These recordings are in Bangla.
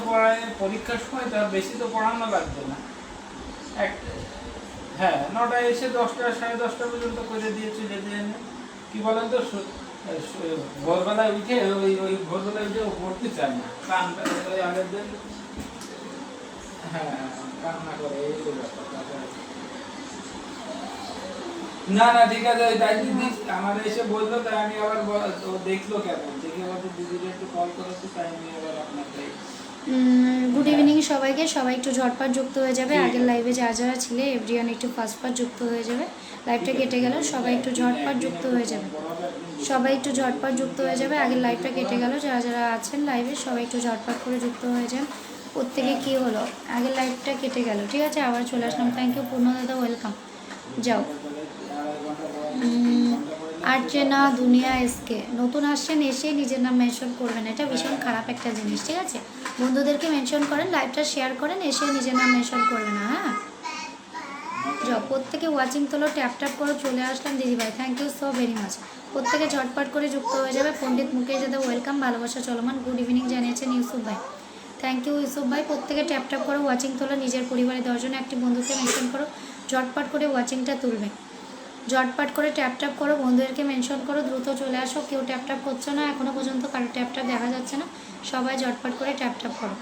পড়ায় পরীক্ষার সময় তার বেশি তো পড়ানো লাগবে না। হ্যাঁ, 9টায় এসে 10টা 10:30 পর্যন্ত করে দিয়ে চলে দিয়ে কি বলেন তো, ভোরবেলায় উঠে ওই ভোরবেলায় উঠে পড়তে চায় না, ওই আগের দিন হ্যাঁ কান্না করে, এই ব্যাপার। না না ঠিক আছে, ওই দায়িত্ব আমার এসে বললো, তাই আমি আবার ও দেখলো কেমন দেখে বলতে দিদির একটু কল করেছে, তাই আমি আবার আপনাকে। গুড ইভিনিং সবাইকে, সবাই একটু ঝটপট যুক্ত হয়ে যাবে। আগের লাইভে যারা ছিলে এভরিওয়ান একটু ফাস্ট যুক্ত হয়ে যাবে। লাইভটা কেটে গেল, সবাই একটু ঝটপট যুক্ত হয়ে যাবে, সবাই একটু ঝটপট যুক্ত হয়ে যাবে। আগের লাইভটা কেটে গেল, যারা আছেন লাইভে সবাই একটু ঝটপট করে যুক্ত হয়ে যান। প্রত্যেকে কী হলো, আগের লাইভটা কেটে গেল, ঠিক আছে, আবার চলে আসলাম। থ্যাংক ইউ পূর্ণ দাদা, ওয়েলকাম। যাও আর্চেনা দুনিয়া এসকে নতুন আসছেন, এসে নিজের নাম মেনশন করবেন, এটা ভীষণ খারাপ একটা জিনিস, ঠিক আছে। বন্ধুদেরকে মেনশন করেন, লাইভটা শেয়ার করেন, এসে নিজের নাম মেনশন করবেন না, হ্যাঁ। যাও প্রত্যেকে ওয়াচিং তোলো, ট্যাপ করে চলে আসলাম দিদিভাই, thank you so very much. প্রত্যেকে ঝটপট করে যুক্ত হয়ে যাবে। পণ্ডিত মুকেশ দাদা ওয়েলকাম, ভালোবাসা চলমান, গুড ইভিনিং জানিয়েছেন ইউসুফ ভাই, থ্যাংক ইউ ইউসুফ ভাই। প্রত্যেকে ট্যাপ করে ওয়াচিং তোলো, নিজের পরিবারে 10 জন একটি বন্ধুকে মেনশন করো, ঝটপট করে ওয়াচিংটা তুলবে, ঝটপট করে ট্যাপ করো, বন্ধুদেরকে মেনশন করো, দ্রুত চলে আসো। কেউ ট্যাপ করছো না এখনও পর্যন্ত, কারো ট্যাপ দেখা যাচ্ছে না, সবাই ঝটপট করে ট্যাপ করো।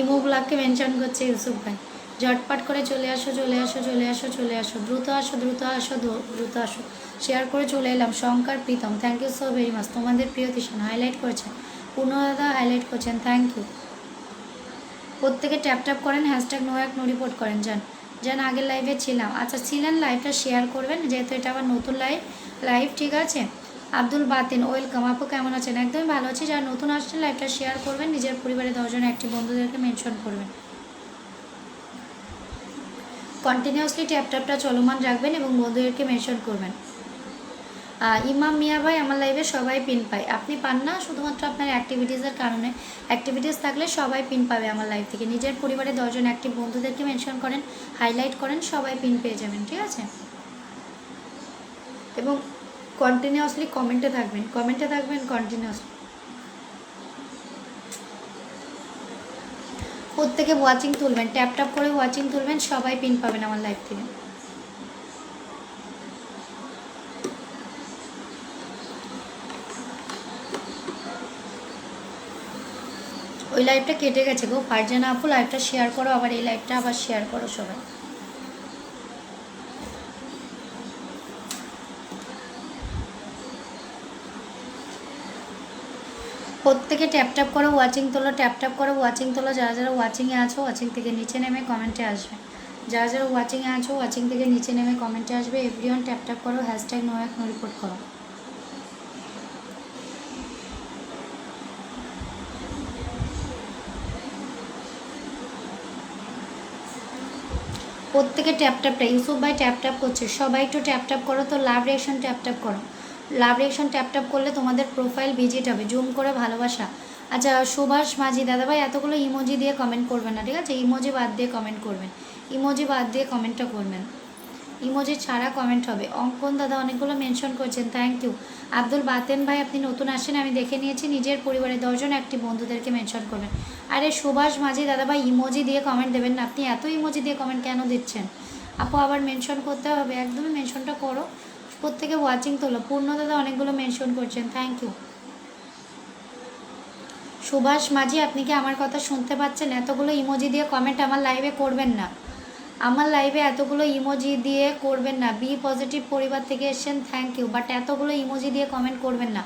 ইমো ব্লগকে মেনশন করছে ইউসুফ ভাই, ঝটপট করে চলে আসো, চলে আসো, চলে আসো, চলে আসো, দ্রুত আসো, দ্রুত আসো, দ্রুত আসো। শেয়ার করে চলে এলাম। Shankar Pritam, thank you so very much. তোমাদের প্রিয় তিশান হাইলাইট করেছেন, পূর্ণদাদা হাইলাইট করছেন, থ্যাংক ইউ। প্রত্যেকে ট্যাপ করেন, হ্যাশট্যাগ নো এক নো রিপোর্ট করেন, যান আগের লাইভে ছিলাম, আচ্ছা ছিলেন, লাইভটা শেয়ার করবেন, যেহেতু এটা আবার নতুন লাইভ, ঠিক আছে। আব্দুল বাতিন ওয়েলকাম, আপু কেমন আছেন? একদমই ভালো আছি। যারা নতুন আসছেন লাইভটা শেয়ার করবেন, নিজের পরিবারে 10 জন একটি বন্ধুদেরকে মেনশন করবেন, কন্টিনিউয়াসলি ট্যাপটা চলমান রাখবেন এবং বন্ধুদেরকে মেনশন করবেন। ইমাম মিয়া ভাই, আমার লাইভে সবাই পিন পায়, আপনি পান না, শুধুমাত্র আপনার অ্যাক্টিভিটিসের কারণে। অ্যাক্টিভিটিস থাকলে সবাই পিন পাবে আমার লাইভ থেকে। নিজের পরিবারে 10 জন অ্যাক্টিভ বন্ধুদেরকে মেনশন করেন, হাইলাইট করেন, সবাই পিন পেয়ে যাবেন, ঠিক আছে। এবং কন্টিনিউয়াসলি কমেন্টে থাকবেন কন্টিনিউয়াসলি। প্রত্যেকে ওয়াচিং তুলবেন, ট্যাপ করে ওয়াচিং তুলবেন, সবাই পিন পাবেন আমার লাইভ থেকে। ওই লাইভটা কেটে গেছে গো, ফারজানা আপু লাইভটা শেয়ার করো, আবার এই লাইভটা আবার শেয়ার করো সবাই। প্রত্যেকে ট্যাপ করো, ওয়াচিং তোলো, ট্যাপ করো, ওয়াচিং তোলো। যারা ওয়াচিংয়ে আছো ওয়াচিং থেকে নিচে নেমে কমেন্টে আসবে, যারা ওয়াচিংয়ে আছো ওয়াচিং থেকে নিচে নেমে কমেন্টে আসবে। এভরিওয়ান ট্যাপ করো, হ্যাশট্যাগ নো এক নো রিপোর্ট করো। প্রত্যেকে ট্যাপটা ইউসুফ ভাই ট্যাপ করছে, সবাই একটু ট্যাপ করো তো। লাভ রিয়াকশন ট্যাপ করো, লাভ রিয়াকশন ট্যাপ করলে তোমাদের প্রোফাইল ভিজিট হবে, জুম করে ভালোবাসা। আচ্ছা সুভাষ মাঝি দাদাভাই, এতগুলো ইমোজি দিয়ে কমেন্ট করবেন না, ঠিক আছে, ইমোজি বাদ দিয়ে কমেন্ট করবেন, ইমোজি বাদ দিয়ে কমেন্টটা করবেন, ইমোজি ছাড়া কমেন্ট হবে। অঙ্কন দাদা অনেকগুলো মেনশন করছেন, থ্যাংক ইউ। আব্দুল বাতেন ভাই, আপনি নতুন আসেন, আমি দেখে নিয়েছি, নিজের পরিবারে 10 জন একটি বন্ধুদেরকে মেনশন করবেন। আরে সুভাষ মাঝি দাদাভাই, ইমোজি দিয়ে কমেন্ট দেবেন না, আপনি এত ইমোজি দিয়ে কমেন্ট কেন দিচ্ছেন? আপু আবার মেনশন করতে হবে, একদমই মেনশনটা করো। প্রত্যেকে ওয়াচিং তোলো। পূর্ণ দাদা অনেকগুলো মেনশন করছেন, থ্যাংক ইউ। সুভাষ মাঝি, আপনি কি আমার কথা শুনতে পাচ্ছেন? এতগুলো ইমোজি দিয়ে কমেন্ট আমার লাইভে করবেন না, আমার লাইভে এতগুলো ইমোজি দিয়ে করবেন না। বি পজিটিভ পরিবার থেকে এসেছেন, থ্যাংক ইউ, বাট এতগুলো ইমোজি দিয়ে কমেন্ট করবেন না।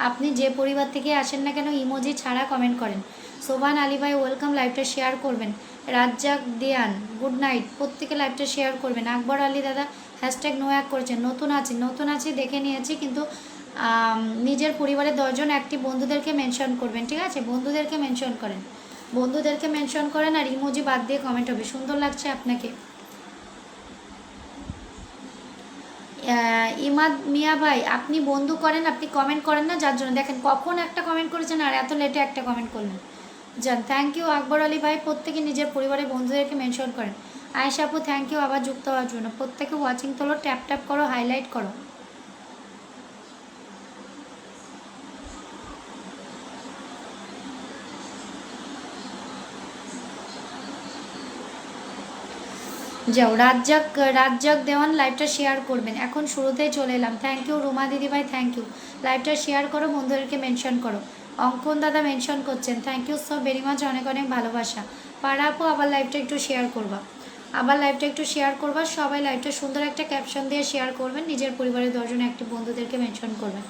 আপনি যে পরিবার থেকে আসেন না কেন, ইমোজি ছাড়া কমেন্ট করেন। সোবান আলী ভাই ওয়েলকাম, লাইভটা শেয়ার করবেন। রাজ্জাক দিয়ান গুড নাইট, প্রত্যেকে লাইভটা শেয়ার করবেন। আকবর আলী দাদা হ্যাশট্যাগ নো এক করেছেন, নতুন আছি দেখে নিয়েছি, কিন্তু নিজের পরিবারের 10 জন একটি বন্ধুদেরকে মেনশন করবেন, ঠিক আছে, বন্ধুদেরকে মেনশন করেন, বন্ধুদেরকে মেনশন করেন, আর ইমোজি বাদ দিয়ে কমেন্ট হবে। সুন্দর লাগছে আপনাকে। ইমাদ মিয়া ভাই, আপনি বন্ধু করেন, আপনি কমেন্ট করেন না, যার জন্য দেখেন কখন একটা কমেন্ট করেছেন আর এত লেটে একটা কমেন্ট করলেন। যান, থ্যাংক ইউ আকবর আলী ভাই, প্রত্যেকে নিজের পরিবারের বন্ধুদেরকে মেনশন করেন। আয়েশা আপু থ্যাংক ইউ আবার যুক্ত হওয়ার জন্য। প্রত্যেকে ওয়াচিং তোলো, ট্যাপ করো, হাইলাইট করো। যাও রাজ্জাক দেওয়ান লাইভটা শেয়ার করবেন, এখন শুরুতেই চলে এলাম। থ্যাংক ইউ রুমা দিদিভাই, থ্যাংক ইউ। লাইভটা শেয়ার করো, বন্ধুদেরকে মেনশন করো। অঙ্কন দাদা মেনশন করছেন, thank you so very much, অনেক অনেক ভালোবাসা। পারা আপু আবার লাইভটা একটু শেয়ার করবা, আবার লাইভটা একটু শেয়ার করবা। সবাই লাইভটা সুন্দর একটা ক্যাপশন দিয়ে শেয়ার করবেন, নিজের পরিবারের 10 জন অ্যাক্টিভ বন্ধুদেরকে মেনশন করবেন।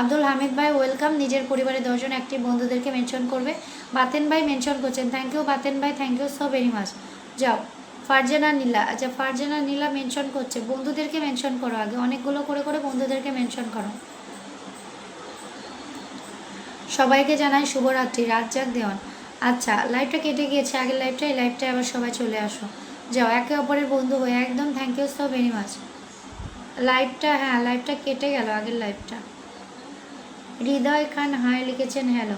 আব্দুল হামিদ ভাই ওয়েলকাম, নিজের পরিবারের 10 জন অ্যাক্টিভ বন্ধুদেরকে মেনশন করবে। বাতেন ভাই মেনশন করছেন, থ্যাংক ইউ বাতেন ভাই, thank you so very much. যাও ফারজানা নীলা, আচ্ছা ফারজানা নীলা মেনশন করছে, বন্ধুদেরকে মেনশন করো আগে, অনেকগুলো করে করে বন্ধুদেরকে মেনশন করো। সবাইকে জানাই শুভরাত্রি। রাজ্জাক দেওয়ান, আচ্ছা লাইভটা কেটে গিয়েছে আগের লাইভটা, এই লাইভটায় আবার সবাই চলে আসো। যাও একে অপরের বন্ধু হয়ে, একদম thank you so very much. লাইভটা, হ্যাঁ লাইভটা কেটে গেল আগের লাইভটা। হৃদয় খান হাই লিখেছেন হ্যালো।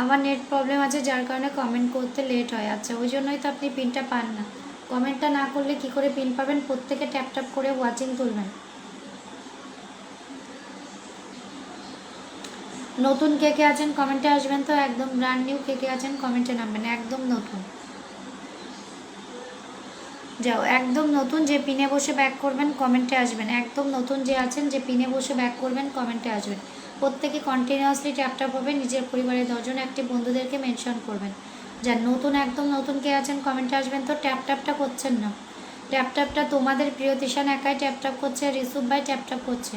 আমার নেট প্রবলেম আছে যার কারণে কমেন্ট করতে লেট হয়, আচ্ছা ওই জন্যই তো আপনি পিনটা পান না। কমেন্টটা না করলে কি করে পিন পাবেন? প্রত্যেকে ট্যাপ ট্যাপ করে ওয়াচিং তুলবেন। নতুন কে কে আছেন কমেন্টে আসবেন তো, একদম ব্র্যান্ড নিউ কে কে আছেন কমেন্টে নামবেন, একদম নতুন। যাও একদম নতুন যে পিনে বসে ব্যাক করবেন কমেন্টে আসবেন, একদম নতুন যে আছেন যে পিনে বসে ব্যাক করবেন কমেন্টে আসবেন। প্রত্যেকে কন্টিনিউয়াসলি ট্যাপ ট্যাপ হবে, নিজের পরিবারের 10 জন অ্যাক্টিভ বন্ধুদেরকে মেনশন করবেন। যার নতুন একদম নতুন কে আছেন কমেন্টে আসবেন তো, ট্যাপ ট্যাপটা করছেন না। ট্যাপ ট্যাপটা তোমাদের প্রিয় তিশান একাই ট্যাপ ট্যাপ করছে, রিসুভ ভাই ট্যাপ ট্যাপ করছে,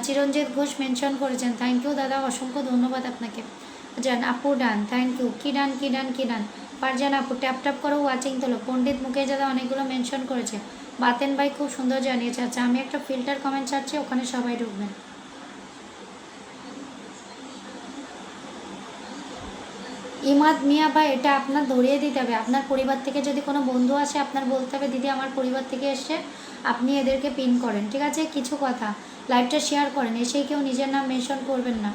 চিরঞ্জিত ঘোষ মেনশন করেছেন, থ্যাংক ইউ দাদা, অসংখ্য ধন্যবাদ আপনাকে। জান আপু ডান, থ্যাংক ইউ। কি ডান কি ডান কি ডান, পারজান আপু ট্যাপ ট্যাপ করো ওয়াচিং তোলো। পণ্ডিত মুকেশ দাদা অনেকগুলো মেনশন করেছে, বাতেন ভাই খুব সুন্দর জানিয়েছে। আচ্ছা আমি একটা ফিল্টার কমেন্ট চাচ্ছি, ওখানে সবাই ঢুকবেন। ইমাদ মিয়া ভাই এটা আপনার ধরিয়ে দিতে হবে, আপনার পরিবার থেকে যদি কোনো বন্ধু আসে আপনার বলতে হবে দিদি আমার পরিবার থেকে এসছে, আপনি এদেরকে পিন করেন, ঠিক আছে? কিছু কথা, লাইভটা শেয়ার করেন, এসেই কেউ নিজের নাম মেনশন করবেন না।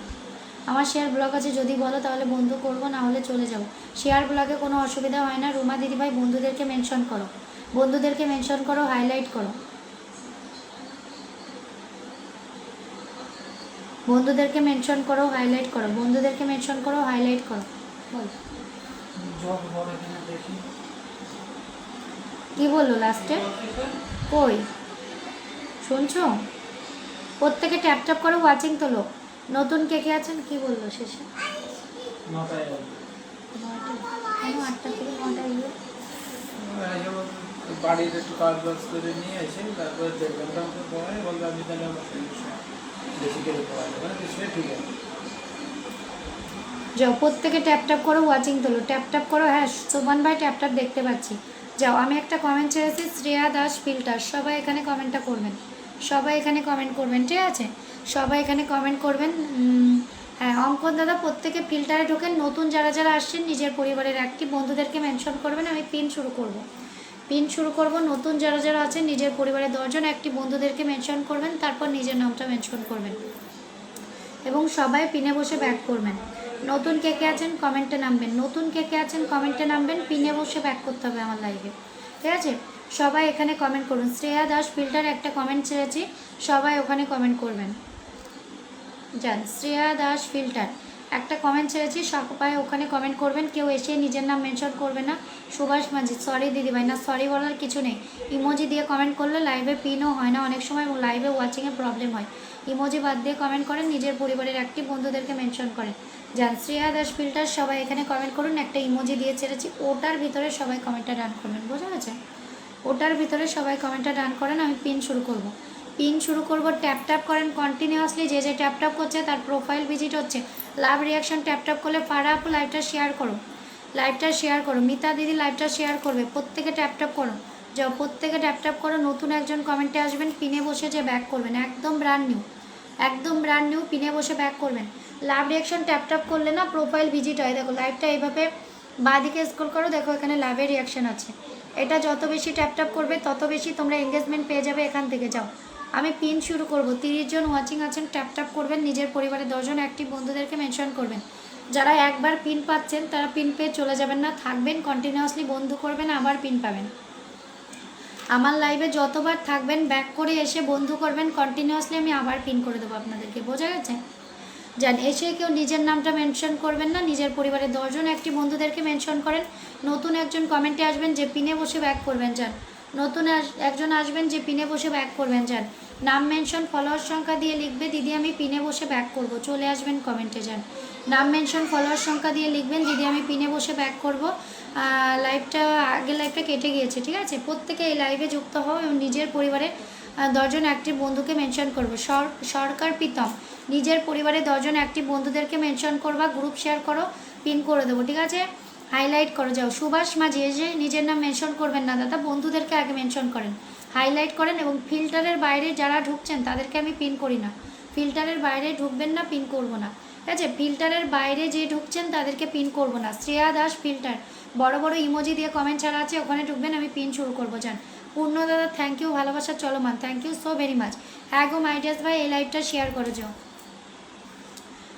আমার শেয়ার ব্লগ আছে, যদি বলো তাহলে বন্ধু করবো, না হলে চলে যাবো। শেয়ার ব্লগে কোনো অসুবিধা হয় না। রুমা দিদিভাই বন্ধুদেরকে মেনশন করো, বন্ধুদেরকে মেনশন করো, হাইলাইট করো, বন্ধুদেরকে মেনশন করো, হাইলাইট করো, বন্ধুদেরকে মেনশন করো, হাইলাইট করো। বল কি বললো লাস্টে? কই শুনছো? প্রত্যেকে ট্যাপ ট্যাপ করো, ওয়াচিং তোলো। নতুন কে কে আছেন কি বললো শেষে? 9টায় কেন 8টা থেকে 9টায় গিয়ে? বাড়ির একটু কাজ বাজ করে নিয়ে এসে তারপরে 1.5 ঘন্টা মতো পড়াই, বলতে আমি তাহলে আমার বেশি করে পড়াই মানে বেশি ঠিক আছে। যাও প্রত্যেকে ট্যাপ ট্যাপ করো, ওয়াচিং তোলো, ট্যাপ ট্যাপ করো। হ্যাঁ সোমান ভাই ট্যাপ ট্যাপ দেখতে পাচ্ছি। যাও আমি একটা কমেন্ট ছেড়েছি, শ্রেয়া দাস ফিল্টার, সবাই এখানে কমেন্টটা করবেন, সবাই এখানে কমেন্ট করবেন, ঠিক আছে? সবাই এখানে কমেন্ট করবেন। হ্যাঁ অঙ্কন দাদা প্রত্যেকে ফিল্টারে ঢোকেন, নতুন যারা যারা আসছেন নিজের পরিবারের অ্যাক্টিভ বন্ধুদেরকে মেনশন করবেন। আমি পিন শুরু করব, নতুন যারা যারা আছেন নিজের পরিবারের 10 জন অ্যাক্টিভ বন্ধুদেরকে মেনশন করবেন, তারপর নিজের নামটা মেনশন করবেন এবং সবাই পিনে বসে ব্যাক করবেন। নতুন কে কে আছেন কমেন্টে নামবেন, নতুন কে কে আছেন কমেন্টে নামবেন, পিনে বসে ব্যাক করতে হবে আমার লাইভে, ঠিক আছে? সবাই এখানে কমেন্ট করুন। শ্রেয়া দাস ফিল্টার একটা কমেন্ট ছেড়েছি, সবাই ওখানে কমেন্ট করবেন। যান শ্রেয়া দাস ফিল্টার একটা কমেন্ট ছেড়েছি, সবাই ওখানে কমেন্ট করবেন, কেউ এসে নিজের নাম মেনশন করবে না। সুভাষ মাঝি, সরি দিদিভাই, না সরি বলার কিছু নেই, ইমোজি দিয়ে কমেন্ট করলে লাইভে পিনও হয় না, অনেক সময় লাইভে ওয়াচিংয়ে প্রবলেম হয়। ইমোজি বাদ দিয়ে কমেন্ট করেন, নিজের পরিবারের অ্যাক্টিভ বন্ধুদেরকে মেনশন করেন। যান শ্রেয়া দাস ফিল্টার সবাই এখানে কমেন্ট করুন, একটা ইমোজি দিয়ে ছেড়েছি, ওটার ভিতরে সবাই কমেন্টটা ডান করবেন, বোঝা গেছে? ওটার ভিতরে সবাই কমেন্টটা ডান করেন, আমি পিন শুরু করব। ট্যাপ ট্যাপ করেন কন্টিনিউয়াসলি, যে যে ট্যাপ ট্যাপ করছে তার প্রোফাইল ভিজিট হচ্ছে। লাভ রিয়াকশন ট্যাপ ট্যাপ করলে ফারা আপু লাইভটা শেয়ার করো, মিতা দিদি লাইভটা শেয়ার করবে, প্রত্যেকে ট্যাপ ট্যাপ করো। যাও প্রত্যেকে ট্যাপ ট্যাপ করো, নতুন একজন কমেন্টে আসবেন, পিনে বসে যে ব্যাক করবেন, একদম ব্র্যান্ড নিউ পিনে বসে ব্যাক করবেন। লাভ রিয়াকশন ট্যাপ ট্যাপ করলে না প্রোফাইল ভিজিট হয়, দেখো লাইভটা এইভাবে বাঁদিকে স্ক্রল করো, দেখো এখানে লাভের রিয়াকশন আছে, এটা যত বেশি ট্যাপ ট্যাপ করবে তত বেশি তোমরা এঙ্গেজমেন্ট পেয়ে যাবে এখান থেকে। যাও আমি পিন শুরু করব, 30 জন ওয়াচিং আছেন, ট্যাপ ট্যাপ করবেন, নিজের পরিবারের 10 জন অ্যাক্টিভ বন্ধুদেরকে মেনশন করবেন। যারা একবার পিন পাচ্ছেন তারা পিন পেয়ে চলে যাবেন না, থাকবেন কন্টিনিউয়াসলি, বন্ধু করবেন, আবার পিন পাবেন। আমার লাইভে যতবার থাকবেন ব্যাক করে এসে বন্ধু করবেন কন্টিনিউয়াসলি, আমি আবার পিন করে দেবো আপনাদেরকে, বোঝা গেছে? যান এসে কেউ নিজের নামটা মেনশন করবেন না, নিজের পরিবারের 10 জন অ্যাক্টিভ বন্ধুদেরকে মেনশন করেন। নতুন একজন কমেন্টে আসবেন, যে পিনে বসে ব্যাক করবেন। যান নতুন একজন আসবেন যে পিনে বসে ব্যাক করবেন। যান নাম মেনশন ফলোয়ার সংখ্যা দিয়ে লিখবে দিদি আমি পিনে বসে ব্যাক করব, চলে আসবেন কমেন্টে। যান নাম মেনশন ফলোয়ার সংখ্যা দিয়ে লিখবেন দিদি আমি পিনে বসে ব্যাক করব। লাইভটা আগের লাইভটা কেটে গিয়েছে, ঠিক আছে? প্রত্যেকে এই লাইভে যুক্ত হও এবং নিজের পরিবারে 10 জন অ্যাক্টিভ বন্ধুকে মেনশন করবে। সরকার প্রীতম নিজের পরিবারে 10 জন অ্যাক্টিভ বন্ধুদেরকে মেনশন করবা, গ্রুপ শেয়ার করো, পিন করে দেবো, ঠিক আছে? হাইলাইট করো। যাও সুভাষ মাঝি এসে নিজের নাম মেনশন করবেন না দাদা, বন্ধুদেরকে আগে মেনশন করেন, হাইলাইট করেন এবং ফিল্টারের বাইরে যারা ঢুকছেন তাদেরকে আমি পিন করি না। ফিল্টারের বাইরে ঢুকবেন না, পিন করব না, ঠিক আছে? ফিল্টারের বাইরে যে ঢুকছেন তাদেরকে পিন করব না। শ্রেয়া দাস ফিল্টার বড় বড় ইমোজি দিয়ে কমেন্ট ছাড়া আছে, ওখানে ঢুকবেন, আমি পিন শুরু করবো। যান পূর্ণ দাদা থ্যাংক ইউ, ভালোবাসা চলমান, thank you so very much. হ্যাঁ গো মাইডিয়াস ভাই এই লাইভটা শেয়ার করে যাও।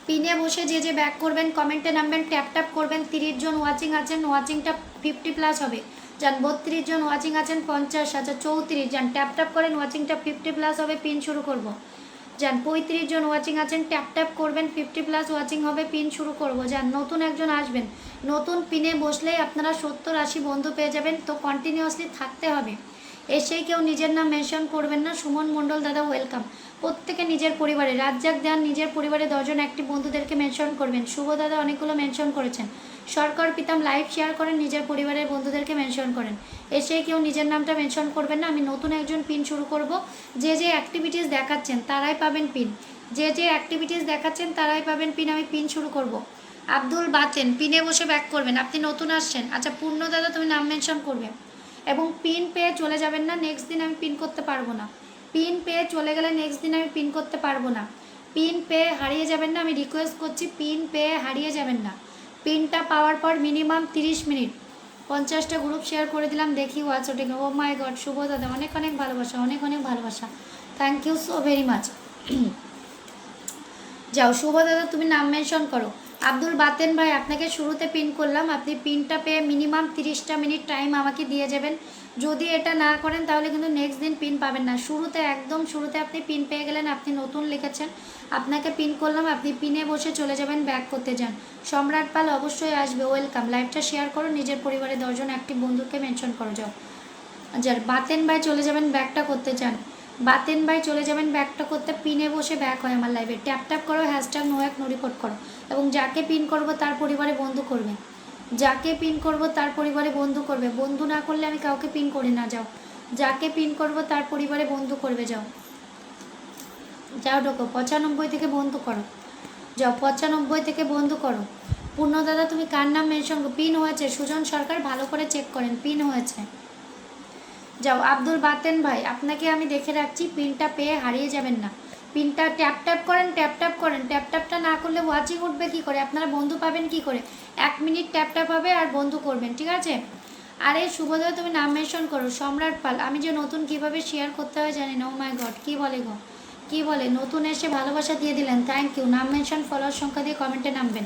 পিনে বসে যে যে ব্যাক করবেন কমেন্টে নামবেন, ট্যাপ ট্যাপ করবেন। 30 জন ওয়াচিং আছেন, ওয়াচিংটা 50+ হবে। যান 32 জন ওয়াচিং আছেন, 50, আচ্ছা 34, যান ট্যাপ ট্যাপ করেন, ওয়াচিংটা 50+ হবে, পিন শুরু করব। যান 35 জন ওয়াচিং আছেন, ট্যাপ ট্যাপ করবেন, 50+ ওয়াচিং হবে, পিন শুরু করব। যান নতুন একজন আসবেন, নতুন পিনে বসলেই আপনারা 70-80 বন্ধু পেয়ে যাবেন, তো কন্টিনিউয়াসলি থাকতে হবে। এসেই কেউ নিজের নাম মেনশন করবেন না। সুমন মণ্ডল দাদা ওয়েলকাম। প্রত্যেকে নিজের পরিবারে রাজ্জাক দেন, নিজের পরিবারে 10 জন অ্যাক্টিভ বন্ধুদেরকে মেনশন করবেন। শুভ দাদা অনেকগুলো মেনশন করেছেন। সরকার পিতাম লাইভ শেয়ার করেন, নিজের পরিবারের বন্ধুদেরকে মেনশন করেন। এসেই কেউ নিজের নামটা মেনশন করবেন না। আমি নতুন একজন পিন শুরু করব। যে যে অ্যাক্টিভিটিস দেখাচ্ছেন তারাই পাবেন পিন, যে যে অ্যাক্টিভিটিস দেখাচ্ছেন তারাই পাবেন পিন। আমি পিন শুরু করব। আব্দুল বাতেন পিনে বসে ব্যাক করবেন, আপনি নতুন আসছেন। আচ্ছা পূর্ণ দাদা তুমি নাম মেনশন করবে এবং পিন পেয়ে চলে যাবেন না, নেক্সট দিন আমি পিন করতে পারবো না। পিন পেয়ে চলে গেলে নেক্সট দিন আমি পিন করতে পারবো না। পিন পেয়ে হারিয়ে যাবেন না, আমি রিকোয়েস্ট করছি, পিন পেয়ে হারিয়ে যাবেন না। পিনটা পাওয়ার পর মিনিমাম 30 মিনিট 50টা গ্রুপ শেয়ার করে দিলাম, দেখি ওয়াচ ওঠে। ও মাই গড শুভ দাদা অনেক অনেক ভালোবাসা, অনেক অনেক ভালোবাসা, thank you so very much. যাও শুভ দাদা তুমি নাম মেনশন করো। আব্দুল বাতেন ভাই আপনাকে শুরুতে পিন করলাম, আপনি পিনটা পেয়ে মিনিমাম 30টা মিনিট টাইম আমাকে দিয়ে যাবেন। যদি এটা না করেন তাহলে কিন্তু নেক্সট দিন পিন পাবেন না। শুরুতে একদম শুরুতে আপনি পিন পেয়ে গেলেন, আপনি নতুন লিখেছেন, আপনাকে পিন করলাম, আপনি পিনে বসে চলে যাবেন, ব্যাক করতে যান। সম্রাট পাল অবশ্যই আসবে, ওয়েলকাম। লাইভটা শেয়ার করো, নিজের পরিবারে 10 জন অ্যাক্টিভ বন্ধুকে মেনশন করো। যাও যার বাতেন ভাই চলে যাবেন, ব্যাকটা করতে চান, বাতেন ভাই চলে যাবেন ব্যাকটা করতে। পিনে বসে ব্যাক হয় আমার লাইভে, ট্যাপ ট্যাপ করো, হ্যাশট্যাগ নো এক নো রিপোর্ট করো এবং যাকে পিন করব তার পরিবারে বন্ধু করবে, যাকে পিন করব তার পরিবারে বন্ধু করবে। বন্ধু না করলে আমি কাউকে পিন করি না। যাও যাকে পিন করব তার পরিবারে বন্ধু করবে। যাও যাও ঢোকো, 95 থেকে বন্ধু করো। যাও 95 থেকে বন্ধু করো। পূর্ণ দাদা তুমি কার নাম মেনশন পিন হয়েছে? সুজন সরকার ভালো করে চেক করেন, পিন হয়েছে। যাও আব্দুল বাতেন ভাই আপনাকে আমি দেখে রাখছি, পিনটা পেয়ে হারিয়ে যাবেন না। পিনটা ট্যাপ ট্যাপ করেন, ট্যাপ ট্যাপ করেন। ট্যাপ ট্যাপটা না করলে ওয়াচিং উঠবে কী করে, আপনারা বন্ধু পাবেন কি করে? 1 মিনিট ট্যাপ ট্যাপ হবে আর বন্ধু করবেন, ঠিক আছে? আরে শুভদয় তুমি নাম মেনশন করো। সম্রাট পাল আমি যে নতুন কিভাবে শেয়ার করতে হয় জানি না। ও মাই গড কী বলে গো, কী বলে, নতুন এসে ভালোবাসা দিয়ে দিলেন, থ্যাংক ইউ। নাম মেনশন ফলোয়ার সংখ্যা দিয়ে কমেন্টে নামবেন,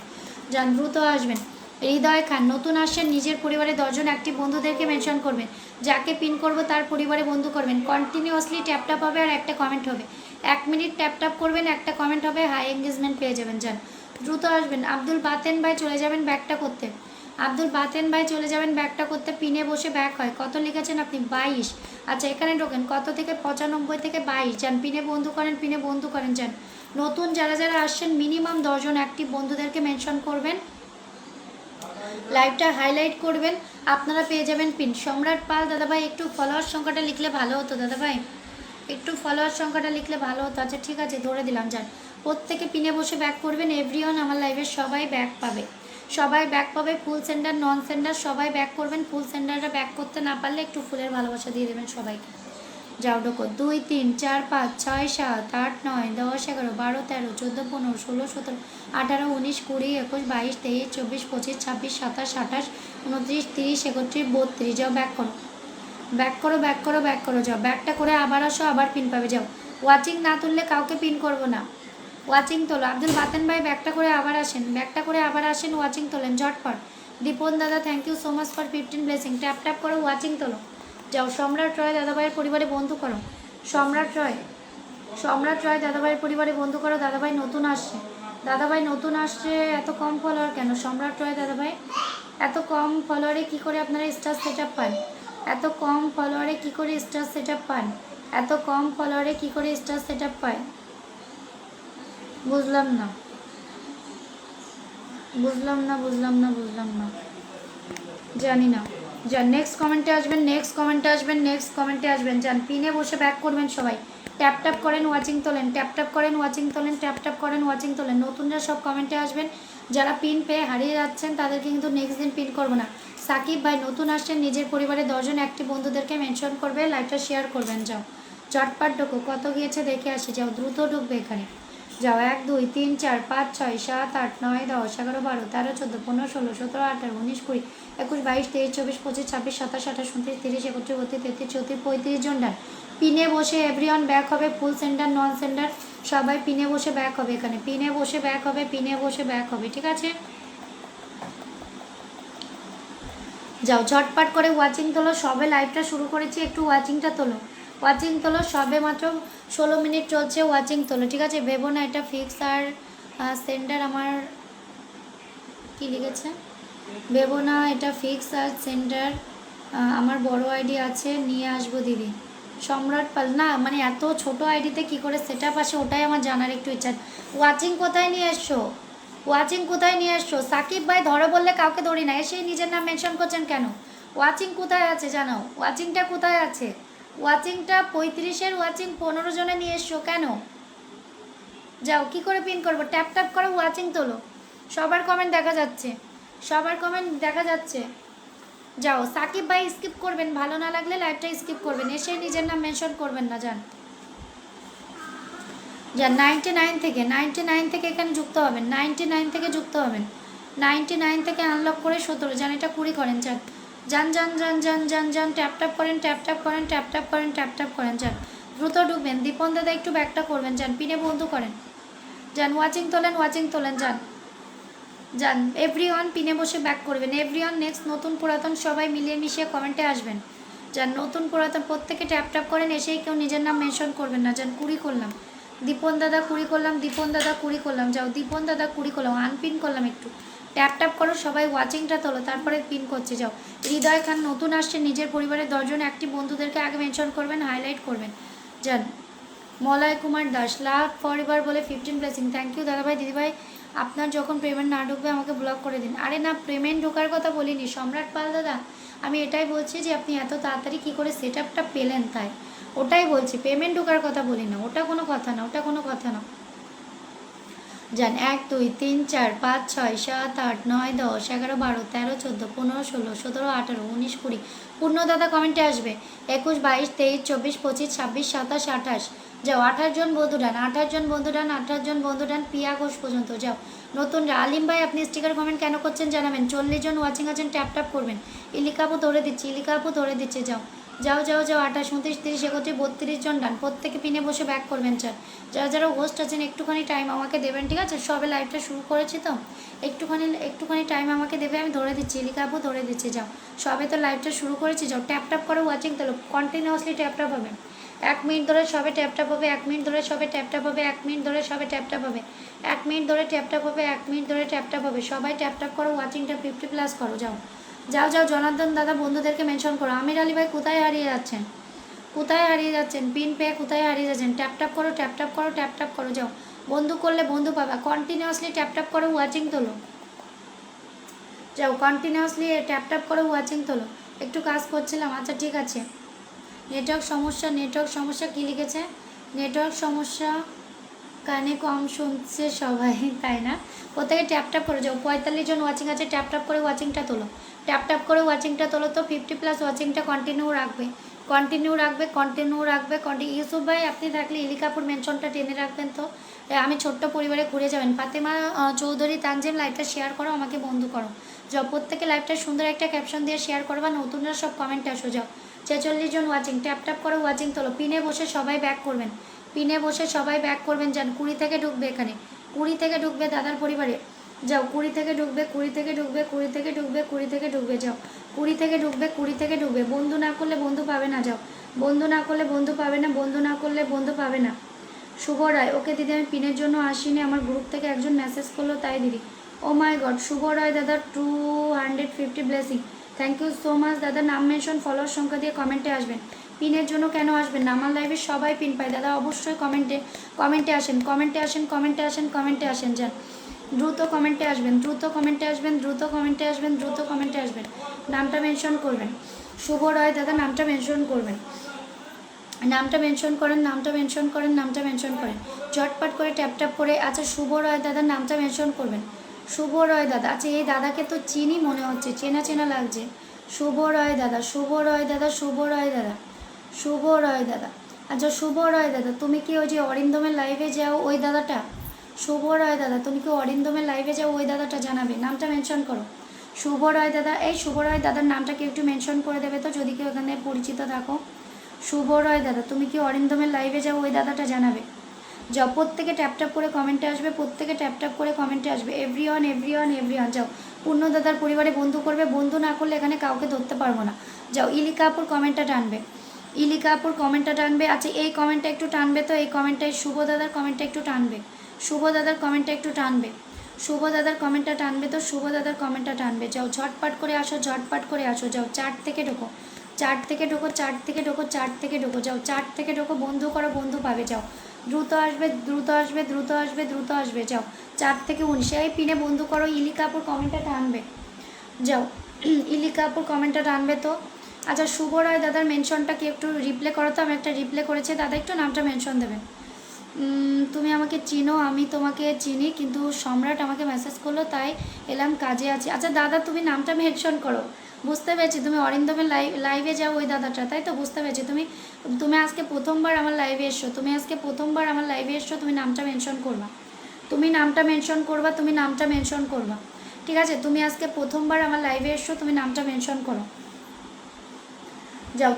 যান দ্রুত আসবেন। হৃদয় খান নতুন আসছেন, নিজের পরিবারে 10 জন অ্যাক্টিভ বন্ধুদেরকে মেনশন করবেন, যাকে পিন করব তার পরিবারে বন্ধু করবেন। কন্টিনিউয়াসলি ট্যাপ ট্যাপ হবে আর একটা কমেন্ট হবে, 1 মিনিট ট্যাপ ট্যাপ করবেন, একটা কমেন্ট হবে, হাই এঙ্গেজমেন্ট পেয়ে যাবেন। যান দ্রুত আসবেন। আব্দুল বাতেন ভাই চলে যাবেন ব্যাকটা করতে, আব্দুল বাতেন ভাই চলে যাবেন ব্যাকটা করতে। পিনে বসে ব্যাক হয়, কত লিখেছেন আপনি? 22। আচ্ছা এখানে ঢোকেন, কত থেকে 95 থেকে 22। যান পিনে বন্ধু করেন, পিনে বন্ধু করেন। যান নতুন যারা যারা আসছেন মিনিমাম 10 জন অ্যাক্টিভ বন্ধুদেরকে মেনশন করবেন, লাইভটা হাইলাইট করবেন, আপনারা পেয়ে যাবেন পিন। সম্রাট পাল দাদাভাই একটু ফলোয়ার সংখ্যাটা লিখলে ভালো হতো দাদাভাই, একটু ফলোয়ার সংখ্যাটা লিখলে ভালো হতো। আচ্ছা ঠিক আছে ধরে দিলাম। যান প্রত্যেকে পিনে বসে ব্যাক করবেন, এভরিওয়ান আমার লাইভে সবাই ব্যাক পাবে, সবাই ব্যাক পাবে, ফুল সেন্ডার নন সেন্ডার সবাই ব্যাক করবেন। ফুল সেন্ডাররা ব্যাক করতে না পারলে একটু ফুলের ভালোবাসা দিয়ে দেবেন সবাইকে। যাও ঢোকো 2 3 4 5 6 7 8 9 10 11 12 13 14 15 16 17 18 19 20 21 22 23 24 25 26 27 28 29 30 31 32। যাও ব্যাক করো, ব্যাক করো, ব্যাক করো, ব্যাক করো। যাও ব্যাকটা করে আবার আসো, আবার পিন পাবে। যাও ওয়াচিং না তুললে কাউকে পিন করবো না, ওয়াচিং তোলো। আব্দুল বাতেন ভাই ব্যাকটা করে আবার আসেন, ব্যাকটা করে আবার আসেন, ওয়াচিং তোলেন ঝটপট। দীপন দাদা thank you so much for 15 blessing. Tap tap করো, ওয়াচিং তোলো। যাও সম্রাট রয় দাদাভাইয়ের পরিবারে বন্ধু করো, সম্রাট রয়, সম্রাট রয় দাদাভাইয়ের পরিবারে বন্ধু করো। দাদাভাই নতুন আসছে, দাদাভাই নতুন আসছে, এত কম ফলোয়ার কেন? সম্রাট রয় দাদাভাই এত কম ফলোয়ারে কী করে আপনারা স্টার সেট আপ পান? এত কম ফলোয়ারে কি করে স্টার সেট আপ পান? এত কম ফলোয়ারে কি করে স্টার সেট আপ পায়? বুঝলাম না, বুঝলাম না, বুঝলাম না, বুঝলাম না, জানি না। যান নেক্সট কমেন্টে আসবেন, নেক্সট কমেন্টে আসবেন, নেক্সট কমেন্টে আসবেন। যান পিনে বসে ব্যাক করবেন সবাই। ট্যাপ ট্যাপ করেন, ওয়াচিং তোলেন, ট্যাপ ট্যাপ করেন, ওয়াচিং তোলেন, ট্যাপ ট্যাপ করেন, ওয়াচিং তোলেন। নতুনরা সব কমেন্টে আসবেন। যারা পিন পেয়ে হারিয়ে যাচ্ছেন তাদেরকে কিন্তু নেক্সট দিন পিন করবো না। সাকিব ভাই নতুন আসছেন, নিজের পরিবারের 10 জন অ্যাক্টিভ বন্ধুদেরকে মেনশন করবে, লাইভটা শেয়ার করবেন। যাও চটপাট ঢোকো, কত গিয়েছে দেখে আসি। যাও দ্রুত ঢুকবে এখানে। যাও 1 2 3 4 5 6 7 8 9 10 11 12 13 14 15 16 17 18 19 20 21 22 23 24 25 26 27 28 29 30 31 32 33 34 35 জন ডান। পিনে বসে এভরিওয়ান ব্যাক হবে, ফুল সেন্টার নন সেন্টার সবাই পিনে বসে ব্যাক হবে। এখানে পিনে বসে ব্যাক হবে, পিনে বসে ব্যাক হবে, ঠিক আছে। যাও ঝটপট করে ওয়াচিং তোলো, সবে লাইভটা শুরু করেছি, একটু ওয়াচিংটা তোলো, ওয়াচিং তোলো। সবে মাত্র 16 মিনিট চলছে, ওয়াচিং তোলো, ঠিক আছে। ভেবো না এটা ফিক্স আর সেন্টার আমার কি লিখেছে, ভেবো না এটা ফিক্স আর সেন্টার আমার বড় আইডি আছে, নিয়ে আসবো দিদি। সম্রাট পাল না, মানে এত ছোট আইডিতে কি করে সেট আপ আসে ওটাই আমার জানার একটু ইচ্ছা। ওয়াচিং কোথায় নিয়ে এসছো, ওয়াচিং কোথায় নিয়ে এসছো? সাকিব ভাই ধরো বললে কাউকে ধরি না, এসেই নিজের নাম মেনশন করছেন কেন? ওয়াচিং কোথায় আছে জানাও, ওয়াচিংটা কোথায় আছে? ওয়াচিংটা 35-এর ওয়াচিং 15 জনে নিয়ে এসছো কেন? যাও কি করে পিন করবো, ট্যাপ ট্যাপ করে ওয়াচিং তোলো। সবার কমেন্ট দেখা যাচ্ছে, সবার কমেন্ট দেখা যাচ্ছে। যাও সাকিব ভাই স্কিপ করবেন, ভালো না লাগলে লাইভটা স্কিপ করবেন, এসে নিজের নাম মেনশন করবেন না। যান যান 99 থেকে এখানে যুক্ত হবেন, 99 থেকে যুক্ত হবেন, 99 থেকে আনলক করে 17 যান, এটা 20 করেন। যান যান যান যান যান যান যান ট্যাপ ট্যাপ করেন, ট্যাপ ট্যাপ করেন, ট্যাপ ট্যাপ করেন, ট্যাপ ট্যাপ করেন। যান দ্রুত ঢুকবেন, দীপন দাদা একটু ব্যাকটা করবেন। যান পিনে বন্ধু করেন, যান ওয়াচিং তোলেন, ওয়াচিং তোলেন। যান যান এভরিওয়ান পিনে বসে ব্যাক করবেন, এভরিওয়ান নেক্সট নতুন পুরাতন সবাই মিলিয়ে মিশিয়ে কমেন্টে আসবেন। যান নতুন পুরাতন প্রত্যেকে ট্যাপ ট্যাপ করেন, এসেই কেউ নিজের নাম মেনশন করবেন না। যান 20 করলাম, দীপন দাদা 20 করলাম, দীপন দাদা 20 করলাম। যাও দীপন দাদা 20 করলাম, আনপিন করলাম। একটু ট্যাপ ট্যাপ করো সবাই, ওয়াচিংটা তোলো, তারপরে পিন করছে। যাও হৃদয় খান নতুন আসছে, নিজের পরিবারের 10 জন অ্যাক্টিভ বন্ধুদেরকে আগে মেনশন করবেন, হাইলাইট করবেন। যান মলয় কুমার দাস লাভ ফরএভার বলে 15 ব্লেসিং, থ্যাংক ইউ দাদাভাই। দিদিভাই আপনার যখন পেমেন্ট না ঢুকবে আমাকে ব্লক করে দিন। আরে না, পেমেন্ট ঢোকার কথা বলিনি সম্রাট পাল দাদা, আমি এটাই বলছি যে আপনি এত তাড়াতাড়ি কী করে সেট আপটা পেলেন, তাই ওটাই বলছি, পেমেন্ট ঢোকার কথা বলি না, ওটা কোনো কথা না, ওটা কোনো কথা না। যান 1 2 3 4 5 6 7 8 9 10 11 12 13 14 15 16 17 18 19 20 পূর্ণ দাদা কমেন্টে আসবে। 21 22 23 24 25 26 27 28। যাও 28 জন বন্ধু ডান, 28 জন বন্ধু ডান, 28 জন বন্ধু ডান পিয়া ঘোষ পর্যন্ত। যাও নতুন আলিম ভাই আপনি স্টিকার কমেন্ট কেন করছেন জানাবেন। 40 জন ওয়াচিং আছেন, ট্যাপ ট্যাপ করবেন। ইলিকা আপু ধরে দিচ্ছি, ইলিকা আপু ধরে দিচ্ছে। যাও যাও যাও যাও 28 29 30 31 32 জন ডান, প্রত্যেকে পিনে বসে ব্যাক করবেন। চার যারা যারা হোস্ট আছেন একটুখানি টাইম আমাকে দেবেন, ঠিক আছে। সবে লাইভটা শুরু করেছি তো একটুখানি টাইম আমাকে দেবে, আমি ধরে দিচ্ছি, ইলিকা আপু ধরে দিচ্ছি। যাও সবে তো লাইভটা শুরু করেছি, যাও ট্যাপ ট্যাপ করে ওয়াচিং তোলো, কন্টিনিউয়াসলি ট্যাপ ট্যাপ হবে। 1 মিনিট ধরে সবে ট্যাপ ট্যাপ হবে, 1 মিনিট ধরে সবে ট্যাপ ট্যাপ হবে, 1 মিনিট ধরে সবে ট্যাপ ট্যাপ হবে, 1 মিনিট ধরে ট্যাপ ট্যাপ হবে, 1 মিনিট ধরে ট্যাপ ট্যাপ হবে। সবাই ট্যাপ ট্যাপ করো, ওয়াচিংটা 50+ করো। যাও যাও যাও জনার্দন দাদা বন্ধুদেরকে মেনশন করো। আমির আলী ভাই কোথায় হারিয়ে যাচ্ছেন, কোথায় হারিয়ে যাচ্ছেন, পিন পেয়ে কোথায় হারিয়ে যাচ্ছেন? ট্যাপ ট্যাপ করো, ট্যাপ ট্যাপ করো, ট্যাপ ট্যাপ করো। যাও বন্ধু করলে বন্ধু পাবা, কন্টিনিউয়াসলি ট্যাপ ট্যাপ করো, ওয়াচিং তোলো। যাও কন্টিনিউয়াসলি ট্যাপ ট্যাপ করো, ওয়াচিং তোলো। একটু কাজ করছিলাম, আচ্ছা ঠিক আছে। নেটওয়ার্ক সমস্যা, নেটওয়ার্ক সমস্যা কী লিখেছে? নেটওয়ার্ক সমস্যা, কানে কম শুনছে সবাই, তাই না? প্রত্যেকে ট্যাপ ট্যাপ করে যাও। 45 জন ওয়াচিং আছে, ট্যাপ ট্যাপ করে ওয়াচিংটা তোলো, ট্যাপ ট্যাপ করে ওয়াচিংটা তোলো। তো 50+ ওয়াচিংটা কন্টিনিউ রাখবে, কন্টিনিউ রাখবে, কন্টিনিউ রাখবে, ইউসুফ ভাই আপনি থাকলে ইলিকাপুর মেনশনটা টেনে রাখবেন। তো আমি ছোট্ট পরিবারে ঘুরে যাবেন। ফাতেমা চৌধুরী তানজিম লাইভটা শেয়ার করো, আমাকে বন্ধু করো। যাও প্রত্যেকে লাইভটা সুন্দর একটা ক্যাপশন দিয়ে শেয়ার করবা, নতুনরা সব কমেন্টে আসো। যাও 46 জন ওয়াচিং, ট্যাপ ট্যাপ করে ওয়াচিং তোলো। পিনে বসে সবাই ব্যাক করবেন, পিনে বসে সবাই ব্যাক করবেন। যান 20 থেকে ঢুকবে, এখানে 20 থেকে ঢুকবে দাদার পরিবারে। যাও 20 থেকে ঢুকবে, 20 থেকে ঢুকবে, 20 থেকে ঢুকবে, 20 থেকে ঢুকবে। যাও 20 থেকে ঢুকবে, 20 থেকে ঢুকবে। বন্ধু না করলে বন্ধু পাবে না। যাও বন্ধু না করলে বন্ধু পাবে না, বন্ধু না করলে বন্ধু পাবে না। শুভ রায়, ওকে দিদি আমি পিনের জন্য আসিনি, আমার গ্রুপ থেকে একজন মেসেজ করলো তাই দিদি। ও মাই গড, শুভ রায় দাদা 250 blessing, thank you so much দাদা। নাম মেনশন ফলোয়ার সংখ্যা দিয়ে কমেন্টে আসবেন। পিনের জন্য কেন আসবেন না? আমার লাইভে সবাই পিন পায় দাদা, অবশ্যই কমেন্টে আসেন, কমেন্টে আসেন যান। দ্রুত কমেন্টে আসবেন, দ্রুত কমেন্টে আসবেন, দ্রুত কমেন্টে আসবেন, দ্রুত কমেন্টে আসবেন। নামটা মেনশন করবেন। শুভ রয় দাদা নামটা মেনশন করবেন, নামটা মেনশন করেন, নামটা মেনশন করেন, নামটা মেনশন করেন ঝটপট করে ট্যাপ করে। আচ্ছা শুভ রয় দাদার নামটা মেনশন করবেন। শুভ রয় দাদা, আচ্ছা এই দাদাকে তো চিনি মনে হচ্ছে, চেনা চেনা লাগছে। শুভ রয় দাদা, শুভ রয় দাদা, শুভ রয় দাদা, শুভ রয় দাদা। আচ্ছা শুভ রয় দাদা, তুমি কি ওই যে অরিন্দমের লাইভে যাও ওই দাদাটা? শুভ রয় দাদা, তুমি কি অরিন্দমের লাইভে যাও ওই দাদাটা? জানাবে, নামটা মেনশন করো। শুভ রয় দাদা, এই শুভ রয় দাদার নামটাকে একটু মেনশন করে দেবে তো, যদি কেউ এখানে পরিচিত থাকো। শুভ রয় দাদা, তুমি কি অরিন্দমের লাইভে যাও ওই দাদাটা? জানাবে। যাও প্রত্যেকে ট্যাপ করে কমেন্টে আসবে, প্রত্যেকে ট্যাপ করে কমেন্টে আসবে। এভরিওয়ান এভরিওয়ান এভরিওয়ান যাও। পূর্ণ দাদার পরিবারে বন্ধু করবে, বন্ধু না করলে এখানে কাউকে ধরতে পারবো না। যাও ইলিকা আপুর কমেন্টটা টানবে, ইলিকা আপুর কমেন্টটা টানবে। আচ্ছা এই কমেন্টটা একটু টানবে তো, এই কমেন্টটাই শুভ দাদার কমেন্টটা একটু টানবে, শুভ দাদার কমেন্টটা একটু টানবে, শুভ দাদার কমেন্টটা টানবে তো, শুভ দাদার কমেন্টটা টানবে। যাও ঝটপট করে আসো, ঝটপট করে আসো। যাও চার্ট থেকে ঢোকো, চার্ট থেকে ঢোকো, চার্ট থেকে ঢোকো, চার্ট থেকে ঢোকো। যাও চার্ট থেকে ঢোকো, বন্ধু করো, বন্ধু পাবে। যাও দ্রুত আসবে, দ্রুত আসবে, দ্রুত আসবে, দ্রুত আসবে। যাও 4 থেকে 19 এই পিনে বন্ধু করো। ইলিকা আপুর কমেন্টটা টানবে, যাও ইলিকা আপুর কমেন্টটা টানবে তো। আচ্ছা শুভ রায় দাদার মেনশনটা কি একটু রিপ্লে করো তো? আমি একটা রিপ্লে করেছি দাদা, একটু নামটা মেনশন দেবেন। তুমি আমাকে চিনো, আমি তোমাকে চিনি, কিন্তু সম্রাট আমাকে মেসেজ করলো তাই এলাম, কাজে আছে। আচ্ছা দাদা তুমি নামটা মেনশন করো, বুঝতে পেরেছি তুমি অরিন্দমের লাইভে যাও ওই দাদাটা, তাই তো? বুঝতে পেরেছি। তুমি আজকে প্রথমবার আমার লাইভে এসছো, তুমি আজকে প্রথমবার আমার লাইভে এসছো, তুমি নামটা মেনশন করবা, তুমি নামটা মেনশন করবা, তুমি নামটা মেনশন করবা, ঠিক আছে? তুমি আজকে প্রথমবার আমার লাইভে এসছো, তুমি নামটা মেনশন করো। যাও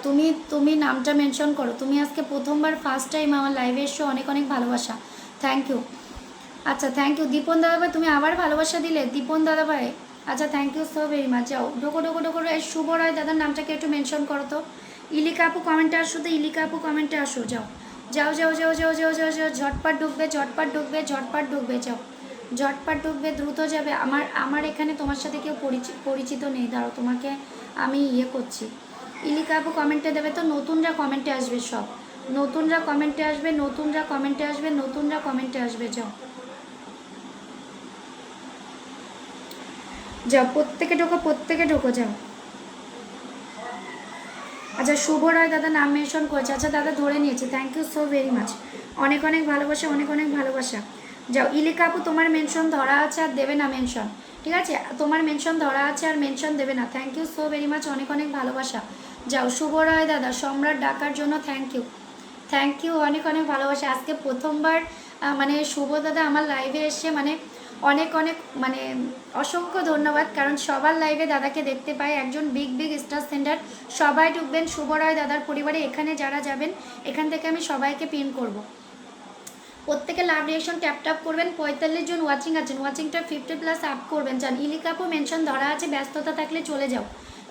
তুমি নামটা মেনশন করো। তুমি আজকে প্রথমবার ফার্স্ট টাইম আমার লাইভে এসছো, অনেক অনেক ভালোবাসা, থ্যাংক ইউ। আচ্ছা থ্যাংক ইউ দীপন দাদাভাই, তুমি আবার ভালোবাসা দিলে দীপন দাদাভাই। আচ্ছা thank you so very much. যাও ডোকো এই শুভ রায় দাদার নামটাকে একটু মেনশন করো তো। ইলিকা আপু কমেন্টে আসো তো, ইলিকা আপু কমেন্টে আসো। যাও যাও যাও যাও যাও যাও যাও যাও ঝটপট ঢুকবে, ঝটপট ঢুকবে, ঝটপট ঢুকবে। যাও ঝটপট ঢুকবে, দ্রুত যাবে। আমার এখানে তোমার সাথে কেউ পরিচিত নেই, দাঁড়াও তোমাকে আমি করছি। ইলিকা আপু কমেন্টে দেবে তো, নতুনরা কমেন্টে আসবে, সব নতুনরা কমেন্টে আসবে, নতুনরা কমেন্টে আসবে, নতুনরা কমেন্টে আসবে। যাও যাও প্রত্যেকে ঢোকো, প্রত্যেকে ঢোকো। যাও আচ্ছা শুভ রায় দাদা নাম মেনশন করেছে, আচ্ছা দাদা ধরে নিয়েছে, thank you so very much, অনেক অনেক ভালোবাসা, অনেক অনেক ভালোবাসা। যাও ইলিকা আপু তোমার মেনশন ধরা আছে আর দেবে না মেনশন, ঠিক আছে? তোমার মেনশন ধরা আছে আর মেনশন দেবে না, thank you so very much, অনেক অনেক ভালোবাসা। যাও শুভ রায় দাদা সম্রাট ডাকার জন্য থ্যাংক ইউ, থ্যাংক ইউ, অনেক অনেক ভালোবাসা। আজকে প্রথমবার মানে শুভ দাদা আমার লাইভে এসে মানে অনেক অনেক মানে অসংখ্য ধন্যবাদ, কারণ সবার লাইভে দাদাকে দেখতে পাই, একজন বিগ স্টার সেন্টার। সবাই ঢুকবেন শুভ রায় দাদার পরিবারে, এখানে যারা যাবেন এখান থেকে আমি সবাইকে পিন করব। প্রত্যেকে লাভ রিয়েকশন ট্যাপ করবেন। 45 জন ওয়াচিং আছেন, ওয়াচিংটা 50+ আপ করবেন। চান ইলিকা আপু মেনশন ধরা আছে, ব্যস্ততা থাকলে চলে যাও,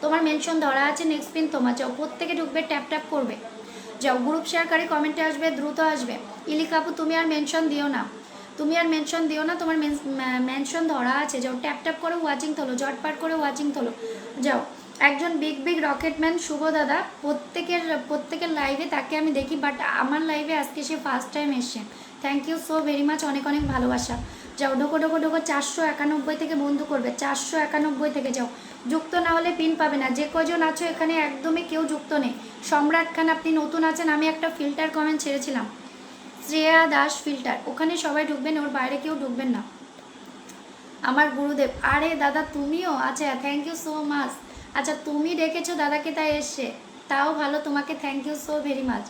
তোমার মেনশন ধরা আছে, নেক্সট পিন তোমার। যাও প্রত্যেকে ঢুকবে, ট্যাপ করবে। যাও গ্রুপ শেয়ারকারী কমেন্টে আসবে, দ্রুত আসবে। ইলিকা আপু তুমি আর মেনশন দিও না, তুমি আর মেনশন দিও না, তোমার মেনশন ধরা আছে। যাও ট্যাপ করে ওয়াচিং তোলো, ঝটপট করে ওয়াচিং তোলো। যাও একজন বিগ রকেটম্যান শুভ দাদা, প্রত্যেকের লাইভে তাকে আমি দেখি, বাট আমার লাইভে আজকে সে ফার্স্ট টাইম এসছে, thank you so very much, অনেক অনেক ভালোবাসা। যাও ঢোকো 491 থেকে বন্ধু করবে, 491 থেকে। যাও যুক্ত না হলে পিন পাবে না। যে কজন আছো এখানে একদমই কেউ যুক্ত নেই। সম্রাট খান আপনি নতুন আছেন, আমি একটা ফিল্টার কমেন্ট ছেড়েছিলাম, শ্রেয়া দাস ফিল্টার, ওখানে সবাই ঢুকবেন, ওর বাইরে কেউ ঢুকবেন না। আমার গুরুদেব, আরে দাদা তুমিও? আচ্ছা থ্যাংক ইউ সো মাচ। আচ্ছা তুমি ডেকেছো দাদাকে তাই এসছে, তাও ভালো, তোমাকে thank you so very much,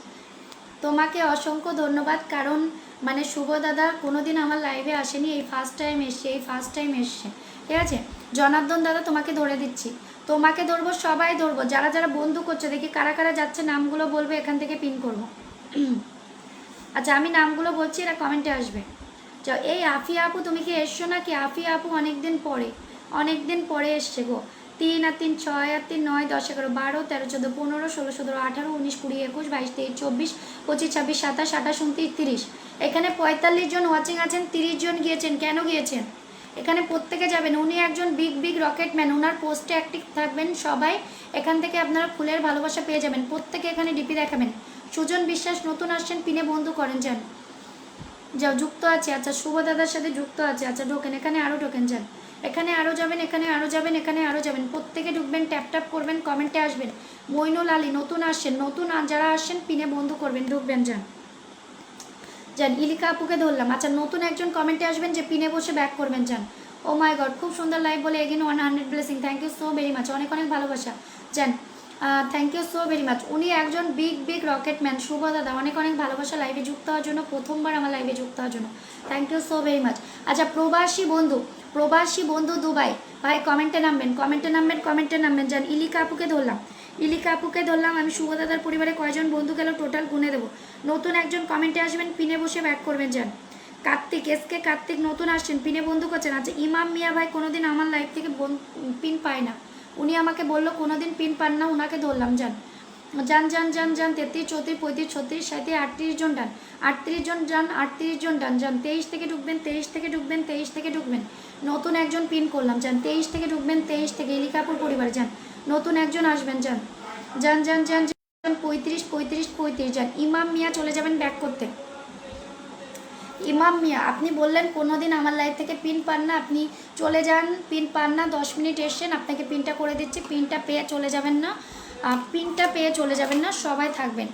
তোমাকে অসংখ্য ধন্যবাদ। কারণ মানে শুভ দাদা কোনোদিন আমার লাইভে আসেনি, এই ফার্স্ট টাইম এসছে, ঠিক আছে? জনার্দন দাদা তোমাকে ধরে দিচ্ছি, তোমাকে ধরবো, সবাই ধরবো, যারা যারা বন্ধু করছে দেখি কারা কারা যাচ্ছে, নামগুলো বলবে, এখান থেকে পিন করব। আচ্ছা আমি নামগুলো বলছি, এরা কমেন্টে আসবে। যাও এই আফিয়া আপু তুমি কি এসছো নাকি? আফিয়া আপু অনেক দিন পরে এসছে গো। 3 আর 3 6 আর 3 9 10 11 12 13 14 15 16 17 18 19 20 21 22 23 24 25 26 27 28 29 30, এখানে 45 জন ওয়াচিং আছেন, 30 জন গিয়েছেন। কেন গিয়েছেন? এখানে প্রত্যেকে যাবেন। উনি একজন বিগ বিগ রকেট ম্যান, ওনার পোস্টে অ্যাক্টিভ থাকবেন সবাই। এখান থেকে আপনারা ফুলের ভালোবাসা পেয়ে যাবেন। প্রত্যেকে এখানে ডিপি দেখাবেন। সুজন বিশ্বাস নতুন আসছেন, পিনে বন্ধু করেন যান। যাও, যুক্ত আছে। আচ্ছা, শুভ দাদার সাথে যুক্ত আছে। আচ্ছা ঢোকেন, এখানে আরও ঢোকেন যান। এখানে আরও যাবেন, এখানে আরও যাবেন, এখানে আরও যাবেন। প্রত্যেকে ঢুকবেন, ট্যাপ ট্যাপ করবেন, কমেন্টে আসবেন। মইনুল আলী নতুন আসছেন, নতুন যারা আসছেন পিনে বন্ধু করবেন, ঢুকবেন যান। যান, ইলিকা আপুকে ধরলাম। আচ্ছা, নতুন একজন কমেন্টে আসবেন যে পিনে বসে ব্যাক করবেন যান। ও মাই গড, খুব সুন্দর লাইভ বলে again 100 blessing. Thank you so very much, অনেক অনেক ভালোবাসা যান। Thank you so very much. উনি একজন big big rocket man, Shubho দাদা অনেক অনেক ভালোবাসা লাইভে যুক্ত হওয়ার জন্য, প্রথমবার আমার লাইভে যুক্ত হওয়ার জন্য। Thank you so very much. আচ্ছা, প্রবাসী বন্ধু দুবাই ভাই কমেন্টে নামবেন, কমেন্টে নামবেন, কমেন্টে নামবেন যান। ইলিকা আপুকে ধরলাম, ইলিকা আপুকে ধরলাম। আমি শুভ দাদার পরিবারে কয়জন বন্ধু গেল টোটাল গুনে দেবো। নতুন একজন কমেন্টে আসবেন, পিনে বসে ব্যাক করবেন যান। কার্তিক, এসকে কার্তিক নতুন আসছেন, পিনে বন্ধু করছেন। আচ্ছা, ইমাম মিয়া ভাই কোনোদিন আমার লাইফ থেকে পিন পায় না, উনি আমাকে বললো কোনোদিন পিন পান না, ওনাকে ধরলাম যান। যান যান যান যান 33 34 35 36 37 38 জন ডান, 38 জন যান, 38 জন ডান যান। 23 থেকে ঢুকবেন, 23 থেকে ঢুকবেন, 23 থেকে ঢুকবেন। নতুন একজন পিন করলাম যান, 23 থেকে ঢুকবেন, 23 থেকে। ইলিকাপুর পরিবারে যান, নতুন একজন আসবেন যান। যান যান যান যান 35 35 35 যান। ইমাম মিয়া চলে যাবেন ব্যাক করতে। ইমাম মিয়া, আপনি বললেন কোনোদিন আমার লাইফ থেকে পিন পান না, আপনি চলে যান। পিন পান না, 10 মিনিট এসছেন, আপনাকে পিনটা করে দিচ্ছি। পিনটা পেয়ে চলে যাবেন না, পিনটা পেয়ে চলে যাবেন না, সবাই থাকবেন,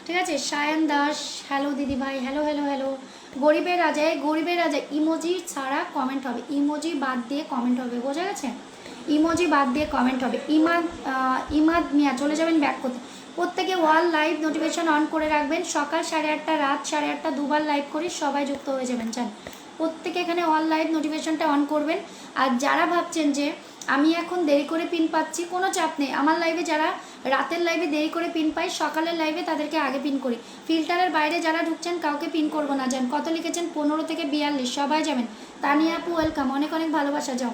ঠিক আছে। সায়ন দাস, হ্যালো দিদি ভাই, হ্যালো হ্যালো হ্যালো। গরিবের রাজায়, গরিবের রাজা ইমোজি ছাড়া কমেন্ট হবে, ইমোজি বাদ দিয়ে কমেন্ট হবে, বোঝা গেছে? ইমোজি বাদ দিয়ে কমেন্ট হবে। ইমাদ মিয়া চলে যাবেন ব্যাক করতে। প্রত্যেকে ওয়াল লাইভ নোটিফিকেশন অন করে রাখবেন। সকাল 8:30, রাত 8:30 দুবার লাইভ করি, সবাই যুক্ত হয়ে যাবেন চান। প্রত্যেকে এখানে অল লাইভ নোটিফিকেশনটা অন করবেন। আর যারা ভাবছেন যে আমি এখন দেরি করে পিন পাচ্ছি, কোনো চাপ নেই। আমার লাইভে যারা রাতের লাইভে দেরি করে পিন পাই, সকালের লাইভে তাদেরকে আগে পিন করি। ফিল্টারের বাইরে যারা ঢুকছেন কাউকে পিন করবো না যান। কত লিখেছেন? 15 থেকে 42, সবাই যাবেন। তানিয়া আপু ওয়েলকাম, অনেক অনেক ভালোবাসা। যাও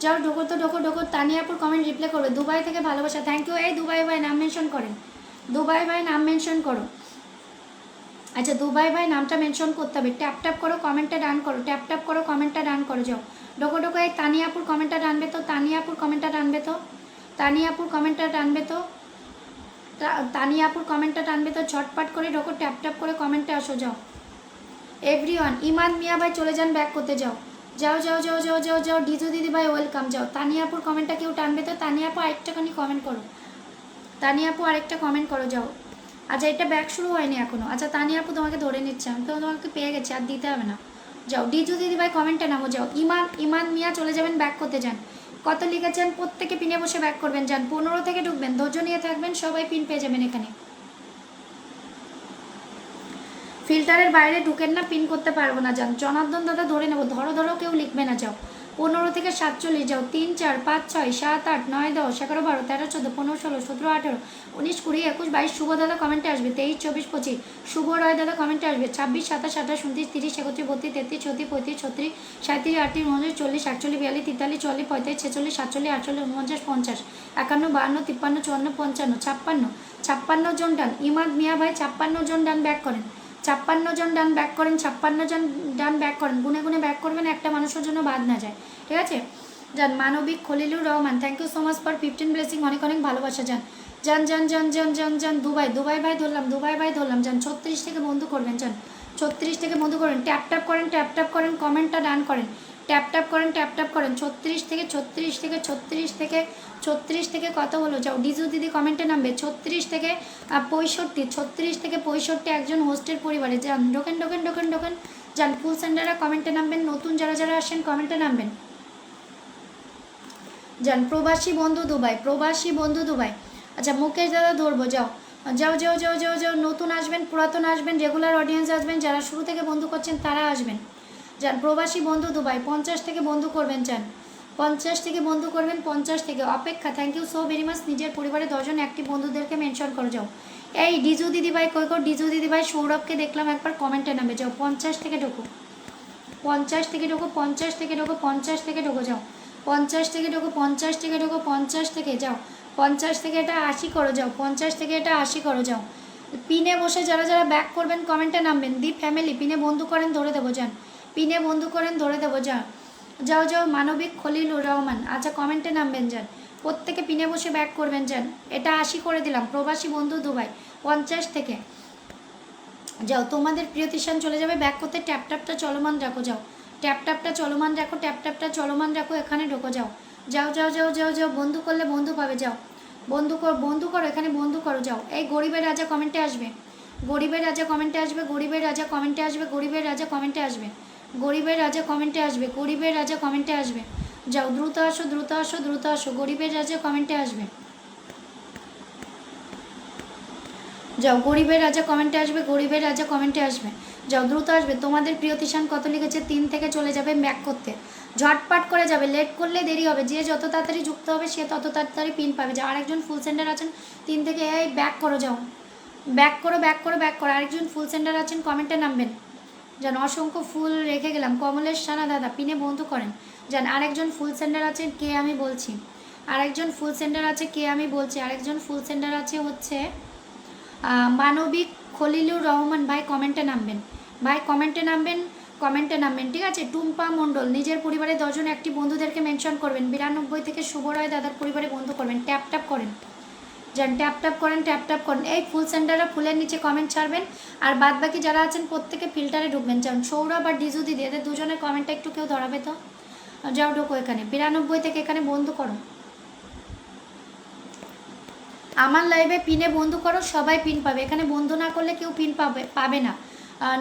যাও, ঢোকো তো ঢোকো ঢোকো। তানিয়াপুর কমেন্ট রিপ্লাই করবে। দুবাই থেকে ভালোবাসা, থ্যাংক ইউ। এই দুবাই ভাই নাম মেনশন করেন, দুবাই ভাই নাম মেনশন করো। আচ্ছা, দুবাই ভাই নামটা মেনশন করতে হবে। ট্যাপ ট্যাপ করো, কমেন্টটা ডান করো, ট্যাপ ট্যাপ করো, কমেন্টটা ডান করো। যাও ঢোকো ঢোকো। এই তানিয়াপুর কমেন্টটা টানবে তো, তানিয়াপুর কমেন্টটা টানবে তো, তানিয়াপুর কমেন্টটা টানবে তো, তানিয়াপুর কমেন্টটা টানবে তো। ঝটপট করে ঢোকো, ট্যাপ ট্যাপ করে কমেন্টে আসো। যাও এভরিওয়ান। ইমান মিয়া ভাই চলে যান ব্যাক করতে। যাও যাও যাও যাও যাও যাও যাও। ডিজু দিদি ভাই ওয়েলকাম। যাও, তানিয়াপুর কমেন্টটা কেউ টানবে তো। তানিয়াপু আরেকটাখানি কমেন্ট করো, তানিয়াপু আরেকটা কমেন্ট করো। যাও। আচ্ছা, এটা ব্যাক শুরু হয়নি এখনো। আচ্ছা, তানিয়াপু তোমাকে ধরে নিচ্ছে, আমি তো তোমাকে পেয়ে গেছি, আর দিতে হবে না। যাও, ডিজু দিদি ভাই কমেন্টে নামো। যাও, ইমান মিয়া চলে যাবেন ব্যাক করতে যান। কত লিখেছেন? প্রত্যেকে পিনে বসে ব্যাক করবেন যান। 15 থেকে ঢুকবেন, ধৈর্য নিয়ে থাকবেন, সবাই পিন পেয়ে যাবেন এখানে। ফিল্টারের বাইরে ঢুকেন না, পিন করতে পারবো না যান। জনার্দন দাদা ধরে নেবো, ধরো ধরো, কেউ লিখবে না। যাও 15 থেকে 47। যাও 3 4 5 6 7 8 9 10 11 12 13 14 15 16 17 18 19 20 21 22। শুভ দাদা কমেন্টে আসবে। 23 24 25। শুভ রয় দাদা কমেন্টে আসবে। 26 27 28 29 30 31 32 33 34 35 36 37 38 39 40 41 42 43 44 45 46 47 48 49 50 51 52 53 54 55 56 জন ডান। ইমাদ মিয়া ভাই 56 জন ডান ব্যাক করেন, 56 জন ডান ব্যাক করেন, 56 জন ডান ব্যাক করেন। গুনে গুনে ব্যাক করবেন, একটা মানুষের জন্য বাদ না যায়, ঠিক আছে। যান মানবিক Khalilur Rahman, thank you so much for 15 blessing, অনেক অনেক ভালোবাসা। যান যান যান যান যান যান যান। দুবাই ভাই ধরলাম, দুবাই ভাই ধরলাম। যান 36 থেকে বন্ধু করবেন, যান 36 থেকে বন্ধু করেন। ট্যাপ ট্যাপ করেন, ট্যাপ ট্যাপ করেন, কমেন্টটা ডান করেন, ট্যাপ ট্যাপ করেন, ট্যাপ ট্যাপ করেন। 36 থেকে 36 থেকে 36 থেকে 36 থেকে কত হলো? যাও ডিজু দিদি কমেন্টে নামবে। 36 থেকে 65, 36 থেকে 65 একজন হোস্টের পরিবারে। যান ঢোকেন ঢোকেন ঢোকেন ঢোকেন। যান ফুল সেন্টাররা কমেন্টে নামবেন, নতুন যারা যারা আসেন কমেন্টে নামবেন। যান প্রবাসী বন্ধু দুবাই, প্রবাসী বন্ধু দুবাই। আচ্ছা, মুকেশ দাদা ধরবো। যাও যাও যাও যাও যাও যাও। নতুন আসবেন, পুরাতন আসবেন, রেগুলার অডিয়েন্স আসবেন, যারা শুরু থেকে বন্ধু করছেন তারা আসবেন। যান প্রবাসী বন্ধু দুবাই। 50 থেকে বন্ধু করবেন, যান 50 থেকে বন্ধু করবেন, 50 থেকে অপেক্ষা। Thank you so very much. নিজের পরিবারে 10 জন অ্যাক্টিভ বন্ধুদেরকে মেনশন করে যাও। এই ডিজু দিদিভাই কই কো? ডিজু দিদিভাই সৌরভকে দেখলাম একবার, কমেন্টে নামবে। যাও 50 থেকে ঢোকো, 50 থেকে ঢোকো, 50 থেকে ঢোকো, 50 থেকে ঢোকো। যাও 50 থেকে ঢোকো, 50 থেকে ঢোকো, 50 থেকে। যাও 50 থেকে এটা 80 করো। যাও 50 থেকে এটা 80 করো। যাও পিনে বসে যারা যারা ব্যাক করবেন কমেন্টে নামবেন। দি ফ্যামিলি পিনে বন্ধু করেন, ধরে দেবো। যান পিনে বন্ধু করেন, ধরে দেবো। যান যাও যাও মানবিক খলিলুর রহমান, আচ্ছা কমেন্টে নামবেন যান, প্রত্যেকে পিনে বসে ব্যাক করবেন যান। এটা 80 করে দিলাম, প্রবাসী বন্ধু দুবাই 50 থেকে। যাও তোমাদের প্রিয় তিশান চলে যাবে ব্যাক করতে, ট্যাপটা চলমান রাখো, যাও ট্যাপটা চলমান রাখো, ট্যাপটা চলমান রাখো, এখানে ঢোকো, যাও যাও যাও যাও যাও যাও, বন্ধু করলে বন্ধু পাবে, যাও বন্ধু করো, এখানে বন্ধু করো, যাও। এই গরিবের রাজা কমেন্টে আসবে, গরিবের রাজা কমেন্টে আসবে, গরিবের রাজা কমেন্টে আসবে, গরিবের রাজা কমেন্টে আসবে, গরিবের রাজা কমেন্টে আসবে, গরিবের রাজা কমেন্টে আসবে, যাও দ্রুত আসো দ্রুত আসো দ্রুত আসো, গরিবের রাজা কমেন্টে আসবে, যাও গরিবের রাজা কমেন্টে আসবে, গরিবের রাজা কমেন্টে আসবে, যাও দ্রুত আসবে। তোমাদের প্রিয় তিশান কত লিখেছে? 3 থেকে চলে যাবে ব্যাক করতে, ঝটপাট করে যাবে, লেট করলে দেরি হবে, যে যত তাড়াতাড়ি যুক্ত হবে সে তত তাড়াতাড়ি পিন পাবে। যাও আরেকজন ফুল সেন্টার আছেন 3 থেকে, এই ব্যাক করো, যাও ব্যাক করো ব্যাক করো ব্যাক করো, আরেকজন ফুল সেন্টার আছেন কমেন্টে নামবেন যান। অসংখ্য ফুল রেখে গেলাম, কমলেশ সানা দাদা পিনে বন্ধু করেন যান। আরেকজন ফুল সেন্টার আছেন, কে আমি বলছি, আরেকজন ফুল সেন্টার আছে, কে আমি বলছি, আরেকজন ফুল সেন্টার আছে হচ্ছে মানবিক খলিলুর রহমান ভাই, কমেন্টে নামবেন ভাই, কমেন্টে নামবেন, কমেন্টে নামবেন, ঠিক আছে। টুম্পা মণ্ডল নিজের পরিবারে 10 জন একটি বন্ধুদেরকে মেনশন করবেন। 92 থেকে শুভ রায় দাদার পরিবারে বন্ধু করবেন, ট্যাপ করেন যান, ট্যাপ করেন, ট্যাপ করেন। এই ফুল সেন্টাররা ফুলের নিচে কমেন্ট ছাড়বেন, আর বাদ বাকি যারা আছেন প্রত্যেকে ফিল্টারে ঢুকবেন যান। সৌরভ আর ডিজু দিদি এদের দুজনের কমেন্টটা একটু কেউ ধরাবে তো, যাও ঢোকো এখানে, 92 থেকে এখানে বন্ধু করো, আমার লাইভে পিনে বন্ধু করো, সবাই পিন পাবে, এখানে বন্ধু না করলে কেউ পিন পাবে না।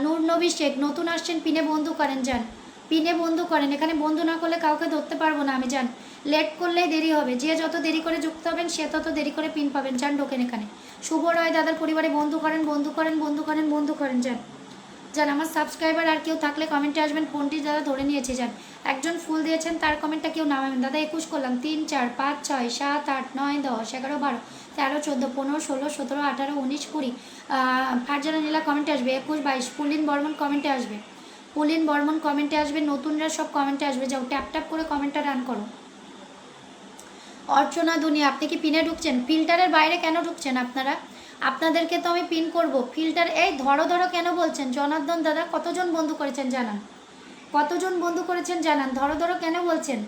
নূর নবী শেখ নতুন আসছেন, পিনে বন্ধু করেন যান, পিনে বন্ধু করেন, এখানে বন্ধু না করলে কাউকে ধরতে পারবো না আমি যান, লেট করলেই দেরি হবে, যে যত দেরি করে যুক্ত হবেন সে তত দেরি করে পিন পাবেন যান। ঢোকেন এখানে, শুভ রায় দাদার পরিবারে বন্ধু করেন বন্ধু করেন বন্ধু করেন বন্ধু করেন যান যান। আমার সাবস্ক্রাইবার আর কেউ থাকলে কমেন্টে আসবেন, ফোনটি দাদা ধরে নিয়েছে যান। একজন ফুল দিয়েছেন তার কমেন্টটা কেউ নামাবেন দাদা। 21 করলাম, 3 4 5 6 7 8 9 10 11 12 13 14 15 16 17 18 19 20। ফারজানা নীলা কমেন্টে আসবে, 21 22। পুলিন বর্মন কমেন্টে আসবে, পুলিন বর্মন কমেন্টে আসবে, নতুনরা সব কমেন্টে আসবে, যাও ট্যাপ করে কমেন্টটা রান করো। অর্চনা দুনিয়া আপনি কি পিনে ঢুকছেন? ফিল্টারের বাইরে কেন ঢুকছেন আপনারা? আপনাদেরকে তো আমি পিন করব, ফিল্টার এই ধরো ধরো কেন বলছেন? জনার্দন দাদা কতজন বন্ধু করেছেন জানান, কতজন বন্ধু করেছেন জানান, ধরো ধরো কেন বলছেন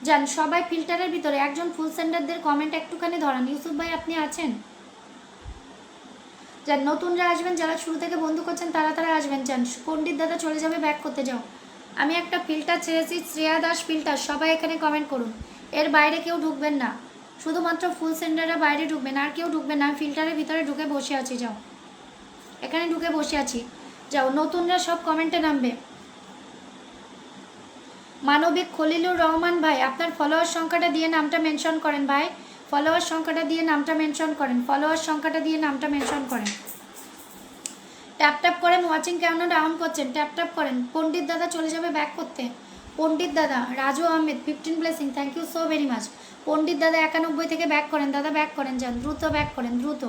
যান। সবাই ফিল্টারের ভিতরে, একজন ফুল সেন্টারদের কমেন্ট একটুখানি ধরান। ইউসুফ ভাই আপনি আছেন যান, নতুনরা আসবেন, যারা শুরু থেকে বন্ধু করছেন তারা তারা আসবেন যান। পণ্ডিত দাদা চলে যাবে ব্যাক করতে, যাও। আমি একটা ফিল্টার ছেড়েছি, শ্রেয়া দাস ফিল্টার, সবাই এখানে কমেন্ট করুন, এর বাইরে কেউ ঢুকবেন না, শুধুমাত্র ফুল সেন্টাররা বাইরে ঢুকবেন, আর কেউ ঢুকবেন না। আমি ফিল্টারের ভিতরে ঢুকে বসে আছি, যাও এখানে ঢুকে বসে আছি, যাও নতুনরা সব কমেন্টে নামবে। মানবিক খলিলুর রহমান ভাই আপনার ফলোয়ার সংখ্যাটা দিয়ে নামটা মেনশন করেন ভাই, ফলোয়ার সংখ্যাটা দিয়ে নামটা মেনশন করেন, ফলোয়ার সংখ্যাটা দিয়ে নামটা মেনশন করেন। ট্যাপ করেন, ওয়াচিং কেমন ডাউন করছেন, ট্যাপ করেন। পণ্ডিত দাদা চলে যাবে ব্যাক করতে, পণ্ডিত দাদা। Raju Ahmed 15 blessing, thank you so very much. Pandit দাদা 91 থেকে ব্যাক করেন, দাদা ব্যাক করেন যান, দ্রুত ব্যাক করেন, দ্রুত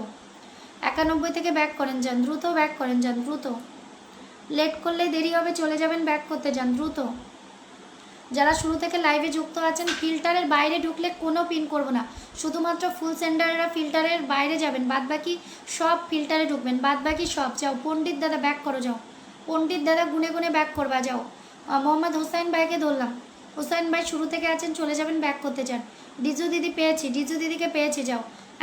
91 থেকে ব্যাক করেন যান, দ্রুত ব্যাক করেন যান, দ্রুত, লেট করলে দেরি হবে, চলে যাবেন ব্যাক করতে যান দ্রুত। যারা শুরু থেকে লাইভে যুক্ত আছেন, ফিল্টারের বাইরে ঢুকলে কোনো পিন করব না, শুধুমাত্র ফুল সেন্টারেরা ফিল্টারের বাইরে যাবেন, বাদবাকি সব ফিল্টারে ঢুকবেন, বাদবাকি সব। যাও পণ্ডিত দাদা ব্যাক করো, যাও পণ্ডিত দাদা গুনে গুনে ব্যাক করবা, যাও। মোহাম্মদ হোসাইন ভাইকে ধরলাম, হোসাইন ভাই শুরু থেকে আছেন, চলে যাবেন ব্যাক করতে চান। ডিজু দিদি পেয়েছি, ডিজু দিদিকে পেয়েছি, যাও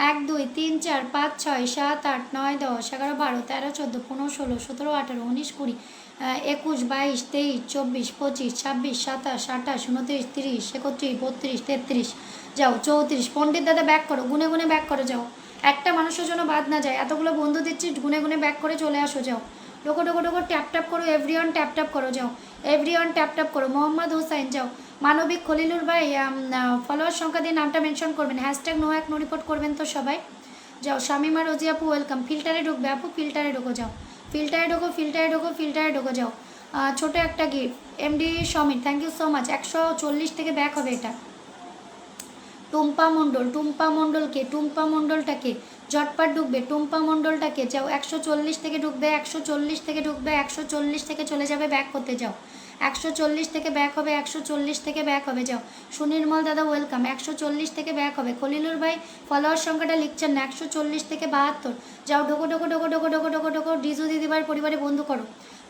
1 2 3 4 5 6 7 8 9 10 11 12 13 14 15 16 17 18 19 20 21 22 23 24 25 26 27 28 29 30 31 32 33, যাও 34। পণ্ডিত দাদা ব্যাক করো, গুনে গুনে ব্যাক করো, যাও একটা মানুষের জন্য বাদ না যায়, এতগুলো বন্ধু দিচ্ছি, গুনে গুনে ব্যাক করে চলে আসো, যাও ডোকো ডোকো ডোকো ট্যাপ করো, এভরিওয়ান ট্যাপ করো, যাও এভরিওয়ান ট্যাপ করো। মোহাম্মদ হোসাইন, যাও। মানবিক খলিলুর ভাই ফলোয়ার সংখ্যা দিয়ে নামটা মেনশন করবেন, হ্যাশট্যাগ নো এক নো রিপোর্ট করবেন তো সবাই, যাও। শামিমা রোজি আপু ওয়েলকাম, ফিল্টারে ঢুকবে আপু, ফিল্টারে ঢোকো, যাও ফিল্টারে ঢোকো, ফিল্টারে ঢোকো, ফিল্টারে ঢোকো, যাও। ছোট একটা gift MD Samir, thank you so much. 140 থেকে ব্যাক হবে এটা। টুম্পা মণ্ডল, টুম্পা মণ্ডলকে, টুম্পা মণ্ডলটাকে ঝটপট ঢুকবে, টুম্পা মণ্ডলটাকে, যাও 140 থেকে ঢুকবে, 140 থেকে ঢুকবে, 140 থেকে চলে যাবে ব্যাক করতে, যাও 140 থেকে ব্যাক হবে, 140 থেকে ব্যাক হবে, যাও। সুনির্মল দাদা ওয়েলকাম, 140 থেকে ব্যাক হবে। খলিলুর ভাই ফলোয়ার সংখ্যাটা লিখছেন না, 140 থেকে 72, যাও। ঢোকো ঢোকো ঢোকো ঢোকো ঢোকো ঢোকো ঢোকো। ডিজু দিদিভাইয়ের পরিবারে বন্ধু করো।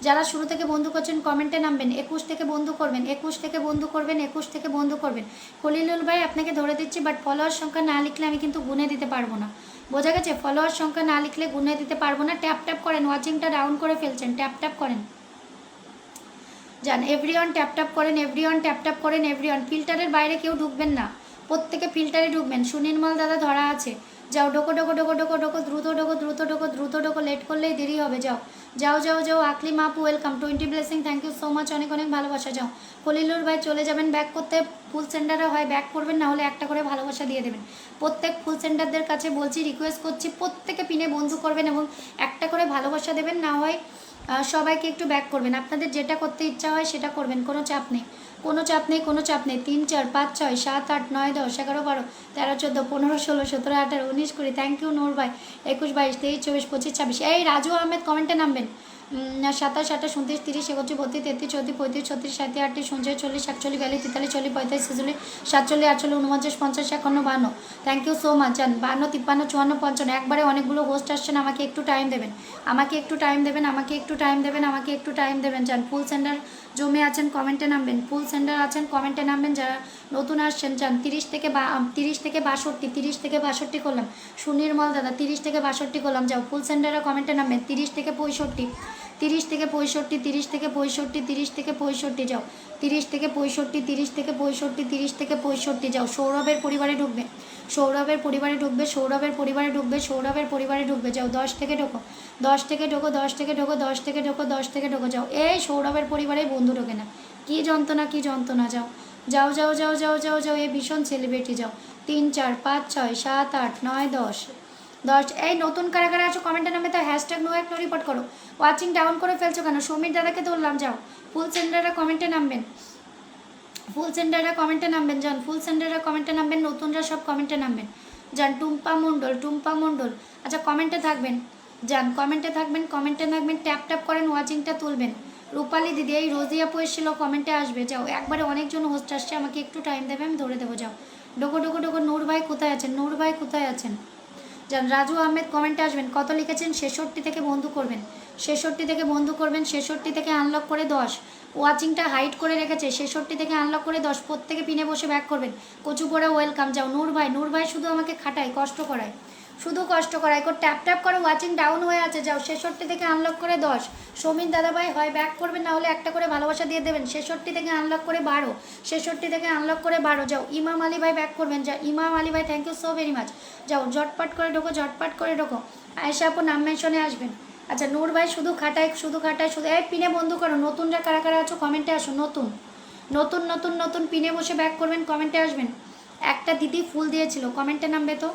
যারা শুরু থেকে বন্ধু করছেন কমেন্টে নামবেন, 21 থেকে বন্ধু করবেন, 21 থেকে বন্ধু করবেন, 21 থেকে বন্ধু করবেন। খলিলুল ভাই আপনাকে ধরে দিচ্ছি, বাট ফলোয়ার সংখ্যা না লিখলে আমি কিন্তু গুনে দিতে পারবো না, বোঝা গেছে? ফলোয়ার সংখ্যা না লিখলে গুনে দিতে পারবো না। ট্যাপ ট্যাপ করেন, ওয়াচিংটা ডাউন করে ফেলছেন, ট্যাপ ট্যাপ করেন যান। এভরিওয়ান ট্যাপ ট্যাপ করেন, এভরিওয়ান ট্যাপ ট্যাপ করেন, এভরিওয়ান। ফিল্টারের বাইরে কেউ ঢুকবেন না, প্রত্যেকে ফিল্টারে ঢুকবেন। সুনির্মল দাদা ধরা আছে, যাও। ডোকো ডোকো ডোকো ডোকো ডোকো, দ্রুত ডোকো দ্রুত ডোকো দ্রুত ডোকো, লেট করলেই দেরি হবে, যাও যাও যাও যাও। আকলি মাপু welcome, 20 blessing, thank you so much, অনেক অনেক ভালোবাসা, যাও। খলিলুর ভাই চলে যাবেন ব্যাক করতে, ফুল সেন্টারে হয় ব্যাক করবেন, না হলে একটা করে ভালোবাসা দিয়ে দেবেন। প্রত্যেক ফুল সেন্টারদের কাছে বলছি, রিকোয়েস্ট করছি, প্রত্যেকে পিনে বন্ধু করবেন এবং একটা করে ভালোবাসা দেবেন, না হয় সবাইকে একটু ব্যাক করবেন। আপনাদের যেটা করতে ইচ্ছা হয় সেটা করবেন, কোনো চাপ নেই, কোনো চাপ নেই, কোনো চাপ নেই। 3 4 5 6 7 8 9 10 11 12 13 14 15 16 17 18 19 20, থ্যাংক ইউ নূর ভাই। 21 22 23 24 25 26। এই রাজু আহমেদ কমেন্টে নামবেন। 27 28 29 30 31 32 33 34 35 36 37 38 39 40 41 42 43 40 45 46 47 48 49 50 51 52, থ্যাংক ইউ সো মাচ, জান। 52 53 54 55, একবারে অনেকগুলো হোস্ট আসছেন, আমাকে একটু টাইম দেবেন, আমাকে একটু টাইম দেবেন, আমাকে একটু টাইম দেবেন, আমাকে একটু টাইম দেবেন, জান। ফুল সেন্টার জমে আছেন কমেন্টে নামবেন, ফুল সেন্টার আছেন কমেন্টে নামবেন, যারা নতুন আসছেন যান। 30 থেকে 62, 30 থেকে 62 করলাম। সুনির্মল দাদা 30 থেকে 62 করলাম, যাও। ফুল সেন্টারে কমেন্টে নামবেন। 30 থেকে 65, 30 থেকে 65, 30 থেকে 65, 30 থেকে 65, যাও। 30 থেকে 65, 30 থেকে 65, 30 থেকে 65, যাও। সৌরভের পরিবারে ঢুকবে, সৌরভের পরিবারে ঢুকবে, সৌরভের পরিবারে ঢুকবে, সৌরভের পরিবারে ঢুকবে, যাও। 10 থেকে ঢোকো, 10 থেকে ঢোকো, 10 থেকে ঢোকো, 10 থেকে ঢোকো, 10 থেকে ঢোকো, যাও। এই সৌরভের পরিবারে বন্ধু ঢোকে না, কী যন্ত্রণা, কী যন্ত্রণা, যাও যাও যাও যাও যাও যাও যাও। এই ভীষণ সেলিব্রিটি, যাও। 3 4 5 6 7 8 9 10 10। এই নতুন কারা কারা আছো কমেন্টের নামে তা হ্যাশট্যাগ নো একটা রিপোর্ট করো। ওয়াচিং ডাউন করে ফেলছো কেন? সমীর দাদাকে ধরলাম, যাও। ফুল সেন্টারে কমেন্টে নামবেন, ফুল সেন্টারে কমেন্টে নামবেন, যান। ফুল সেন্টারে কমেন্টে নামবেন, নতুনরা সব কমেন্টে নামবেন, যান। টুম্পা মণ্ডল, টুম্পা মণ্ডল, আচ্ছা কমেন্টে থাকবেন, যান। কমেন্টে থাকবেন, কমেন্টে থাকবেন, ট্যাপ ট্যাপ করেন, ওয়াচিংটা তুলবেন। রূপালী দিদি, এই রোজি আপু এসেছিল, কমেন্টে আসবে, যাও। একবারে অনেকজন হোস্ট আসছে, আমাকে একটু টাইম দেবে, আমি ধরে দেবো, যাও। ডোকো ডোকো ডোকো। নূর ভাই কোথায় আছেন? নূর ভাই কোথায় আছেন? যান। রাজু আহমেদ কমেন্টে আসবেন, কত লিখেছেন? 66 থেকে বন্ধু করবেন, 66 থেকে বন্ধু করবেন, 66 থেকে আনলক করে 10। ওয়াচিংটা হাইড করে রেখেছে, 66 থেকে আনলক করে 10, প্রত্যেকে পিনে বসে ব্যাক করবেন। কচু পড়ে ওয়েলকাম, যাও। নূর ভাই, নূর ভাই শুধু আমাকে খাটায়, কষ্ট করায়, শুধু কষ্ট করায়, ট্যাপ ট্যাপ করে। ওয়াচিং ডাউন হয়ে আছে, যাও। 66 থেকে আনলক করে 10। সমীর দাদাভাই হয় ব্যাক করবেন, না হলে একটা করে ভালোবাসা দিয়ে দেবেন। 66 থেকে আনলক করে 12, 66 থেকে আনলক করে 12, যাও। ইমাম আলী ভাই ব্যাক করবেন, যা। ইমাম আলী ভাই thank you so very much, যাও। ঝটপট করে ঢোকো, ঝটপট করে ঢোকো। আয়েশা আপু নাম মেনশনে আসবেন। আচ্ছা নূর ভাই শুধু খাটায়, শুধু খাটায়, শুধু। এই পিনে বন্ধু করো, নতুনরা কারা কারা আছো কমেন্টে আসো। নতুন নতুন নতুন নতুন পিনে বসে ব্যাক করবেন, কমেন্টে আসবেন। একটা দিদি ফুল দিয়েছিল, কমেন্টে নামবে তো,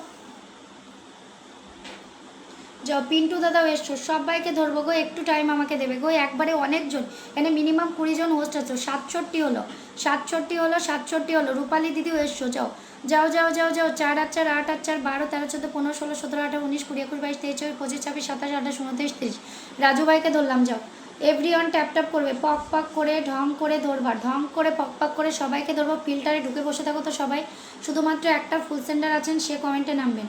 যাও। পিন্টু দাদাও এসছো, সবাইকে ধরবো গো, একটু টাইম আমাকে দেবে গো। একবারে অনেকজন, এখানে মিনিমাম 20 জন হোস্ট আছো। 67 হলো, 67 হলো, 67 হলো। রূপালী দিদিও এসছো, যাও যাও যাও যাও যাও। 4 8 4 8 8 4 12 13 14 15 16 17 18 19 20 21 22 23 24 25 26 27 28 29 30। রাজু ভাইকে ধরলাম, যাও। এভরিওয়ান ট্যাপ ট্যাপ করবে, পক পক করে ঢং করে ধরবা, ঢং করে পক পক করে সবাইকে ধরবো। ফিল্টারে ঢুকে বসে থাকো তো সবাই, শুধুমাত্র একটা ফুল সেন্টার আছেন, সে কমেন্টে নামবেন।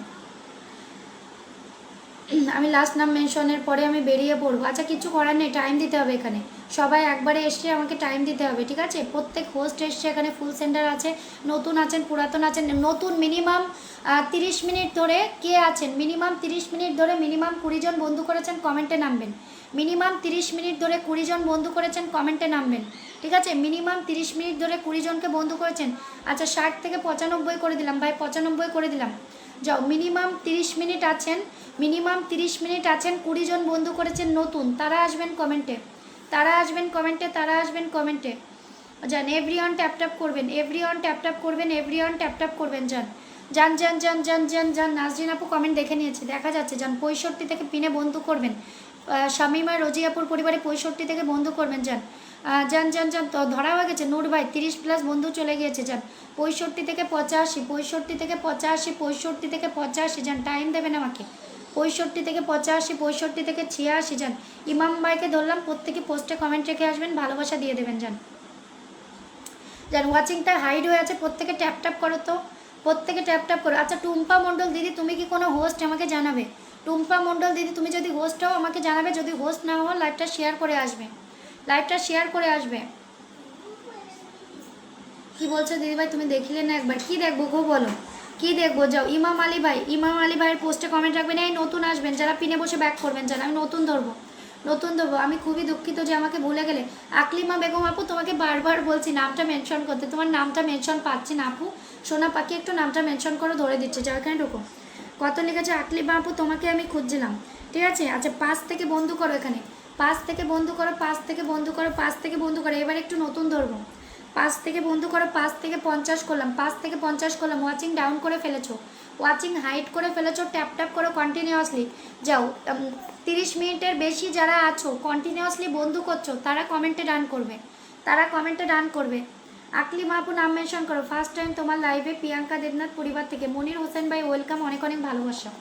আমি লাস্ট নাম মেনশনের পরে আমি বেরিয়ে পড়বো। আচ্ছা কিছু করার নেই, টাইম দিতে হবে এখানে। সবাই একবারে এসে আমাকে টাইম দিতে হবে, ঠিক আছে? প্রত্যেক হোস্ট এসছে, এখানে ফুল সেন্টার আছে, নতুন আছেন, পুরাতন আছেন। নতুন মিনিমাম 30 মিনিট ধরে কে আছেন? মিনিমাম 30 মিনিট ধরে মিনিমাম 20 জন বন্ধু করেছেন, কমেন্টে নামবেন। মিনিমাম 30 মিনিট ধরে 20 জন বন্ধু করেছেন, কমেন্টে নামবেন, ঠিক আছে? মিনিমাম 30 মিনিট ধরে 20 জনকে বন্ধু করেছেন। আচ্ছা 60 থেকে 95 করে দিলাম ভাই, 95 করে দিলাম, যাও। মিনিমাম 30 মিনিট আছেন, মিনিমাম 30 মিনিট আছেন, 20 জন বন্ধু করেছেন নতুন, তারা আসবেন কমেন্টে, তারা আসবেন কমেন্টে, তারা আসবেন কমেন্টে, যান। এভরিওয়ান ট্যাপ ট্যাপ করবেন, এভরিওয়ান ট্যাপ ট্যাপ করবেন, এভরিওয়ান ট্যাপ ট্যাপ করবেন, যান যান যান যান যান যান যান। নাজরিন আপু কমেন্ট দেখে নিয়েছে, দেখা যাচ্ছে, যান। 65 থেকে পিনে বন্ধু করবেন। শামিমা রোজিয়াপুর পরিবারে 65 থেকে বন্ধু করবেন, যান যান যান যান। তো ধরা হয়ে গেছে নূর ভাই, 30+ বন্ধু চলে গিয়েছে, যান। 65 থেকে 85, 65 থেকে 85, 65 থেকে 85, যান। টাইম দেবেন আমাকে। 65 থেকে 85, 65 থেকে 86, যান। ইমাম ভাইকে ধরলাম, প্রত্যেকে পোস্টে কমেন্ট রেখে আসবেন, ভালোবাসা দিয়ে দেবেন, যান। যেন ওয়াচিংটা হাইড হয়ে আছে, প্রত্যেকে ট্যাপ ট্যাপ করো তো, প্রত্যেকে ট্যাপ ট্যাপ করো। আচ্ছা টুম্পা মণ্ডল দিদি তুমি কি কোনো হোস্ট আমাকে জানাবে? টুম্পা মণ্ডল দিদি তুমি যদি হোস্ট হও আমাকে জানাবে, যদি হোস্ট না হও লাইভটা শেয়ার করে আসবে, লাইভটা শেয়ার করে আসবে। কি বলছো দিদিভাই তুমি দেখিলে না একবার? কি দেখবো গো বলো, কি দেখবো? যাও ইমাম আলী ভাই, ইমাম আলী ভাইয়ের পোস্টে কমেন্ট রাখবেন, এই নতুন আসবেন যারা পিনে বসে ব্যাক করবেন যারা, আমি নতুন ধরবো, নতুন ধরবো। আমি খুবই দুঃখিত যে আমাকে ভুলে গেলে। আকলিমা বেগম আপু তোমাকে বারবার বলছি নামটা মেনশন করতে, তোমার নামটা মেনশন পাচ্ছি না আপু। সোনা পাখি একটু নামটা মেনশন করে ধরে দিচ্ছে, যাও এখানে ঢুকো। কত লিখেছে আকলিমা আপু, তোমাকে আমি খুঁজছিলাম, ঠিক আছে। আচ্ছা 5 থেকে বন্ধু করো, এখানে 5 থেকে বন্ধু করো, 5 থেকে বন্ধু করো, 5 থেকে বন্ধু করো। এবার একটু নতুন ধরবো, 5 থেকে বন্ধু করো, 5 থেকে 50 করলাম, 5 থেকে 50 করলাম। ওয়াচিং ডাউন করে ফেলেছো, ওয়াচিং হাইট করে ফেলেছো, ট্যাপ ট্যাপ করো কন্টিনিউয়াসলি। যাও 30 মিনিটের বেশি যারা আছো কন্টিনিউয়াসলি বন্ধু করছো তারা কমেন্টে ডান করবে, তারা কমেন্টে ডান করবে। আকলি মাহপু নাম মেনশন করো। ফার্স্ট টাইম তোমার লাইভে প্রিয়াঙ্কা দেবনাথ পরিবার থেকে। মনির হোসেন ভাই ওয়েলকাম, অনেক অনেক ভালোবাসা।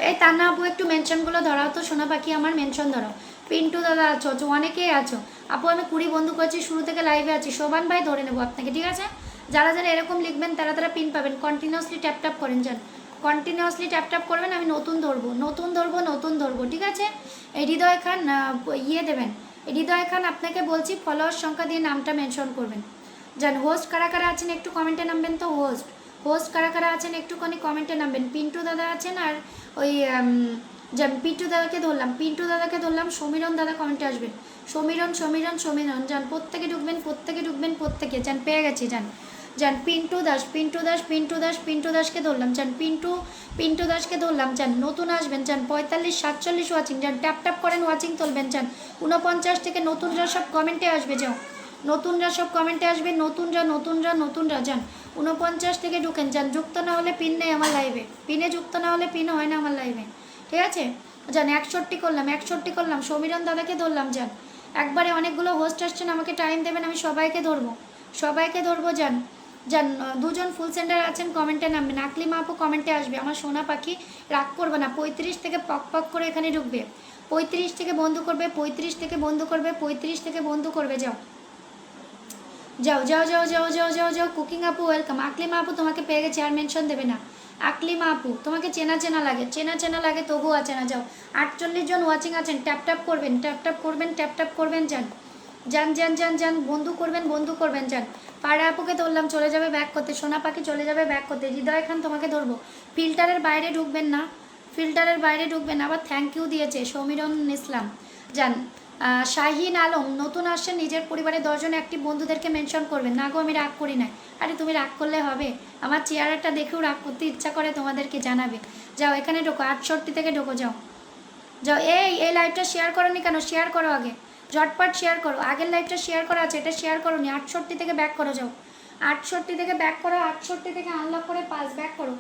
এই তান্না আপু একটু মেনশনগুলো ধরাও তো, সোনা পাখি আমার মেনশন ধরো। পিন্টু দাদা আছো, অনেকেই আছো আপু। আমি 20 বন্ধু করছি, শুরু থেকে লাইভে আছি। শোভান ভাই ধরে নেবো আপনাকে, ঠিক আছে। যারা যারা এরকম লিখবেন তারা তারা পিন পাবেন। কন্টিনিউয়াসলি ট্যাপ ট্যাপ করেন যান, কন্টিনিউয়াসলি ট্যাপ ট্যাপ করবেন। আমি নতুন ধরবো, নতুন ধরবো, নতুন ধরবো, ঠিক আছে। এই হৃদয় খান ইয়ে দেবেন, হৃদয় খান আপনাকে বলছি ফলোয়ার সংখ্যা দিয়ে নামটা মেনশন করবেন যান। হোস্ট কারা কারা আছেন একটু কমেন্টে নামবেন তো। হোস্ট হোস্ট কারা কারা আছেন একটুখানি কমেন্টে নামবেন। পিন্টু দাদা আছেন, আর ওই যান পিন্টু দাদাকে ধরলাম, পিন্টু দাদাকে ধরলাম। সমীরণ দাদা কমেন্টে আসবেন, সমীরণ সমীরণ সমীরণ যান। প্রত্যেকে ঢুকবেন, প্রত্যেকে ঢুকবেন, প্রত্যেকে যান। পেয়ে গেছি যান, যান। পিন্টু দাস, পিন্টু দাস, পিন্টু দাস, পিন্টু দাসকে ধরলাম যান। পিন্টু দাসকে ধরলাম যান। নতুন আসবেন যান। 45 47 ওয়াচিং যান। ট্যাপ ট্যাপ করেন, ওয়াচিং তুলবেন যান। 49 থেকে নতুনরা সব কমেন্টে আসবে, যাও নতুনরা সব কমেন্টে আসবে। নতুনরা নতুনরা নতুনরা যান। 49 থেকে ঢুকেন যান। যুক্ত না হলে পিন নেই আমার লাইভে, পিনে যুক্ত না হলে পিন হয় না আমার লাইভে, ঠিক আছে যান। 61 করলাম, 61 করলাম। সমীরণ দাদাকে ধরলাম যান। একবারে অনেকগুলো হোস্ট আসছেন, আমাকে টাইম দেবেন, আমি সবাইকে ধরবো, সবাইকে ধরবো যান। যান 2 জন ফুল সেন্টার আছেন কমেন্টে নামবেন। আকলি মাপু কমেন্টে আসবে, আমার সোনা পাখি রাগ করবে না। 35 থেকে পক পক করে এখানে ঢুকবে, 35 থেকে বন্ধু করবে, 35 থেকে বন্ধু করবে, 35 থেকে বন্ধু করবে। যাও যাও যাও যাও যাও যাও যাও যাও। কুকিং আপু ওয়েলকাম। আকলিমা আপু তোমাকে পেয়ে গেছে, আর মেনশন দেবে না। আকলিমা আপু তোমাকে চেনা চেনা লাগে, চেনা চেনা লাগে তবুও আছে না। যাও 48 জন ওয়াচিং আছেন, ট্যাপ ট্যাপ করবেন, ট্যাপ ট্যাপ করবেন, ট্যাপ ট্যাপ করবেন যান। যান যান যান যান, বন্ধু করবেন, বন্ধু করবেন যান। পাড়া আপুকে ধরলাম, চলে যাবে ব্যাক করতে। সোনা পাখি চলে যাবে ব্যাক করতে। হৃদয় খান তোমাকে ধরবো। ফিল্টারের বাইরে ঢুকবেন না, ফিল্টারের বাইরে ঢুকবেন। আবার থ্যাংক ইউ দিয়েছে সমীরণ ইসলাম যান। শাহিন আলম নতুন আসছেন, নিজের পরিবারের 10 জন অ্যাক্টিভ বন্ধুদেরকে মেনশন করবেন। না গো আমি রাগ করি না। আরে তুমি রাগ করলে হবে? আমার চেয়ারটা দেখেও রাগ করতে ইচ্ছা করে, তোমাদেরকে জানাবে। যাও এখানে ঢোকো, 68 থেকে ঢোকো, যাও যাও। এই লাইভটা শেয়ার করো নি কেন? শেয়ার করো আগে, ঝটপট শেয়ার করো। আগের লাইভটা শেয়ার করা আছে, এটা শেয়ার করো নি। 68 থেকে ব্যাক করো, যাও 68 থেকে ব্যাক করো। 68 থেকে আনলক করে 5 ব্যাক করো।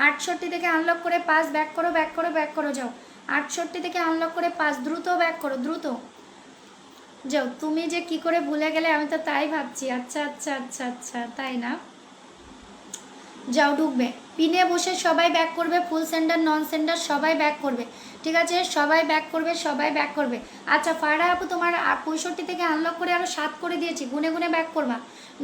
68 থেকে আনলক করে 5 ব্যাক করো, ব্যাক করো, ব্যাক করো। যাও 68 থেকে আনলক করে 5 দ্রুত ব্যাক করো, দ্রুত যাও। তুমি যে কি করে ভুলে গেলে আমি তো তাই ভাবছি। আচ্ছা আচ্ছা আচ্ছা আচ্ছা, তাই না? যাও ঢুকবে, পিনে বসে সবাই ব্যাক করবে। ফুল সেন্ডার নন সেন্ডার সবাই ব্যাক করবে, ঠিক আছে। সবাই ব্যাক করবে, সবাই ব্যাক করবে। আচ্ছা ফারা আপু তোমার 65 থেকে আনলক করে আরও 7 করে দিয়েছি, গুনে গুনে ব্যাক করবা।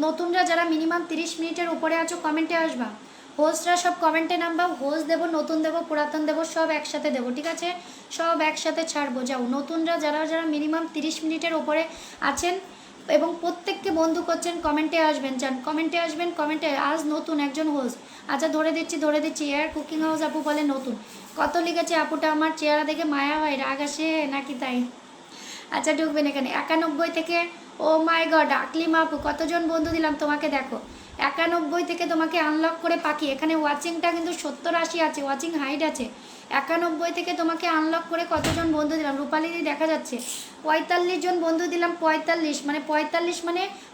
নতুনরা যারা মিনিমাম 30 মিনিটের উপরে আছো কমেন্টে আসবা। হোস্টরা সব কমেন্টে নামবা। হোস্ট দেবো, নতুন দেবো, পুরাতন দেবো, সব একসাথে দেবো, ঠিক আছে। সব একসাথে ছাড়বো। যাও নতুনরা যারা যারা মিনিমাম 30 মিনিটের ওপরে আছেন এবং প্রত্যেককে বন্ধু করছেন কমেন্টে আসবেন যান, কমেন্টে আসবেন, কমেন্টে। আজ নতুন একজন হোস্ট, আচ্ছা ধরে দিচ্ছি, ধরে দিচ্ছি। এয়ার কুকিং হাউস আপু বলে নতুন। কত লিখেছে আপুটা? আমার চেহারা দেখে মায়া হয়, রাগ আসে নাকি তাই? আচ্ছা ঢুকবেন এখানে 91 থেকে। ও মাই গড আকলিমা আপু কতজন বন্ধু দিলাম তোমাকে, দেখো 91 থেকে তোমাকে আনলক করে পাখি। এখানে ওয়াচিংটা কিন্তু 70 80 আছে, ওয়াচিং হাইট আছে। 91 থেকে তোমাকে আনলক করে কতজন বন্ধু দিলাম? রূপালিদি দেখা যাচ্ছে 45 জন বন্ধু দিলাম। 45 মানে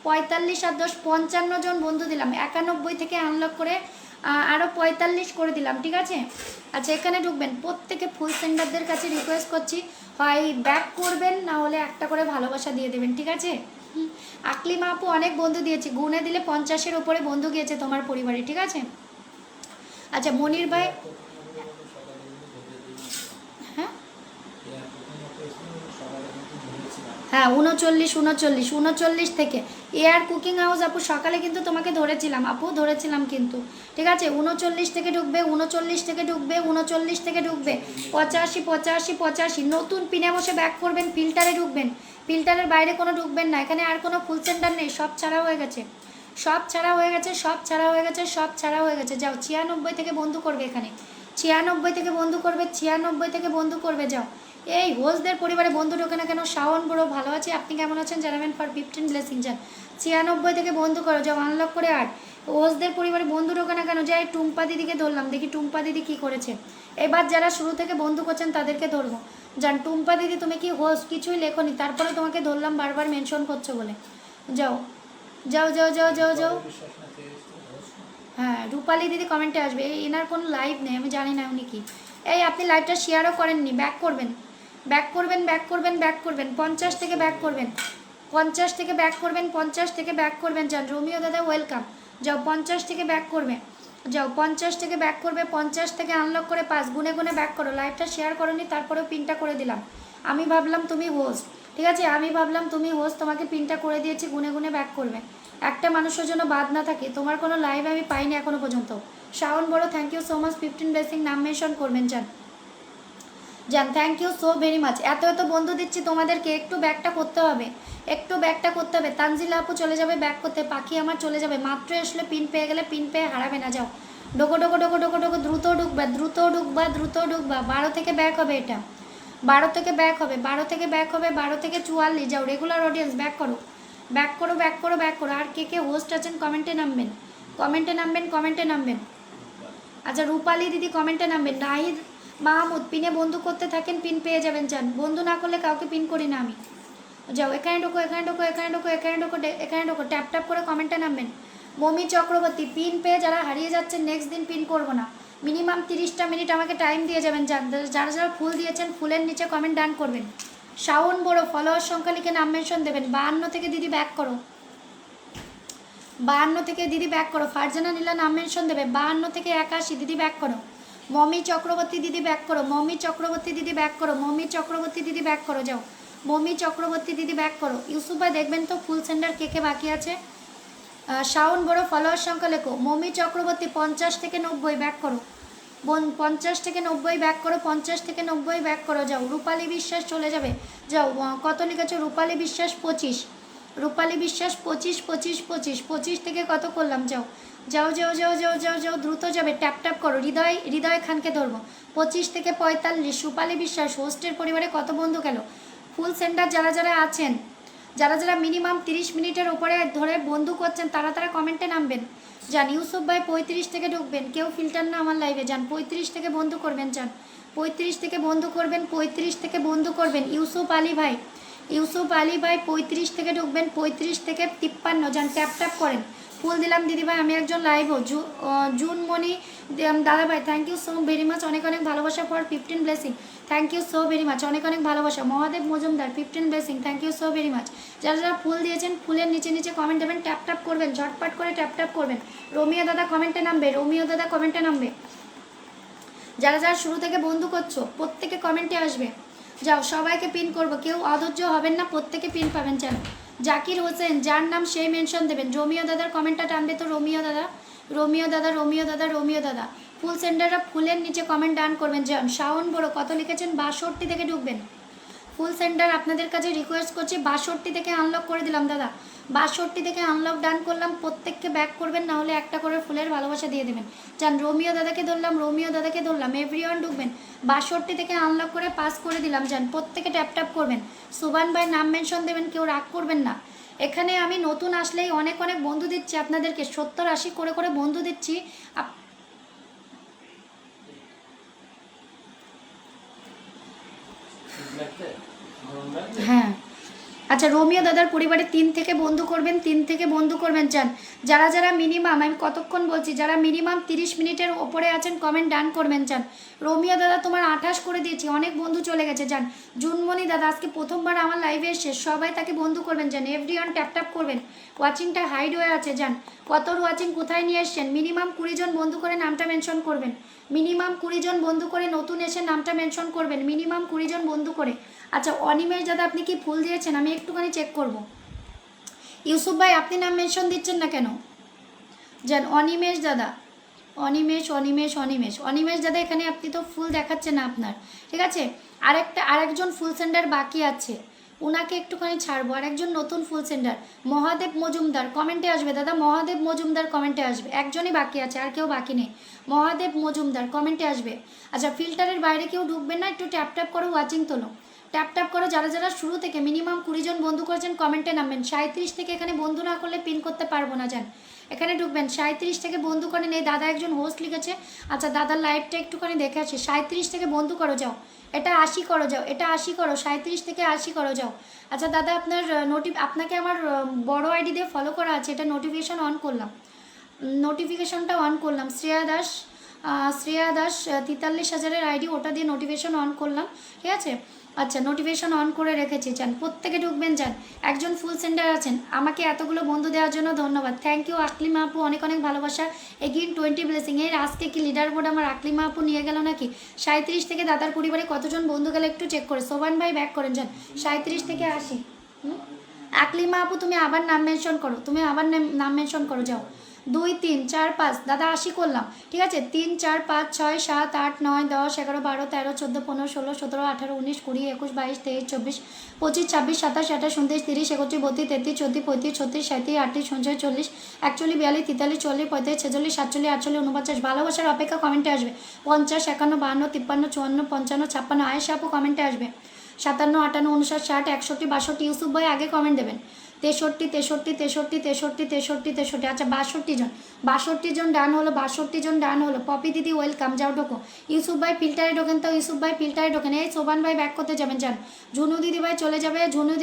45 আর 10 55 জন বন্ধু দিলাম। 91 থেকে আনলক করে আরও 45 করে দিলাম, ঠিক আছে। আচ্ছা এখানে ঢুকবেন, প্রত্যেকে ফুল সেন্ডারদের কাছে রিকোয়েস্ট করছি, হয় ব্যাক করবেন না হলে একটা করে ভালোবাসা দিয়ে দেবেন, ঠিক আছে। আকলিমা আপু অনেক বন্ধু দিয়েছি, গুনে দিলে 50-এর ওপরে বন্ধু গিয়েছে তোমার পরিবারে, ঠিক আছে। আচ্ছা মনির ভাই, হ্যাঁ হ্যাঁ 39 থেকে এয়ার কুকিং হাউস আপু সকালে কিন্তু তোমাকে ধরেছিলাম আপু, ধরেছিলাম কিন্তু, ঠিক আছে। 39 থেকে ঢুকবে, 39 থেকে ঢুকবে, 39 থেকে ঢুকবে, 85 নতুন পিনে বসে ব্যাক করবেন, ফিল্টারে ঢুকবেন, ফিল্টারের বাইরে কোনো ঢুকবেন না। এখানে আর কোনো ফুল সেন্টার নেই, সব ছাড়া হয়ে গেছে, সব ছাড়া হয়ে গেছে, সব ছাড়া হয়ে গেছে, সব ছাড়া হয়ে গেছে। যাও 96 থেকে বন্ধু করবে, এখানে 96 থেকে বন্ধু করবে, 96 থেকে বন্ধু করবে। যাও এই হোস্টদের পরিবারে বন্ধু ঢোকে না কেন? শাওন বড় ভালো আছে, আপনি কেমন আছেন জানাবেন ফর 15 ব্লেসিং যান। 96 থেকে বন্ধু করো, যাও আনলক করে 8। হোস্টদের পরিবারে বন্ধু ঢোকে না কেন? যাই টুম্পা দিদিকে ধরলাম, দেখি টুম্পা দিদি কী করেছে। এবার যারা শুরু থেকে বন্ধু করছেন তাদেরকে ধরবো। যান টুম্পা দিদি তুমি কি হোস্ট? কিছুই লেখনি, তারপরে তোমাকে ধরলাম বারবার মেনশন করছো বলে। যাও যাও যাও যাও যাও যাও। হ্যাঁ রূপালী দিদি কমেন্টে আসবে। এনার কোনো লাইভ নেই, আমি জানি না উনি কি। এই আপনি লাইভটা শেয়ারও করেননি, ব্যাক করবেন, ব্যাক করবেন, ব্যাক করবেন, ব্যাক করবেন, 50 থেকে ব্যাক করবেন, 50 থেকে ব্যাক করবেন, 50 থেকে ব্যাক করবেন। যান রোমিও দাদা ওয়েলকাম। যাও 50 থেকে ব্যাক করবে, যাও 50 থেকে ব্যাক করবে, 50 থেকে আনলক করে 5 গুনে গুনে ব্যাক করো। লাইভটা শেয়ার করোনি, তারপরেও পিনটা করে দিলাম। আমি ভাবলাম তুমি হোস্ট, ঠিক আছে, আমি ভাবলাম তুমি হোস্ট, তোমাকে পিনটা করে দিয়েছি, গুনে গুনে ব্যাক করবে। একটা মানুষের জন্য বাদ না থাকে। তোমার কোনো লাইভ আমি পাইনি এখনো পর্যন্ত। শাওন বড় thank you so much, 15 blessing, নাম মেনশন করবেন যান। যান thank you so very much. এত এত বন্ধু দিচ্ছি তোমাদেরকে, একটু ব্যাকটা করতে হবে, একটু ব্যাকটা করতে হবে। তানজিলা আপু চলে যাবে ব্যাক করতে, পাখি আমার চলে যাবে। মাত্র আসলে পিন পেয়ে গেলে পিন পেয়ে হারাবে না। যাও ডোকো ডোকো ডোকো ডোকো ডোকো, দ্রুত ঢুকবা, দ্রুত ঢুকবা, দ্রুত ঢুকবা। 12 থেকে ব্যাক হবে, এটা 12 থেকে ব্যাক হবে, 12 থেকে ব্যাক হবে, 12 থেকে 44। যাও রেগুলার অডিয়েন্স ব্যাক করো, ব্যাক করো, ব্যাক করো, ব্যাক করো। আর কে কে হোস্ট আছেন কমেন্টে নামবেন, কমেন্টে নামবেন, কমেন্টে নামবেন। আচ্ছা রূপালী দিদি কমেন্টে নামবেন। নাহিদ মাহমুদ পিনে বন্ধু করতে থাকেন, পিন পেয়ে যাবেন। চান বন্ধু না করলে কাউকে পিন করি না আমি। যাও এখানে ঢোকো, এখানে ঢোকো, এখানে ঢোকো, এখানে ঢোকো, এখানে ঢোকো, ট্যাপ ট্যাপ করে কমেন্টে নামবেন। মমি চক্রবর্তী পিন পেয়ে যারা হারিয়ে যাচ্ছেন নেক্সট দিন পিন করবো না, মিনিমাম 30টা মিনিট আমাকে টাইম দিয়ে যাবেন। যারা যারা ফুল দিয়েছেন ফুলের নিচে কমেন্ট ডান করবেন। শাওন বড় ফলোয়ার সংখ্যা লিখে নাম মেনশন দেবেন। 52 থেকে দিদি ব্যাক করো, 52 থেকে দিদি ব্যাক করো। ফারজানা নীলা নাম মেনশন দেবে। 52 থেকে 81 দিদি ব্যাক করো। মমি চক্রবর্তী দিদি ব্যাক করো, মমি চক্রবর্তী দিদি ব্যাক করো, মমি চক্রবর্তী দিদি ব্যাক করো। যাও মমি চক্রবর্তী দিদি ব্যাক করো। ইউসুফ ভাই দেখবেন তো ফুল সেন্টার কে কে বাকি আছে। শাওন বড় ফলোয়ার সংখ্যা লেখো। মমি চক্রবর্তী 50 থেকে 90 ব্যাক করো, 50 থেকে 90 ব্যাক করো, 50 থেকে 90 ব্যাক করো। যাও রূপালী বিশ্বাস চলে যাবে। যাও কত লিখেছো? রূপালী বিশ্বাস 25, রূপালী বিশ্বাস 25, 25, 25, 25 থেকে কত করলাম? যাও যাও যাও যাও যাও যাও যাও, দ্রুত যাবে, ট্যাপ ট্যাপ করো। হৃদয়, হৃদয় খানকে ধরবো। 25 থেকে 45। রূপালী বিশ্বাস হোস্টের পরিবারে কত বন্ধু গেল? ফুল সেন্টার যারা যারা আছেন, যারা যারা মিনিমাম 30 মিনিটের উপরে ধরে বন্ধু করছেন তারা তারা কমেন্টে নামবেন। যান ইউসুফ ভাই 35 থেকে ঢুকবেন, কেউ ফিল্টার না আমার লাইভে। যান 35 থেকে বন্ধু করবেন, যান 35 থেকে বন্ধু করবেন, 35 থেকে বন্ধু করবেন। ইউসুফ আলী ভাই, ইউসুফ আলী ভাই 35 থেকে ঢুকবেন, 35 থেকে 53। যান ট্যাপ ট্যাপ করেন। ফুল দিলাম দিদিভাই, আমি একজন লাইভও। জুনমণি দাদা ভাই thank you so very much, অনেক অনেক ভালোবাসা for 15 blessing, thank you so very much, অনেক অনেক ভালোবাসা। Mahadev Majumdar 15 blessing, thank you so very much. যারা যারা ফুল দিয়েছেন ফুলের নিচে নিচে কমেন্ট দেবেন, ট্যাপ ট্যাপ করবেন, ঝটপট করে ট্যাপ ট্যাপ করবেন। রোমিও দাদা কমেন্টে নামবে, রোমিও দাদা কমেন্টে নামবে। যারা যারা শুরু থেকে বন্ধু করছো প্রত্যেকে কমেন্টে আসবে। যাও সবাইকে পিন করব, কেউ অধৈর্য হবেন না, প্রত্যেকে পিন পাবেন। চান জাকির হোসেন যার নাম সেই মেনশন দেবেন। রোমিও দাদার কমেন্টটা টানবে তো, রোমিও দাদা, রোমিও দাদা, রোমিও দাদা, রোমিও দাদা। ফুল সেন্টাররা ফুলের নিচে কমেন্ট ডান করবেন। যান শাওন বড় কত লিখেছেন? 62 থেকে ঢুকবেন। ফুল সেন্টার আপনাদের কাছে রিকোয়েস্ট করছি, 62 থেকে আনলক করে দিলাম দাদা, 62 থেকে আনলক ডান করলাম। প্রত্যেককে ব্যাক করবেন, না হলে একটা করে ফুলের ভালোবাসা দিয়ে দেবেন। যান রোমিও দাদাকে ধরলাম, রোমিও দাদাকে ধরলাম, এভরিওয়ান ঢুকবেন। 62 থেকে আনলক করে পাস করে দিলাম। যান প্রত্যেকে ট্যাপ ট্যাপ করবেন। সুবান ভাই নাম মেনশন দেবেন, কেউ রাগ করবেন না। এখানে আমি নতুন আসলেই অনেক অনেক বন্ধু দিচ্ছি আপনাদেরকে, 70-80 করে করে বন্ধু দিচ্ছি। হ্যাঁ আচ্ছা রোমিও দাদার পরিবারে 3 থেকে বন্ধু করবেন, 3 থেকে বন্ধু করবেন। চান যারা যারা মিনিমাম, আমি কতক্ষণ বলছি, যারা মিনিমাম 30 মিনিটের ওপরে আছেন কমেন্ট ডান করবেন। চান রোমিও দাদা তোমার 28 করে দিয়েছি, অনেক বন্ধু চলে গেছে। যান জুনমণি দাদা আজকে প্রথমবার আমার লাইভে এসে, সবাই তাকে বন্ধু করবেন। যান এভরিওয়ান ট্যাপ ট্যাপ করবেন। ওয়াচিংটা হাইড হয়ে আছে। যান কত ওয়াচিং কোথায় নিয়ে এসছেন? মিনিমাম 20 জন বন্ধু করে নামটা মেনশন করবেন, মিনিমাম 20 জন বন্ধু করে, নতুন এসে নামটা মেনশন করবেন, মিনিমাম 20 জন বন্ধু করে। আচ্ছা অনিমেষ দাদা আপনি কি ফুল দিয়েছেন? আমি একটুখানি চেক করব। ইউসুফ ভাই আপনি নাম মেনশন দিচ্ছেন না কেন? যান অনিমেষ দাদা, অনিমেষ দাদা, এখানে আপনি তো ফুল দেখাচ্ছে না আপনার, ঠিক আছে। আরেকজন ফুল সেন্ডার বাকি আছে, ওনাকে একটুখানি ছাড়বো। আরেকজন নতুন ফুল সেন্ডার মহাদেব মজুমদার কমেন্টে আসবে দাদা, মহাদেব মজুমদার কমেন্টে আসবে, একজনই বাকি আছে, আর কেউ বাকি নেই। মহাদেব মজুমদার কমেন্টে আসবে। আচ্ছা, ফিল্টারের বাইরে কেউ ঢুকবেন না, একটু ট্যাপ ট্যাপ করো, ওয়াচিং তোলো, ট্যাপ ট্যাপ করো। যারা যারা শুরু থেকে মিনিমাম 20 জন বন্ধু করেছেন কমেন্টে নামবেন। 37 থেকে এখানে বন্ধু না করলে পিন করতে পারবো না, যান এখানে ঢুকবেন। 37 থেকে বন্ধু করেন, এই দাদা একজন হোস্ট লিখেছে। আচ্ছা, দাদার লাইভটা একটুখানি দেখে আসি। 37 থেকে বন্ধু করো যাও, এটা 80 করো যাও, এটা 80 করো, 37 থেকে 80 করো যাও। আচ্ছা দাদা, আপনার আপনাকে আমার বড় আইডি দিয়ে ফলো করা আছে, এটা নোটিফিকেশান অন করলাম, নোটিফিকেশানটা অন করলাম। শ্রেয়া দাস 43,000-এর আইডি, ওটা দিয়ে নোটিফিকেশান অন করলাম, ঠিক আছে। আচ্ছা, নোটিফিকেশান অন করে রেখেছি, যান প্রত্যেকে ঢুকবেন, যান। একজন ফুল সেন্টার আছেন, আমাকে এতগুলো বন্ধু দেওয়ার জন্য ধন্যবাদ, থ্যাংক ইউ। আকলিমা আপু অনেক অনেক ভালোবাসা, এগিন 20 ব্লেসিং। এর আজকে কি লিডার বোর্ড আমার আকলিমা আপু নিয়ে গেল নাকি? 37 থেকে দাদার পরিবারে কতজন বন্ধু গেলে একটু চেক করে। সোবান ভাই ব্যাক করেন, যান 37 থেকে 80। আকলিমা আপু তুমি আবার নাম মেনশন করো, তুমি আবার নাম মেনশন করো, যাও। 2 3 4 5 দাদা 80 করলাম, ঠিক আছে। 3 4 5 6 7 8 9 10 11 12 13 14 15 16 17 18 19 20 21 22 23 24 25 26 27 28 29 30 31 32 33 34 35 36 37 38 39 40 41 42 43 40 45 46 47 48 49। ভালোবাসার অপেক্ষা কমেন্টে আসবে। 50 51 52 53 54 55 56। আয়েশা আপু কমেন্টে আসবে। 57 58 59 60 61 62। ইউসুফ ভাই আগে কমেন্ট দেবেন। 63 63 63 63 63 63। আচ্ছা, 62 জন ডান হলো, 62 জন ডান হলো। পপি দিদি ওয়েলকাম, যাও ঢোকো। ইউসুফ ভাই ফিল্টারে ঢোকেন তো, ইউসুফ ভাই ফিল্টারে ঢোকেন। এই সোবান ভাই ব্যাক করতে যাবেন, যান। ঝুনু দিদি ভাই চলে যাবে, ঝুনু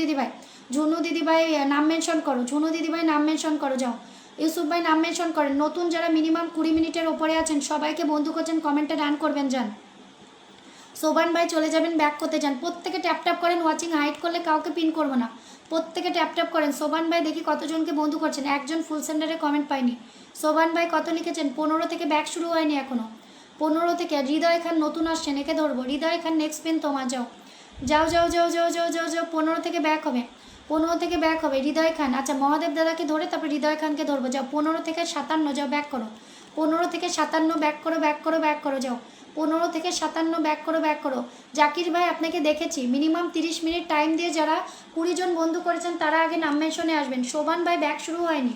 দিদি ভাই নাম মেনশন করো, ঝুনু দিদি ভাই নাম মেনশন করো, যাও। ইউসুফ ভাই নাম মেনশন করেন। নতুন যারা মিনিমাম 20 মিনিটের ওপরে আছেন সবাইকে বন্ধু করছেন, কমেন্টে ডান করবেন, যান। সোবান ভাই চলে যাবেন, ব্যাক করতে যান। প্রত্যেকে ট্যাপ ট্যাপ করেন, ওয়াচিং হাইড করলে কাউকে পিন করবো না, প্রত্যেকে ট্যাপ ট্যাপ করেন। সোবান ভাই দেখি কতজনকে বন্ধু করছেন, একজন ফুল সেন্টারে কমেন্ট পাইনি। সোবান ভাই কত লিখেছেন? 15 থেকে ব্যাক শুরু হয়নি এখনও, 15 থেকে। হৃদয় খান নতুন আসছেন, একে ধরবো। হৃদয় খান নেক্সট পেন তোমার, যাও যাও যাও যাও যাও যাও যাও যাও। 15 থেকে ব্যাক হবে, 15 থেকে ব্যাক হবে। হৃদয় খান, আচ্ছা মহাদেব দাদাকে ধরে তারপর হৃদয় খানকে ধরবো, যাও। 15 থেকে 57 যাও, ব্যাক করো। 15 থেকে 57 ব্যাক করো, ব্যাক করো, ব্যাক করো, যাও। 15 থেকে 57 ব্যাক করো, ব্যাক করো। জাকির ভাই আপনাকে দেখেছি, মিনিমাম 30 মিনিট টাইম দিয়ে যারা 20 জন বন্ধু করেছেন তারা আগে নাম মেনশনে আসবেন। শোভান ভাই ব্যাক শুরু হয়নি।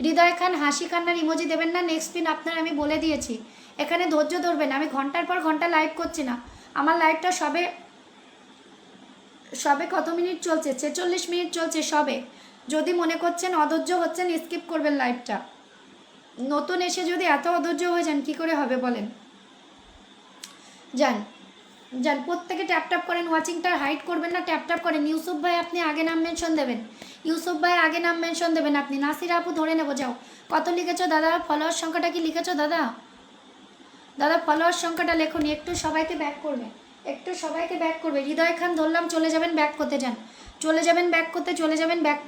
হৃদয় খান হাসি কান্নার ইমোজি দেবেন না, নেক্সট পিন আপনার আমি বলে দিয়েছি। এখানে ধৈর্য ধরবেন, আমি ঘন্টার পর ঘন্টা লাইভ করছি না, আমার লাইভটা সবে কত মিনিট চলছে? 46 মিনিট চলছে সবে। যদি মনে করছেন অধৈর্য হচ্ছেন, স্কিপ করবেন লাইভটা। নতুন এসে যদি এত অধৈর্য হয়ে যান কী করে হবে বলেন? যান যান, প্রত্যেকে ট্যাপ ট্যাপ করেন, ওয়াচিংটা হাইড করবেন না, ট্যাপ ট্যাপ করেন। ইউসুফ ভাই আপনি আগে নাম মেনশন দেবেন, ইউসুফ ভাই আগে নাম মেনশন দেবেন আপনি। নাসির আপু ধরে নেবো, যাও। কত লিখেছো দাদা? ফলোয়ার সংখ্যাটা কি লিখেছো দাদা? দাদা ফলোয়ার সংখ্যাটা লেখুন, একটু সবাইকে ব্যাক করবে, একটু সবাইকে ব্যাক করবে। হৃদয় খান ধরলাম, চলে যাবেন ব্যাক করতে, যান চলে যাবেন ব্যাক করতে, চলে যাবেন ব্যাক।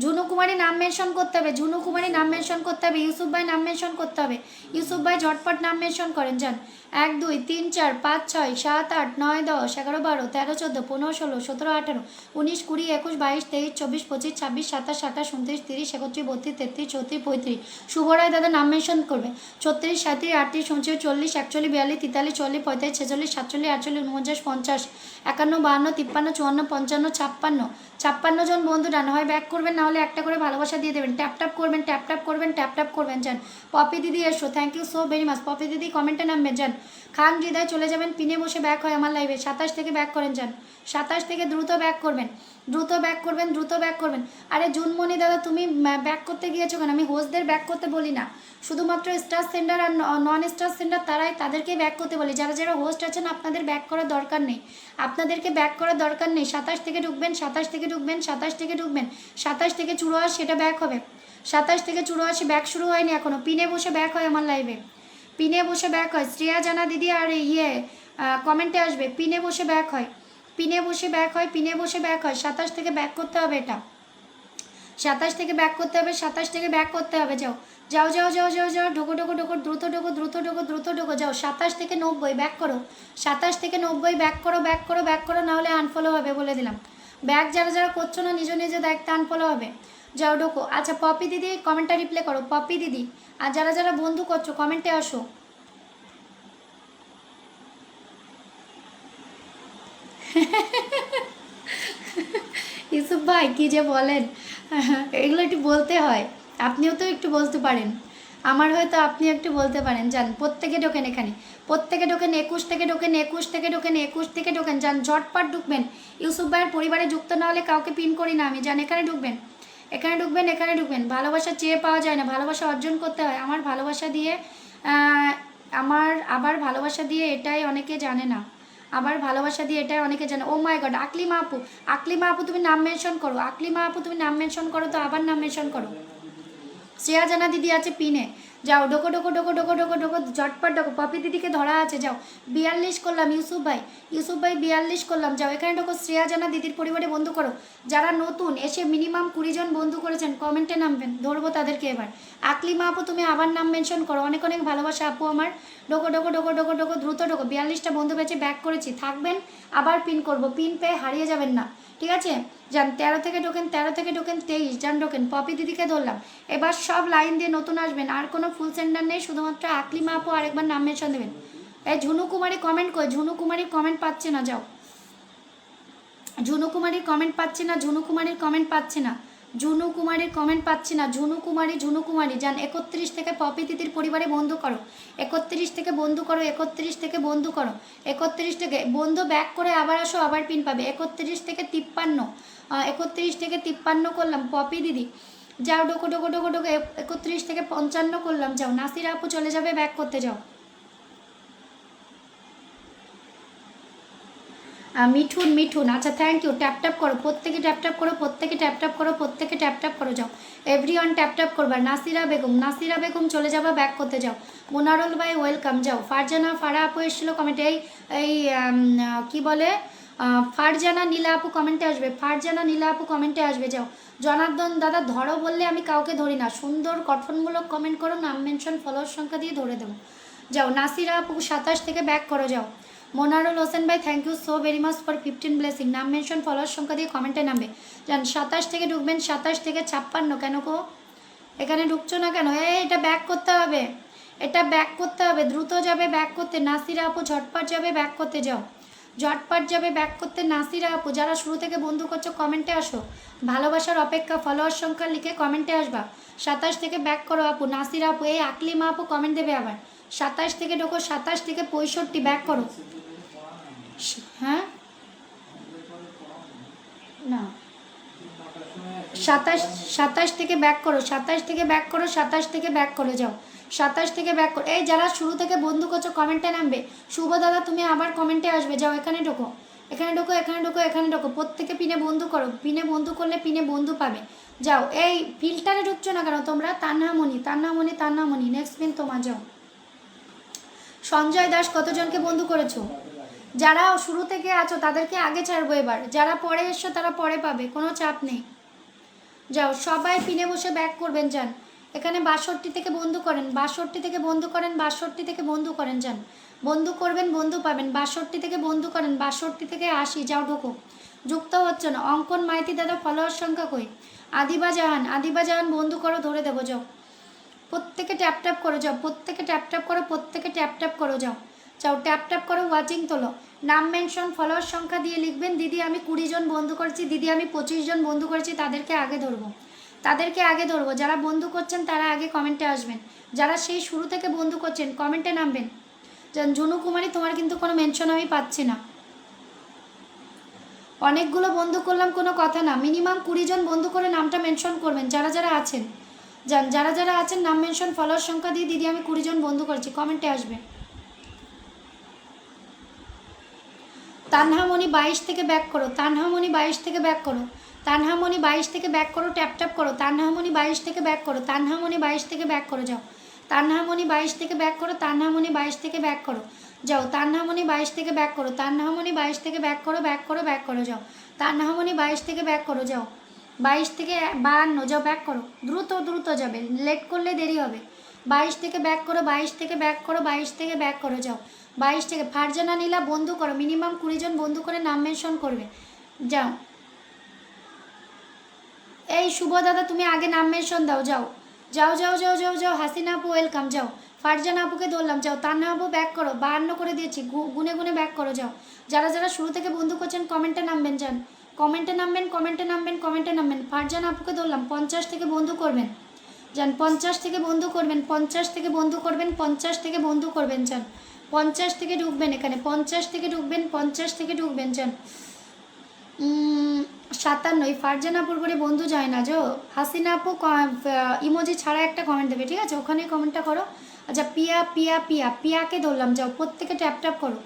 ঝুনু কুমারী নাম মেনশন করতে হবে, ঝুনু কুমারী নাম মেনশন করতে হবে। ইউসুফ ভাই নাম মেনশন করতে হবে, ইউসুফ ভাই ঝটপট নাম মেনশন করেন, যান। 1 2 3 4 5 6 7 8 9 10 11 12 13 14 15 16 17 18 19 20 21 22 23 24 25 26 27 28 29 30 31 32 33 34 35। শুভ রায় দাদা নাম মেনশন করবে। 36 37 38 39 40 41 42 43 44 45 46 47 48 49 50 51 52 53 54 55 56 জন বন্ধু ডান হয় ব্যাক করবেন, না হলে একটা করে ভালোবাসা দিয়ে দেবেন। ট্যাপ ট্যাপ করবেন, ট্যাপ ট্যাপ করবেন, ট্যাপ ট্যাপ করবেন, যান। পপি দিদি এসো, thank you so very much. Popy দিদি কমেন্টে নামবেন, যান। খান হৃদয় চলে যাবেন, পিনে বসে ব্যাক হয় আমার লাইভে। 27 থেকে ব্যাক করেন, যান। 27 থেকে দ্রুত ব্যাক করবেন, দ্রুত ব্যাক করবেন, দ্রুত ব্যাক করবেন। আরে জুনমণি দাদা তুমি ব্যাক করতে গিয়েছো কেন? আমি হোস্টদের ব্যাক করতে বলি না, শুধুমাত্র স্টার সেন্ডার আর নন স্টার সেন্ডার তাদেরকে ব্যাক করতে বলি। যারা যারা হোস্ট আছেন আপনাদের ব্যাক করার দরকার নেই, আপনাদেরকে ব্যাক করার দরকার নেই। 27 থেকে ঢুকবেন, 27 থেকে ঢুকবেন, 27 থেকে ঢুকবেন। 27 থেকে 84 সেটা ব্যাক হবে। 27 থেকে 84 ব্যাক শুরু হয়নি এখনও। পিনে বসে ব্যাক হয় আমার লাইভে, পিনে বসে ব্যাক হয়। শ্রেয়া জানা দিদি আর কমেন্টে আসবে, পিনে বসে ব্যাক হয়, পিনে বসে ব্যাক হয়, পিনে বসে ব্যাক হয়। 27 থেকে ব্যাক করতে হবে, এটা 27 থেকে ব্যাক করতে হবে, 27 থেকে ব্যাক করতে হবে। যাও যাও যাও যাও যাও যাও, ঢোকো ঢোকো ঢোকো, দ্রুত ঢোকো, দ্রুত ঢোকো, দ্রুত ঢোকো, যাও। 27 থেকে 90 ব্যাক করো, 27 থেকে 90 ব্যাক করো, ব্যাক করো, ব্যাক করো, নাহলে আনফলো হবে বলে দিলাম। ব্যাক যারা যারা করছো না নিজ নিজে দায়িত্ব আনফলো হবে। যাও ঢোকো। আচ্ছা পপি দিদি কমেন্টটা রিপ্লাই করো, পপি দিদি। আর যারা যারা বন্ধু করছো কমেন্টে আসো। ইউসুফ ভাই কী যে বলেন, এগুলো একটু বলতে হয়, আপনিও তো একটু বলতে পারেন, আমার হয়তো আপনি একটু বলতে পারেন। যান প্রত্যেকে ঢোকেন, এখানে প্রত্যেকে ঢোকেন, 21 থেকে ঢোকেন, 21 থেকে ঢোকেন, 21 থেকে ঢোকেন, যান ঝটপট ঢুকবেন। ইউসুফ ভাইয়ের পরিবারে যুক্ত না হলে কাউকে পিন করি না আমি, যান এখানে ঢুকবেন, এখানে ঢুকবেন, এখানে ঢুকবেন। ভালোবাসা চেয়ে পাওয়া যায় না, ভালোবাসা অর্জন করতে হয়। আমার ভালোবাসা দিয়ে আবার ভালোবাসা দিয়ে এটাই অনেকে জানে না, আবার ভালোবাসা দিয়ে এটাই অনেকে জানে। ও মাই গড, আকলিমা আপু, আকলিমা আপু তুমি নাম মেনশন করো, আকলিমা আপু তুমি নাম মেনশন করো, তো আবার নাম মেনশন করো। শ্রেয়া জানা দিদি আছে পিনে, যাও ডোকো ডোকো ডোকো ডোকো ডোকো ডোকো ঝটপট ডোকো। পপি দিদিকে ধরা আছে, যাও 42 করলাম। ইউসুফ ভাই 42 করলাম, যাও এখানে ডোকো। শ্রেয়া জানা দিদির পরিবারে বন্ধু করো। যারা নতুন এসে মিনিমাম 20 জন বন্ধু করেছেন কমেন্টে নামবেন, ধরবো তাদেরকে এবার। আকলিমা আপু তুমি আবার নাম মেনশন করো, অনেক অনেক ভালোবাসা আপু আমার। ডোকো ডোকো ডোকো ডোকো ডোকো দ্রুত ডোকো। 42টা বন্ধু বেঁচে ব্যাক করেছি, থাকবেন, আবার পিন করব, পিন পেয়ে হারিয়ে যাবেন না, ঠিক আছে? যান 13 থেকে ঢোকেন, 13 থেকে ঢোকেন, 23 যান ঢোকেন। পপি দিদিকে ধরলাম, এবার সব লাইন দিয়ে নতুন আসবেন, আর কোনো ফুল সেন্টার নেই, শুধুমাত্র আকলিমা আপু আরেকবার নাম মেনশন দেবেন। এই ঝুনু কুমারী কমেন্ট কই? ঝুনু কুমারীর কমেন্ট পাচ্ছে না, যাও। ঝুনু কুমারীর কমেন্ট পাচ্ছে না, ঝুনু কুমারীর কমেন্ট পাচ্ছে না, ঝুনু কুমারীর কমেন্ট পাচ্ছে না। ঝুনু কুমারী যান 31 থেকে পপি দিদির পরিবারে বন্ধু করো, 31 থেকে বন্ধু করো, 31 থেকে বন্ধু করো, 31 থেকে বন্ধু ব্যাক করে আবার আসো, আবার পিন পাবে। 31 থেকে 53, 31 থেকে 53 করলাম পপি দিদি, যাও ডোকো ডোকো ডোকো ডোকো। 31 থেকে 55 করলাম, যাও। নাসিরা আপু চলে যাবে, ব্যাক করতে যাও। মিঠুন আচ্ছা থ্যাংক ইউ। ট্যাপ ট্যাপ করো প্রত্যেকে, ট্যাপ ট্যাপ করো প্রত্যেকে, ট্যাপ ট্যাপ করো প্রত্যেকে, ট্যাপ ট্যাপ করো, যাও এভরিওয়ান ট্যাপ ট্যাপ করবার। নাসিরা বেগম চলে যাবা, ব্যাক করতে যাও। মোনারুল ভাই ওয়েলকাম, যাও। ফারজানা আপু এসেছিলো কমেন্টে, এই কি বলে, ফারজানা নীলা আপু কমেন্টে আসবে, ফারজানা নীলা আপু কমেন্টে আসবে, যাও। জনার্দন দাদা ধরো বললে আমি কাউকে ধরি না, সুন্দর গঠনমূলক কমেন্ট করো, নাম মেনশন ফলোয়ার সংখ্যা দিয়ে ধরে দেবো, যাও। নাসিরা আপু 27 থেকে ব্যাক করো, যাও। মোনারুল হোসেন ভাই thank you so very much for 15 blessing, নাম মেনশন ফলোয়ার সংখ্যা দিয়ে কমেন্টে নামবে, যান। 27 থেকে ঢুকবেন, 27 থেকে 56 কেন গো, এখানে ঢুকছো না কেন? এটা ব্যাক করতে হবে, এটা ব্যাক করতে হবে, দ্রুত যাবে ব্যাক করতে। নাসিরা আপু ঝটপট যাবে ব্যাক করতে, যাও ঝটপট যাবে ব্যাক করতে। নাসিরা আপু যারা শুরু থেকে বন্ধু করছো কমেন্টে আসো, ভালোবাসার অপেক্ষা, ফলোয়ার সংখ্যা লিখে কমেন্টে আসবা। 27 থেকে ব্যাক করো আপু। নাসিরা আপু, এই আকলিমা আপু কমেন্ট দেবে আবার। 27 থেকে ঢোকো, 27 থেকে 65 ব্যাক করো। হ্যাঁ না 27 থেকে ব্যাক করো, 27 থেকে ব্যাক করো, 27 থেকে ব্যাক করে যাও, 27 থেকে ব্যাক করো। এই যারা শুরু থেকে বন্ধু করছো কমেন্টে নামবে। শুভ দাদা তুমি আবার কমেন্টে আসবে, যাও এখানে ঢোকো, এখানে ঢোকো, এখানে ঢোকো, এখানে ঢোকো। প্রত্যেকে পিনে বন্ধু করো, পিনে বন্ধু করলে পিনে বন্ধু পাবে, যাও। এই ফিল্টারে ঢুকছো না কেন তোমরা? তান্নামণি নেক্সট পিন তোমার, যাও। সঞ্জয় দাস কতজনকে বন্ধু করেছো? যারা শুরু থেকে আছো তাদেরকে আগে ছাড়বো এবার, যারা পরে এসছো তারা পরে পাবে, কোনো চাপ নেই, যাও। সবাই পিনে বসে ব্যাক করবেন, যান। এখানে 62 থেকে বন্ধু করেন, 62 থেকে বন্ধু করেন, 62 থেকে বন্ধু করেন, যান। বন্ধু করবেন, বন্ধু পাবেন। 62 থেকে বন্ধু করেন, 62 থেকে 80, যাও ঢোকো। যুক্ত হচ্ছে না। অঙ্কন মাইতি দাদা ফলোয়ার সংখ্যা কই? আদিবা জাহান বন্ধু করো, ধরে দেবো, যাও। প্রত্যেকে ট্যাপ ট্যাপ করো, যাও। প্রত্যেকে ট্যাপ ট্যাপ করো, প্রত্যেকে ট্যাপ ট্যাপ করো, যাও। যাও ট্যাপ ট্যাপ করো, ওয়াচিং তোলো। নাম মেনশন ফলোয়ার সংখ্যা দিয়ে লিখবেন, দিদি আমি 20 জন বন্ধু করেছি, দিদি আমি 25 জন বন্ধু করেছি, তাদেরকে আগে ধরবো, তাদেরকে আগে ধরবো। যারা বন্ধু করছেন তারা আগে কমেন্টে আসবেন, যারা সেই শুরু থেকে বন্ধু করছেন কমেন্টে নামবেন। ঝুনু কুমারী তোমার কিন্তু কোনো মেনশন আমি পাচ্ছি না। অনেকগুলো বন্ধু করলাম কোনো কথা না, মিনিমাম 20 জন বন্ধু করে নামটা মেনশন করবেন যারা যারা আছেন, যারা যারা আছেন নাম মেনশন ফলোয়ার সংখ্যা দিয়ে দিদি আমি 20 জন বন্ধু করেছি, কমেন্টে আসবে। তানহামণি 22 থেকে ব্যাক করো, তানহামণি 22 থেকে ব্যাক করো, তানহামণি 22 থেকে ব্যাক করো, ট্যাপ ট্যাপ করো। তানহামণি 22 থেকে ব্যাক করো, তানহামণি 22 থেকে ব্যাক করো, যাও। তানহামণি 22 থেকে ব্যাক করো, তানহামণি 22 থেকে ব্যাক করো, যাও। তানহামণি 22 থেকে ব্যাক করো, তানহামণি 22 থেকে ব্যাক করো, ব্যাক করো, যাও। তানহামণি 22 থেকে ব্যাক করো, যাও। 22 থেকে 52, যাও ব্যাক করো, দ্রুত যাবে, লেট করলে দেরি হবে। 22 থেকে ব্যাক করো, 22 থেকে ব্যাক করো, 22 থেকে ব্যাক করো, যাও। 22 থেকে ফারজানা নীলা বন্ধু করো, মিনিমাম 20 জন বন্ধু করে নাম মেনশন করবে, যাও। এই শুভ দাদা তুমি আগে নাম মেনশন দাও, যাও যাও যাও যাও যাও যাও। হাসিনা আপু ওয়েলকাম, যাও। ফারজানা আপুকে ধরলাম, যাও। তান্না আপু ব্যাক করো, 52 করে দিয়েছি, গুনে গুনে ব্যাক করো, যাও। যারা যারা শুরু থেকে বন্ধু করছেন কমেন্টে নামবেন, যান কমেন্টে নামবেন, কমেন্টে নামবেন, কমেন্টে নামবেন। ফারজানা আপুকে ধরলাম, 50 থেকে বন্ধু করবেন, যান। 50 থেকে বন্ধু করবেন, 50 থেকে বন্ধু করবেন, 50 থেকে বন্ধু করবেন, যান। 50 থেকে ঢুকবেন এখানে, 50 থেকে ঢুকবেন, 50 থেকে ঢুকবেন, যান। 57 ফারজানা আপুর করে বন্ধু যায় না, যো। হাসিনা আপু ইমোজি ছাড়া একটা কমেন্ট দেবে, ঠিক আছে, ওখানেই কমেন্টটা করো। আচ্ছা, পিয়া পিয়া পিয়া পিয়াকে ধরলাম, যাও। প্রত্যেকে ট্যাপ ট্যাপ করো,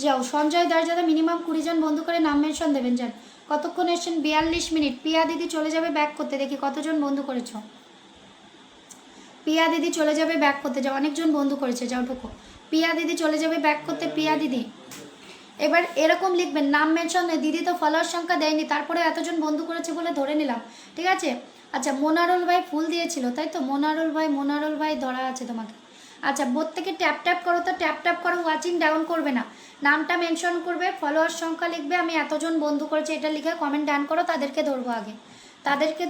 যাও। সঞ্জয় দারজাদা মিনিমাম 20 জন বন্ধু করে নাম মেনশন দেবেন, যান। কতক্ষণ এসছেন? 42 মিনিট। পিয়া দিদি চলে যাবে ব্যাক করতে, দেখি কতজন বন্ধু করেছো। পিয়া দিদি চলে যাবে ব্যাক করতে, যাও। অনেকজন বন্ধু করেছে, যাও ঢুকো। পিয়া দিদি চলে যাবে ব্যাক করতে, পিয়া দিদি। এবার এরকম লিখবেন, নাম মেনশন, দিদি তো ফলোয়ার সংখ্যা দেয়নি, তারপরে এতজন বন্ধু করেছে বলে ধরে নিলাম, ঠিক আছে। আচ্ছা, মোনারুল ভাই ফুল দিয়েছিল, তাই তো? মোনারুল ভাই ধরা আছে তোমাকে। আচ্ছা, প্রত্যেকে ট্যাপ ট্যাপ করো, তো ট্যাপ ট্যাপ করো, ওয়াচিং ডাউন করবে না, নামটা মেনশন করবে, ফলোয়ার সংখ্যা লিখবে, আমি এতজন বন্ধু করেছি এটা লিখে কমেন্ট ডান করো, তাদেরকে ধরবো আগে, তাদেরকে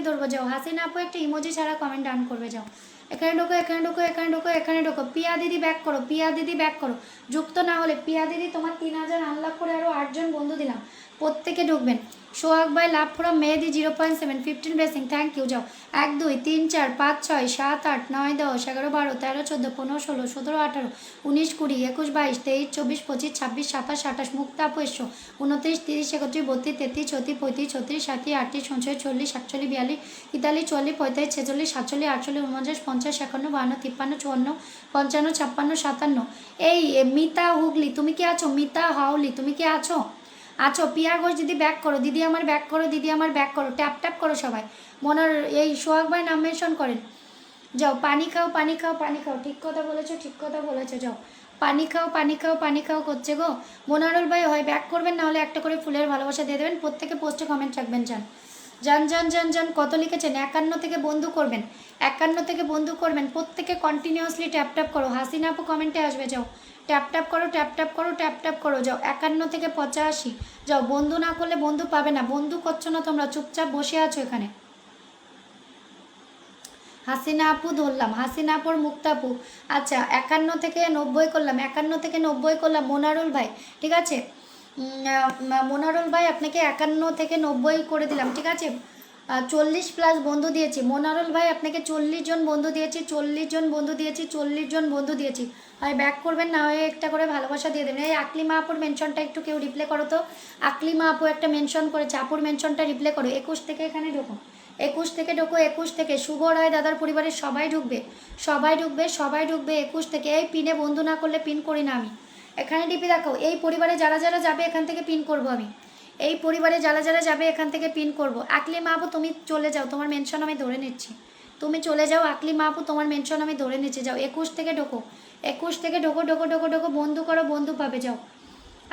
ধরবো, যাও। হাসিনা আপু একটা ইমোজি ছাড়া কমেন্ট ডান করবে, যাও। এখানে ঢোকো, এখানে ঢোকো, এখানে ঢোকো, এখানে ঢোকো। পিয়া দিদি ব্যাক করো, পিয়া দিদি ব্যাক করো। যুক্ত না হলে পিয়া দিদি, তোমার 3000 আনলক করে আরও 8 জন বন্ধু দিলাম, প্রত্যেকে ঢুকবেন। সোহাগ ভাই love from Mehedi 0.7 15 blessing, thank you, যাও। 1 2 3 4 5 6 7 8 9 10 11 12 13 14 15 16 17 18 19 20 21 22 23 24 25 26 27 28 মুক্তা আপু এসো। 29 30 31 32 33 34 35 36 37 38 39 40 41 42 43 44 45 46 47 48 49 50 51 52 53 54 55 56 57। এই মিতা হুগলি, তুমি কি আছো? মিতা হাউলি, তুমি কি আছো? আছো। পিয়া ঘোষ দিদি ব্যাক করো, দিদি আমার ব্যাক করো, দিদি আমার ব্যাক করো, ট্যাপ ট্যাপ করো সবাই। মনার এই সোহাগ ভাই নাম মেনশন করেন, যাও। পানি খাও, পানি খাও, পানি খাও, ঠিক কথা বলেছো, ঠিক কথা বলেছো, যাও। পানি খাও, পানি খাও, পানি খাও করছে গো। মোনারুল ভাই হয় ব্যাক করবেন, না হলে একটা করে ফুলের ভালোবাসা দিয়ে দেবেন, প্রত্যেকে পোস্টে কমেন্ট রাখবেন, যান। যান যান যান যান। কত লিখেছেন? 51 থেকে বন্ধু করবেন, 51 থেকে বন্ধু করবেন, প্রত্যেকে কন্টিনিউয়াসলি ট্যাপ ট্যাপ করো। হাসিনা আপু কমেন্টে আসবে, যাও। ট্যাপ ট্যাপ করো, ট্যাপ ট্যাপ করো, ট্যাপ ট্যাপ করো, যাও। 51 থেকে 85, যাও। বন্ধু না করলে বন্ধু পাবে না, বন্ধু করছো না তোমরা, চুপচাপ বসে আছো এখানে। হাসিনা আপু ধরলাম, হাসিনা আপুর মুক্তাপু। আচ্ছা, 51 থেকে 90 করলাম, 51 থেকে 90 করলাম। মোনারুল ভাই, ঠিক আছে, মোনারুল ভাই আপনাকে 51 থেকে 90 করে দিলাম, ঠিক আছে। 40 প্লাস বন্ধু দিয়েছি। মোনারুল ভাই আপনাকে 40 জন বন্ধু দিয়েছি, 40 জন বন্ধু দিয়েছি, 40 জন বন্ধু দিয়েছি। হয় ব্যাক করবেন, না হয় একটা করে ভালোবাসা দিয়ে দেবেন। এই আকলিমা আপুর মেনশনটা একটু কেউ রিপ্লে করো তো। আকলিমা আপু একটা মেনশন করেছে, আপুর মেনশনটা রিপ্লে করো। 21 থেকে এখানে ঢোকো, 21 থেকে ঢোকো, 21 থেকে। শুভ রায় দাদার পরিবারের সবাই ঢুকবে, সবাই ঢুকবে, সবাই ঢুকবে 21 থেকে। এই পিনে বন্ধু না করলে পিন করি না আমি, এখানে ডিপি দেখো। এই পরিবারে যারা যারা যাবে এখান থেকে পিন করব আমি, এই পরিবারে যারা যারা যাবে এখান থেকে পিন করব। আকলিমা আপু তুমি চলে যাও, তোমার মেনশন আমি ধরে নিচ্ছি, তুমি চলে যাও। আকলিমা আপু তোমার মেনশন আমি ধরে নিচ্ছি, যাও। 21 থেকে ঢোকো, 21 থেকে ঢোকো, ঢোকো ঢোকো ঢোকো, বন্ধু করো, বন্ধু পাবে, যাও।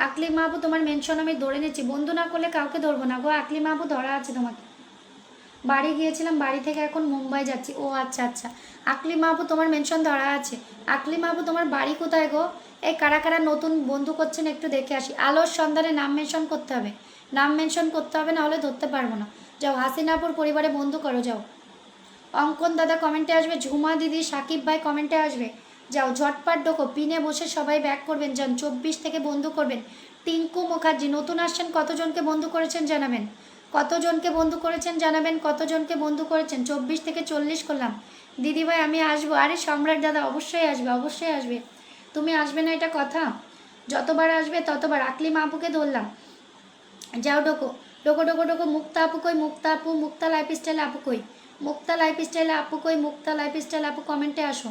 আকলিমা আপু তোমার মেনশন আমি ধরে নিচ্ছি, বন্ধু না করলে কাউকে ধরবো না গো। আকলিমা আপু ধরা আছে তোমাকে। বাড়ি গিয়েছিলাম, বাড়ি থেকে এখন মুম্বাই যাচ্ছি। ও আচ্ছা আচ্ছা, আকলিমা আপু তোমার মেনশন ধরা আছে। আকলিমা আপু তোমার বাড়ি কোথায় গো? এই কারা কারা নতুন বন্ধু করছেন একটু দেখে আসি। আলোর সন্ধানে নাম মেনশন করতে হবে, নাম মেনশন করতে হবে, না হলে ধরতে পারবো না, যাও। হাসিনাপুর পরিবারে বন্ধু করো, যাও। অঙ্কন দাদা কমেন্টে আসবে, ঝুমা দিদি, সাকিব ভাই কমেন্টে আসবে, যাও। ঝটপট ঢোকো, পিনে বসে সবাই ব্যাক করবেন, যান। 24 থেকে বন্ধু করবেন। টিঙ্কু মুখার্জি নতুন আসছেন, কতজনকে বন্ধু করেছেন জানাবেন, কতজনকে বন্ধু করেছেন জানাবেন, কতজনকে বন্ধু করেছেন। 24 থেকে 40 করলাম। দিদিভাই আমি আসবো। আরে সম্রাট দাদা অবশ্যই আসবে, অবশ্যই আসবে, তুমি আসবে না এটা কথা? যতবার আসবে ততবার। আকলিমা আপুকে ধরলাম, যাও। ঢোকো ঢোকো ঢোকো ঢোকো। মুক্তা আপু কই? মুক্তা আপু, মুক্তা লাইফস্টাইল আপু কই? মুক্তা লাইফস্টাইল আপু কই? মুক্তা লাইফস্টাইল আপু কমেন্টে আসো,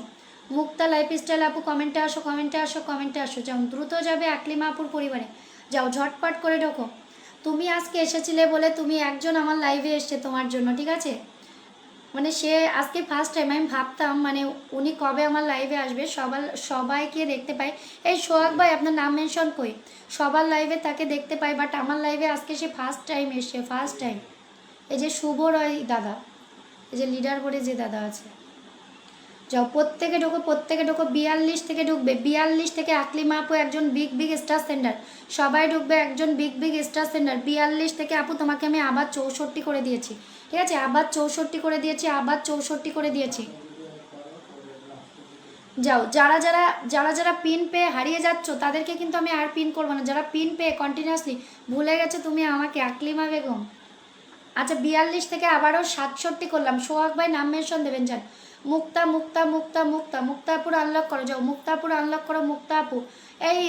মুক্তা লাইফস্টাইল আপু কমেন্টে আসো, কমেন্টে আসো, কমেন্টে আসো, যাও। দ্রুত যাবে আকলিমা আপুর পরিবারে, যাও। ঝটপট করে ঢোকো। তুমি আজকে এসেছিলে বলে, তুমি একজন আমার লাইভে এসছে তোমার জন্য, ঠিক আছে। মানে সে আজকে ফার্স্ট টাইম, আমি ভাবতাম মানে উনি কবে আমার লাইভে আসবে, সবাইকে দেখতে পাই। এই সোহাগ ভাই আপনার নাম মেনশন কই? সবার লাইভে তাকে দেখতে পাই, বাট আমার লাইভে আজকে সে ফার্স্ট টাইম এসছে, ফার্স্ট টাইম। এই যে শুভ রয় দাদা, এই যে লিডার বোর্ডে যে দাদা আছে, যাও। প্রত্যেকে ঢোকো, প্রত্যেকে ঢোকো। 42 থেকে ঢুকবে, 42 থেকে। আকলিমা আপু একজন বিগ বিগ স্টার সেন্ডার, সবাই ঢুকবে, একজন বিগ বিগ স্টার সেন্ডার। 42 থেকে আপু তোমাকে আমি আবার 64 করে দিয়েছি, ঠিক ঠিক আছে, আবার 64 করে দিয়েছি, আবার 64 করে দিয়েছি। যাও, যারা যারা যারা যারা পিন পেয়ে হারিয়ে যাচ্ছ তাদেরকে কিন্তু আমি আর পিন করবো না। যারা পিন পেয়ে কন্টিনিউয়াসলি ভুলে গেছো তুমি আমাকে, আকলিমা বেগম। আচ্ছা 42 থেকে আবারও 67 করলাম। সোহাগ ভাই নাম মেনশন দেবেন যান। মুক্তা মুক্তা মুক্তা মুক্তা মুক্তাপুর আনলক করো, যাও মুক্তাপুর আনলক করো, মুক্তা আপু। এই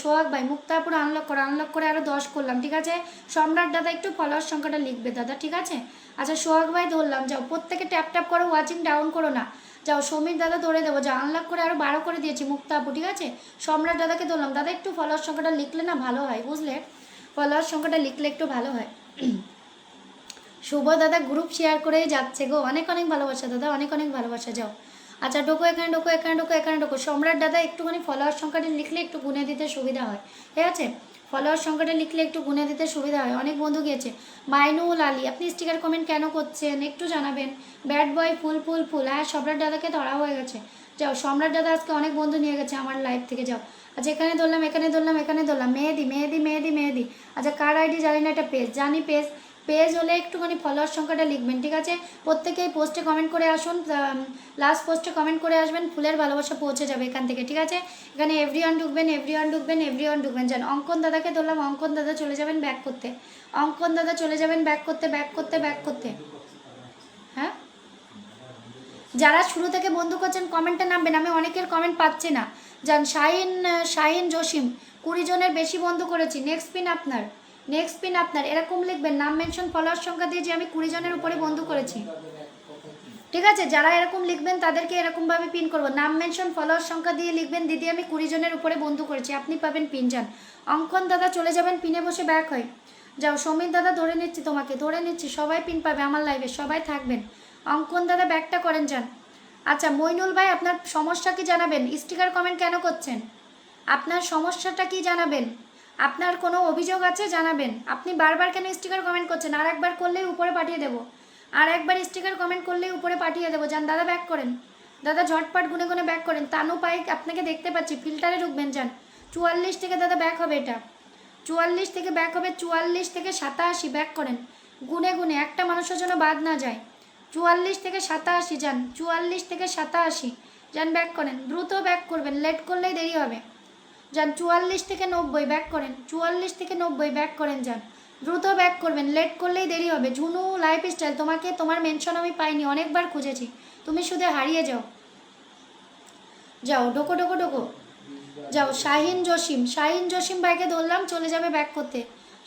সোহাগ ভাই মুক্তাপুর আনলক করো, আনলক করে আরও 10 করলাম, ঠিক আছে। সম্রাট দাদা একটু ফলোয়ার সংখ্যাটা লিখবে দাদা, ঠিক আছে। আচ্ছা সোহাগ ভাই ধরলাম, যাও প্রত্যেকে ট্যাপ ট্যাপ করো, ওয়াচিং ডাউন করো না। যাও সমীর দাদা ধরে দেবো, যাও আনলক করে আরও 12 করে দিয়েছি মুক্তা আপু, ঠিক আছে। সম্রাট দাদাকে ধরলাম, দাদা একটু ফলোয়ার সংখ্যাটা লিখলে না ভালো হয়, বুঝলে, ফলোয়ার সংখ্যাটা লিখলে একটু ভালো হয়। শুভ দাদা গ্রুপ শেয়ার করেই যাচ্ছে গো, অনেক অনেক ভালোবাসা দাদা, অনেক অনেক ভালোবাসা। যাও আচ্ছা ঢোকো, এখানে ঢোকো, এখানে ঢোকো, এখানে ঢোকো। সম্রাট দাদা একটুখানি ফলোয়ার সংখ্যাটা লিখলে একটু গুনে দিতে সুবিধা হয়, ঠিক আছে। ফলোয়ার সংখ্যাটা লিখলে একটু গুনে দিতে সুবিধা হয়। অনেক বন্ধু গিয়েছে। মাইনুল আলী, আপনি স্টিকার কমেন্ট কেন করছেন একটু জানাবেন। ব্যাড বয় ফুল ফুল ফুল, হ্যাঁ সম্রাট দাদাকে ধরা হয়ে গেছে। যাও সম্রাট দাদা আজকে অনেক বন্ধু নিয়ে গেছে আমার লাইভ থেকে। যাও আচ্ছা এখানে ধরলাম, এখানে ধরলাম, এখানে ধরলাম। মেহেদি মেহেদি মেহেদি মেহেদি। আচ্ছা কার আইডি জানি না, এটা পেজ জানি, পেজ হলে একটুখানি ফলোয়ার সংখ্যাটা লিখবেন, ঠিক আছে। প্রত্যেকেই পোস্টে কমেন্ট করে আসুন, লাস্ট পোস্টে কমেন্ট করে আসবেন, ফুলের ভালোবাসা পৌঁছে যাবে এখান থেকে, ঠিক আছে। এখানে এভরিওয়ান ঢুকবেন, এভরিওয়ান ঢুকবেন, এভরিওয়ান ঢুকবেন। যান অঙ্কন দাদাকে ধরলাম, অঙ্কন দাদা চলে যাবেন ব্যাক করতে, অঙ্কন দাদা চলে যাবেন ব্যাক করতে, ব্যাক করতে, ব্যাক করতে। হ্যাঁ যারা শুরু থেকে বন্ধু করছেন কমেন্টে নামবেন, আমি অনেকের কমেন্ট পাচ্ছি না। যান শাহিন জসিম, 20 জনের বেশি বন্ধু করেছি। নেক্সট পিন আপনার, নেক্সট পিন আপনার, এরকম লিখবেন নাম মেনশন ফলোয়ার সংখ্যা দিয়ে যে আমি 20 জনের উপরে বন্ধু করেছি, ঠিক আছে। যারা এরকম লিখবেন তাদেরকে এরকমভাবে পিন করবো, নাম মেনশন ফলোয়ার সংখ্যা দিয়ে লিখবেন দিদি আমি 20 জনের উপরে বন্ধু করেছি, আপনি পাবেন পিন। যান অঙ্কন দাদা চলে যাবেন পিনে বসে ব্যাক হয়। যাও সমীর দাদা ধরে নিচ্ছি, তোমাকে ধরে নিচ্ছি, সবাই পিন পাবে আমার লাইভে, সবাই থাকবেন। অঙ্কন দাদা ব্যাকটা করেন যান। আচ্ছা মইনুল ভাই আপনার সমস্যা কি জানাবেন, স্টিকার কমেন্ট কেন করছেন, আপনার সমস্যাটা কি জানাবেন, আপনার কোনো অভিযোগ আছে জানাবেন। আপনি বারবার কেন স্টিকার কমেন্ট করছেন, আর একবার করলেই উপরে পাঠিয়ে দেবো, আর একবার স্টিকার কমেন্ট করলেই উপরে পাঠিয়ে দেবো। যান দাদা ব্যাক করেন, দাদা ঝটপট গুনে গুনে ব্যাক করেন। তানু পাইক আপনাকে দেখতে পাচ্ছি, ফিল্টারে ঢুকবেন। যান 44 থেকে দাদা ব্যাক হবে, এটা 44 থেকে ব্যাক হবে, 44 থেকে 87 ব্যাক করেন, গুনে গুনে একটা মানুষের জন্য বাদ না যায়। 44 থেকে 87 যান, 44 থেকে 87 যান ব্যাক করেন, দ্রুত ব্যাক করবেন, লেট করলেই দেরি হবে। যান 44 থেকে 90 ব্যাক করেন, 44 থেকে 90 ব্যাক করেন। যান দ্রুত ব্যাক করবেন, লেট করলেই দেরি হবে। ঝুনু লাইফস্টাইল, তোমাকে তোমার মেনশন আমি পাইনি, অনেকবার খুঁজেছি, তুমি শুধু হারিয়ে যাও। যাও ডোকো ডোকো ডোকো। যাও শাহিন জসিম ভাইকে ধরলাম, চলে যাবে ব্যাক করতে।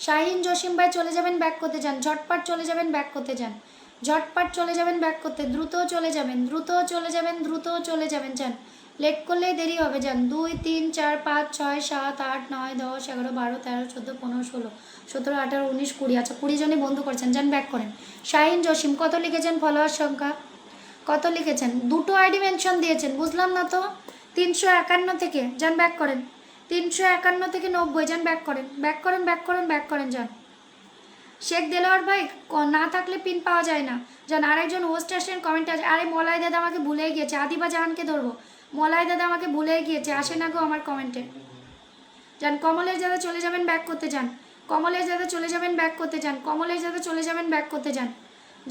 শাহিন জসিম ভাই চলে যাবেন ব্যাক করতে। যান ঝটপট চলে যাবেন ব্যাক করতে, যান ঝটপট চলে যাবেন ব্যাক করতে, দ্রুত চলে যাবেন, দ্রুত চলে যাবেন, দ্রুত চলে যাবেন। যান লেট করলেই দেরি হবে। যান 2 3 4 5 6 7 8 9 10 11 12 13 14 15 16 17 18 19 20। আচ্ছা 20 জনই বন্ধু করছেন, যান ব্যাক করেন। শাহিন জসিম কত লিখেছেন ফলোয়ার সংখ্যা, কত লিখেছেন, দুটো আইডি মেনশন দিয়েছেন, বুঝলাম না তো। 351 থেকে যান ব্যাক করেন, 351 থেকে 90 যান ব্যাক করেন, ব্যাক করেন, ব্যাক করেন, ব্যাক করেন। যান শেখ দেলোয়ার ভাই না থাকলে পিন পাওয়া যায় না। যান আরেকজন হোস্ট আসেন কমেন্টে আছে, আরে মলাই দাদা আমাকে ভুলে গিয়েছে, আদিবা জাহানকে ধরবো, মলাই দাদা আমাকে ভুলে গিয়েছে, আসে না গো আমার কমেন্টে। যান কমলেশ দাদা চলে যাবেন ব্যাক করতে, যান কমলেশ দাদা চলে যাবেন ব্যাক করতে, যান কমলেশ দাদা চলে যাবেন ব্যাক করতে। যান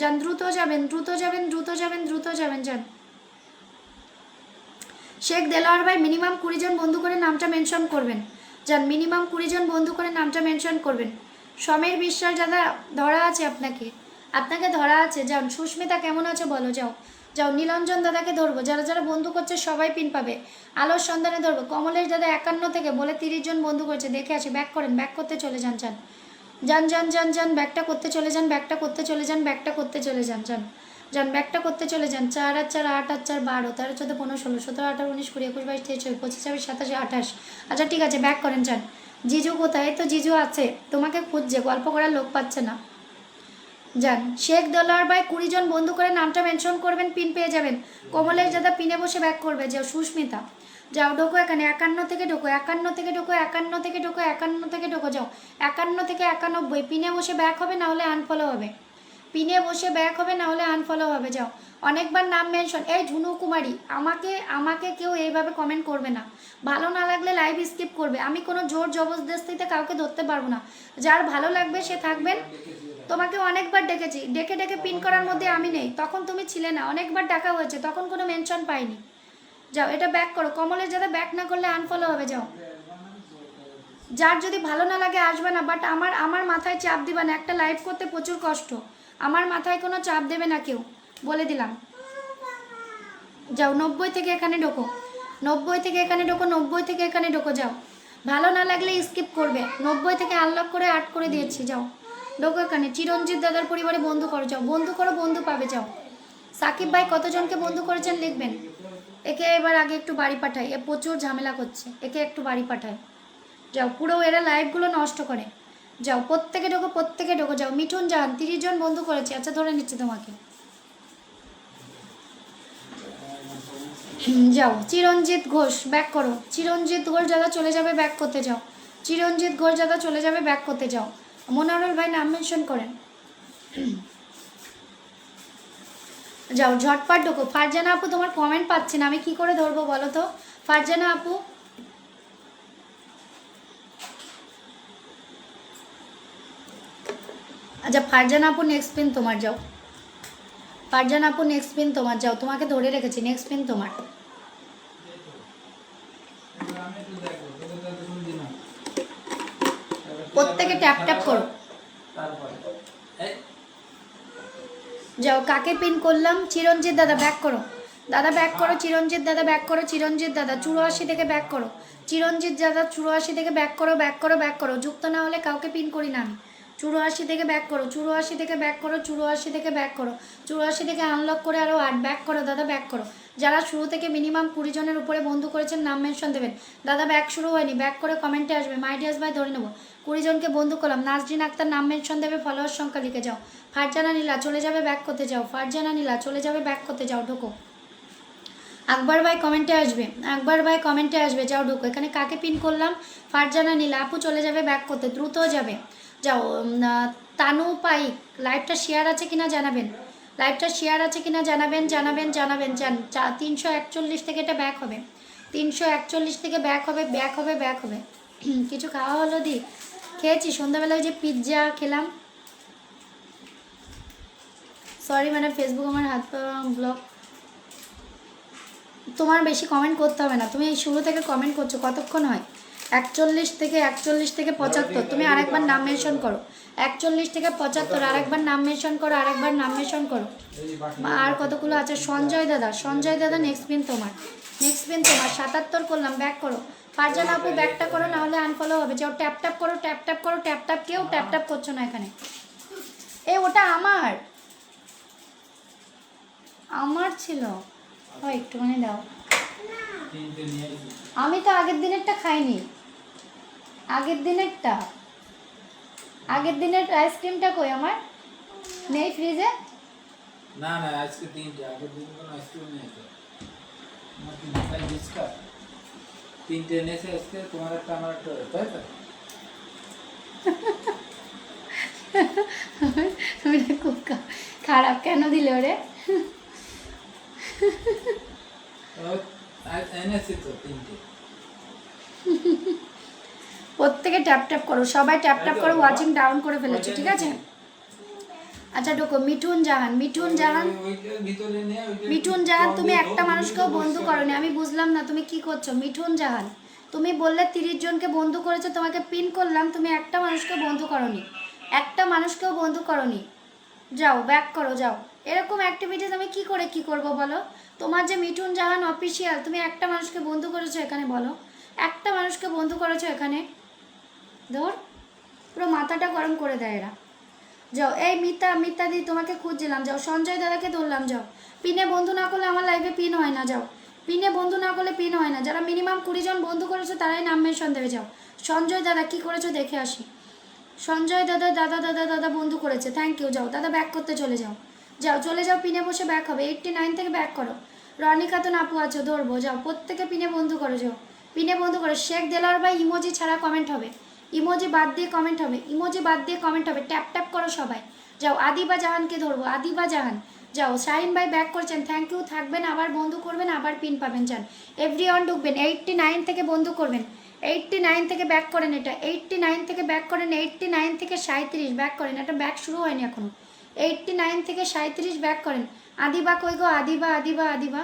যান দ্রুত যাবেন, দ্রুত যাবেন, দ্রুত যাবেন, দ্রুত যাবেন। যান শেখ দেলোয়ার ভাই মিনিমাম 20 জন বন্ধু করে নামটা মেনশন করবেন। যান মিনিমাম 20 জন বন্ধু করে নামটা মেনশন করবেন। সমীর বিশ্বাস দাদা ধরা আছে, আপনাকে আপনাকে ধরা আছে। যান সুস্মিতা কেমন আছে বলো, যাও যাও। নীলঞ্জন দাদাকে ধরবো, যারা যারা বন্ধু করছে সবাই পিন পাবে। আলোর সন্ধানে ধরবো। কমলেশ দাদা 51 থেকে বলে 30 জন বন্ধু করেছে, দেখে আসি, ব্যাক করেন, ব্যাক করতে চলে যান। যান যান যান যান যান ব্যাকটা করতে চলে যান, ব্যাকটা করতে চলে যান, ব্যাকটা করতে চলে যান। যান যান ব্যাকটা করতে চলে যান। 4 আর 4 8 আর 4 12 13 14 15 16 17 18 19 20 21 22 23 24 25 26 27 28। আচ্ছা ঠিক আছে ব্যাক করেন। যান জিজু কোথায়, তো জিজু আছে, তোমাকে খুঁজছে, গল্প করার লোক পাচ্ছে না। যান শেখ দেলোয়ার ভাই 20 জন বন্ধু করে নামটা মেনশন করবেন, পিন পেয়ে যাবেন। কমলেশ দাদা পিনে বসে ব্যাক করবে। যাও সুস্মিতা যাও ঢোকো, এখানে 51 থেকে ঢোকো, 51 থেকে ঢোকো, 51 থেকে ঢোকো, 51 থেকে ঢোকো। যাও 51 থেকে 91 পিনে বসে ব্যাক হবে, না হলে আনফলো হবে, পিনে বসে ব্যাক হবে, না হলে আনফলো হবে। যাও অনেকবার নাম মেনশন। এই ঝুনু কুমারী, আমাকে কেউ এইভাবে কমেন্ট করবে না, ভালো না লাগলে লাইভ স্কিপ করবে। আমি কোনো জোর জবরদস্তিতে কাউকে ধরতে পারবো না, যার ভালো লাগবে সে থাকবেন, তোমাকে অনেকবার ডেকেছি, ডেকে ডেকে পিন করার মধ্যে আমি নেই, তখন তুমি ছিলে না, অনেকবার ডাকা হয়েছে, তখন কোনো মেনশন পাইনি। যাও এটা ব্যাক করো, কমলের যাতে ব্যাক না করলে আনফলো হবে। যাও, যার যদি ভালো না লাগে আসবে না, বাট আমার আমার মাথায় চাপ দিবা না, একটা লাইভ করতে প্রচুর কষ্ট, আমার মাথায় কোনো চাপ দেবে না কেউ, বলে দিলাম। যাও 90 থেকে এখানে ঢোকো, 90 থেকে এখানে ঢোকো, 90 থেকে এখানে ঢোকো। যাও, ভালো না লাগলে স্কিপ করবে, 90 থেকে আনলক করে 8 করে দিয়েছি। যাও ঢোকো এখানে, চিরঞ্জিত দাদার পরিবারে বন্ধু করো। যাও বন্ধু করো, বন্ধু পাবে। যাও, সাকিব ভাই কতজনকে বন্ধু করেছেন লিখবেন। একে এবার আগে একটু বাড়ি পাঠাই, এ প্রচুর ঝামেলা করছে, একে একটু বাড়ি পাঠায়। যাও, পুরো এরা লাইভগুলো নষ্ট করে। যাও প্রত্যেকে ঢোকো, প্রত্যেকে ঢোকো। যাও, মিঠুন জাহান 30 জন বন্ধু করেছে। আচ্ছা ধরে নিচ্ছি তোমাকে। যাও, চিরঞ্জিত ঘোষ ব্যাক করো, চিরঞ্জিত ঘোষ দাদা চলে যাবে ব্যাক করতে। যাও, চিরঞ্জিত ঘোষ দাদা চলে যাবে ব্যাক করতে। যাও, মনোরল ভাই নাম মেনশন করেন। যাও ঝটপট ঢোকো। ফারজানা আপু তোমার কমেন্ট পাচ্ছি না, আমি কি করে ধরবো বলো তো ফারজানা আপু। আচ্ছা ফারজানা আপু নেক্সট পিন তোমার। যাও ফারজানা আপু নেক্সট পিন তোমার। যাও, তোমাকে ধরে রেখেছি, নেক্সট পিন তোমার। প্রত্যেকে ট্যাপ ট্যাপ করো। যাও, কাকে পিন করলাম? চিরঞ্জিত দাদা ব্যাক করো, দাদা ব্যাক করো, চিরঞ্জিত দাদা ব্যাক করো, চিরঞ্জিত দাদা 84 থেকে ব্যাক করো, চিরঞ্জিত দাদা 84 থেকে ব্যাক করো, ব্যাক করো, ব্যাক করো। যুক্ত না হলে কাউকে পিন করি না আমি। 84 থেকে ব্যাক করো, 84 থেকে ব্যাক করো, 84 থেকে ব্যাক করো, 84 থেকে আনলক করে আরও 8 ব্যাক করো দাদা, ব্যাক করো। যারা শুরু থেকে মিনিমাম 20 জনের উপরে বন্ধু করেছেন নাম মেনশন দেবেন। দাদা ব্যাক শুরু হয়নি, ব্যাক করে কমেন্টে আসবে মাই ডিয়ার্স ভাই ধরে নেবো। 20 জনকে বন্ধু করলাম, নাজরিন আক্তার নাম মেনশন দেবে, ফলোয়ার সংখ্যা লিখে। যাও, ফারজানা নীলা চলে যাবে ব্যাক করতে। যাও, ফারজানা নীলা চলে যাবে ব্যাক করতে। যাও ঢোকো। আকবর ভাই কমেন্টে আসবে, আকবর ভাই কমেন্টে আসবে। যাও ঢোকো। এখানে কাকে পিন করলাম? ফারজানা নীলা আপু চলে যাবে ব্যাক করতে, দ্রুত যাবে। যাও, তানু পাইক লাইভটা শেয়ার আছে কিনা জানাবেন, লাইভটা শেয়ার আছে কিনা জানাবেন, জানাবেন জানাবেন। 341 থেকে এটা ব্যাক হবে, 341 থেকে ব্যাক হবে, ব্যাক হবে, ব্যাক হবে। কিছু খাওয়া হলো? দি খেয়েছি সন্ধ্যাবেলায়, যে পিৎজা খেলাম। সরি মানে ফেসবুক আমার হাত পা ব্লক। তোমার বেশি কমেন্ট করতে হবে না, তুমি এই শুরু থেকে কমেন্ট করছো, কতক্ষণ হয়? 41 থেকে 75, তুমি আরেকবার নাম মেনশন করো। 41 থেকে 75, আরেকবার নাম মেনশন করো, আরেকবার নাম মেনশন করো। আর কতগুলো আছে? সঞ্জয় দাদা, সঞ্জয় দাদা নেক্সট পিন তোমার, নেক্সট পিন তোমার। 77 করলাম, ব্যাক করো। ফারজানা আপু ব্যাকটা করো, না হলে আনফলো হবে। যাও ট্যাপ ট্যাপ করো, ট্যাপ ট্যাপ করো, ট্যাপ ট্যাপ। কেউ ট্যাপ ট্যাপ করছো না এখানে। ওটা আমার, আমার ছিল। একটুখানি দাও, আমি তো আগের দিনেরটা খাইনি, আগের দিনেরটা, আগের দিনের আইসক্রিমটা কই? আমার নেই ফ্রিজে। না না আজকে 3টে, আগের দিন কোনো আইসক্রিম নেই তো। আমার কি মাথায় ডিসকা 3টে এনেছে আজকে, তোমার একটা আমার একটা, তাই তো? খুব খারাপ কেন দিলে ওরে? এনেছি তো 3টে। প্রত্যেকে ট্যাপ ট্যাপ করো, সবাই ট্যাপ ট্যাপ করো। ওয়াচিং ডাউন করে ফেলেছো, ঠিক আছে? আচ্ছা ঢোকো। মিঠুন জাহান, মিঠুন জাহান, মিঠুন জাহান তুমি একটা মানুষকেও বন্ধু করোনি, আমি বুঝলাম না তুমি কি করছো। মিঠুন জাহান তুমি বললে 30 জনকে বন্ধু করেছো, তোমাকে পিন করলাম, তুমি একটা মানুষকে বন্ধু করোনি, একটা মানুষকেও বন্ধু করোনি। যাও ব্যাক করো। যাও, এরকম অ্যাক্টিভিটিস আমি কি করে কি করব বলো? তোমার যে মিঠুন জাহান অফিসিয়াল, তুমি একটা মানুষকে বন্ধু করেছো এখানে, বলো একটা মানুষকে বন্ধু করেছো এখানে? ধর পুরো মাথাটা গরম করে দেয় এরা। যাও, এই মিতা, মিতা দি তোমাকে খুঁজছিলাম। যাও, সঞ্জয় দাদাকে ধরলাম। যাও, পিনে বন্ধু না করলে আমার লাইফে পিন হয় না। যাও, পিনে বন্ধু না করলে পিন হয় না। যারা মিনিমাম 20 জন বন্ধু করেছো তারাই নাম মেনশন দেবে। যাও, সঞ্জয় দাদা কি করেছো দেখে আসি। সঞ্জয় দাদা দাদা দাদা দাদা বন্ধু করেছে, থ্যাংক ইউ। যাও দাদা ব্যাক করতে চলে যাও। যাও চলে যাও, পিনে বসে ব্যাক হবে। 89 থেকে ব্যাক করো। রনিকা তো আপু আছো, ধরবো। যাও প্রত্যেকে পিনে বন্ধু করো। যাও পিনে বন্ধু করো। শেখ দেলার ভাই ইমোজি ছাড়া কমেন্ট হবে, ইমোজি বাদ দিয়ে কমেন্ট হবে, ইমোজি বাদ দিয়ে কমেন্ট হবে। ট্যাপ ট্যাপ করো সবাই। যাও, আদিবা জাহানকে ধরবো, আদিবা জাহান। যাও, শাহিন ভাই ব্যাক করছেন, থ্যাংক ইউ। থাকবেন, আবার বন্ধু করবেন, আবার পিন পাবেন। যান এভরিওয়ান ঢুকবেন। 89 থেকে বন্ধু করবেন, 89 থেকে ব্যাক করেন, এটা 89 থেকে ব্যাক করেন, 89 থেকে 37 ব্যাক করেন, এটা ব্যাক শুরু হয়নি এখনো। 89 থেকে 37 ব্যাক করেন। আদিবা কই গো? আদিবা আদিবা আদিবা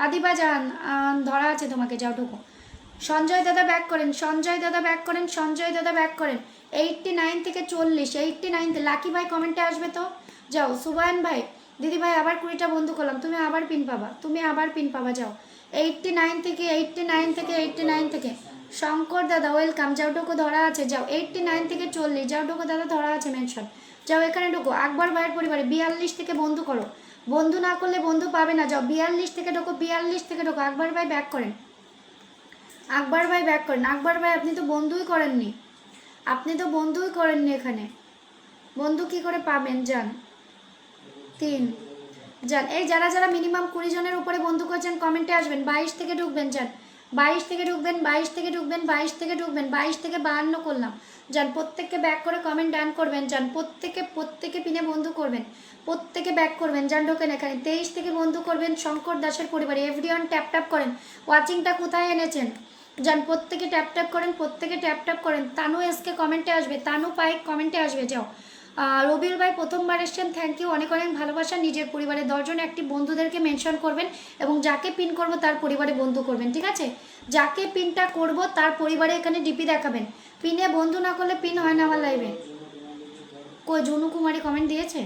আদিবা যান, ধরা আছে তোমাকে, যাও ঢুকো। সঞ্জয় দাদা ব্যাক করেন, সঞ্জয় দাদা ব্যাক করেন, সঞ্জয় দাদা ব্যাক করেন। 89 থেকে 40, 89। লাকি ভাই কমেন্টে আসবে তো, যাও। সুবায়ন ভাই, দিদি ভাই আবার 20টা বন্ধু করলাম, তুমি আবার পিন পাবা, তুমি আবার পিন পাবা, যাও। 89 থেকে 89 থেকে 89 থেকে শঙ্কর দাদা ওয়েলকাম, যাও ঢুকো, ধরা আছে, যাও। 89 থেকে 40, যাও ঢুকো দাদা, ধরা আছে মেনশন, যাও এখানে ঢুকো। আকবর ভাইয়ের পরিবারে 42 থেকে বন্ধু করো, বন্ধু না করলে বন্ধু পাবে না, যাও 42 থেকে ঢোকো, 42 থেকে ঢোকো। আকবর ভাই ব্যাক করেন, আকবর ভাই ব্যাক করেন। আকবর ভাই আপনি তো বন্ধুই করেননি, আপনি তো বন্ধুই করেননি, এখানে বন্ধু কি করে পাবেন? যান 3, যান। এই যারা যারা মিনিমাম 20 জনের উপরে বন্ধু করছেন কমেন্টে আসবেন। 22 থেকে ঢুকবেন, যান 22 থেকে ঢুকবেন, 22 থেকে ঢুকবেন, 22 থেকে ঢুকবেন, 22 থেকে 52 করলাম, যান। প্রত্যেককে ব্যাক করে কমেন্ট ডান করবেন, যান। প্রত্যেকে পিনে বন্ধু করবেন, প্রত্যেকে ব্যাক করবেন, যান ঢোকেন এখানে। 23 থেকে বন্ধু করবেন শঙ্কর দাসের পরিবারে। এভরিওয়ান ট্যাপ ট্যাপ করেন, ওয়াচিংটা কোথায় এনেছেন? যান প্রত্যেকে ট্যাপ ট্যাপ করেন, প্রত্যেকে ট্যাপ ট্যাপ করেন। তানু এসকে কমেন্টে আসবে, তানু পাইক কমেন্টে আসবে, যাও। রবিউল ভাই প্রথমবার এসছেন, থ্যাংক ইউ, অনেক অনেক ভালোবাসা। নিজের পরিবারে 10 জন অ্যাক্টিভ বন্ধুদেরকে মেনশন করবেন এবং যাকে পিন করব তার পরিবারে বন্ধু করবেন, ঠিক আছে? যাকে পিনটা করব তার পরিবারে এখানে ডিপি দেখাবেন। পিনে বন্ধু না করলে পিন হয় না আমার লাইভে। কই জুনু কুমারী কমেন্ট দিয়েছে?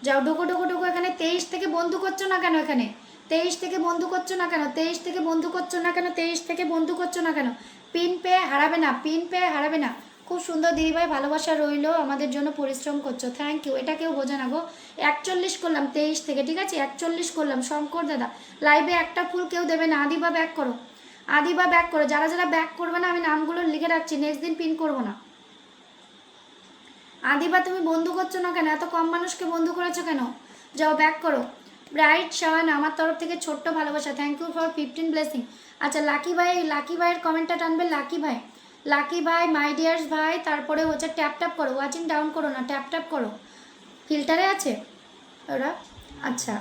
যাও ঢোকো ঢোকো ঢোকো এখানে। 23 থেকে বন্ধু করছো না কেন? এখানে 23 থেকে বন্ধু করছো না কেন? 23 থেকে বন্ধু করছো না কেন? 23 থেকে বন্ধু করছো না কেন? পিন পেয়ে হারাবে না, পিন পেয়ে হারাবে না। খুব সুন্দর দিদিভাই, ভালোবাসা রইলো, আমাদের জন্য পরিশ্রম করছো, থ্যাংক ইউ। এটা কেউ বোঝে না গো। 41 করলাম 23 থেকে, ঠিক আছে? 41 করলাম। শঙ্কর দাদা লাইভে একটা ফুল কেউ দেবে না। আদিবা ব্যাক করো, আদিবা ব্যাক করো। যারা যারা ব্যাক করবে না আমি নামগুলো লিখে রাখছি, নেক্সট দিন পিন করবো না। আদিবা তুমি বন্ধু করছো না কেন? এত কম মানুষকে বন্ধু করেছো কেন? যাও ব্যাক করো। ব্রাইট শাওয়ান আমার তরফ থেকে ছোট্ট ভালোবাসা, থ্যাংক ইউ ফর 15 ব্লেসিং। আচ্ছা লাকি ভাই, লাকি ভাইয়ের কমেন্টটা টানবে। লাকি ভাই, লাকি ভাই, মাই ডিয়ার্স ভাই, তারপরে হচ্ছে ট্যাপ ট্যাপ করো, ওয়াচিং ডাউন করো না, ট্যাপ ট্যাপ করো। ফিল্টারে আছে ওরা? আচ্ছা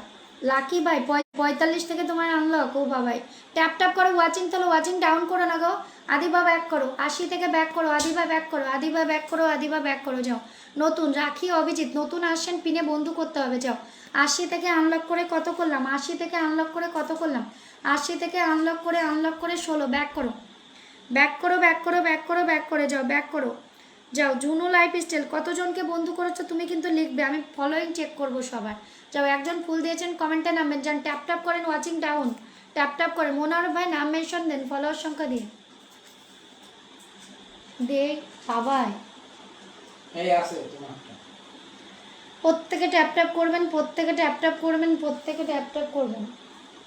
লাকি ভাই 45 থেকে তোমার আনলক। ও বাবাই, ট্যাপ ট্যাপ করো, ওয়াচিং তোলো, ওয়াচিং ডাউন করো না গো। আদিবা ব্যাক করো, 80 থেকে ব্যাক করো। আদিবা ব্যাক করো, আদিবা ব্যাক করো, আদিবা ব্যাক করো, যাও। নতুন রাখি অভিজিৎ, নতুন আসছেন, পিনে বন্ধু করতে হবে, যাও। 80 থেকে আনলক করে কত করলাম? 80 থেকে আনলক করে কত করলাম? 80 থেকে আনলক করে 16 ব্যাক করো, ব্যাক করো, ব্যাক করো, ব্যাক করো, ব্যাক করে যাও, ব্যাক করো, যাও। জুনু লাইফ স্টাইল কতজনকে বন্ধু করেছো তুমি কিন্তু লিখবে, আমি ফলোইং চেক করবো সবার। যাও একজন ফুল দিয়েছেন কমেন্টে নামবেন, যান ট্যাপ ট্যাপ করেন, ওয়াচিং ডাউন, ট্যাপ ট্যাপ করেন। মোনার ভাই নাম মেনশন দেন, ফলোয়ার সংখ্যা দিয়ে দে বাবাই। এই আছে তোমার, প্রত্যেকে ট্যাপ ট্যাপ করবেন, প্রত্যেকে ট্যাপ ট্যাপ করবেন, প্রত্যেকে ট্যাপ ট্যাপ করবেন।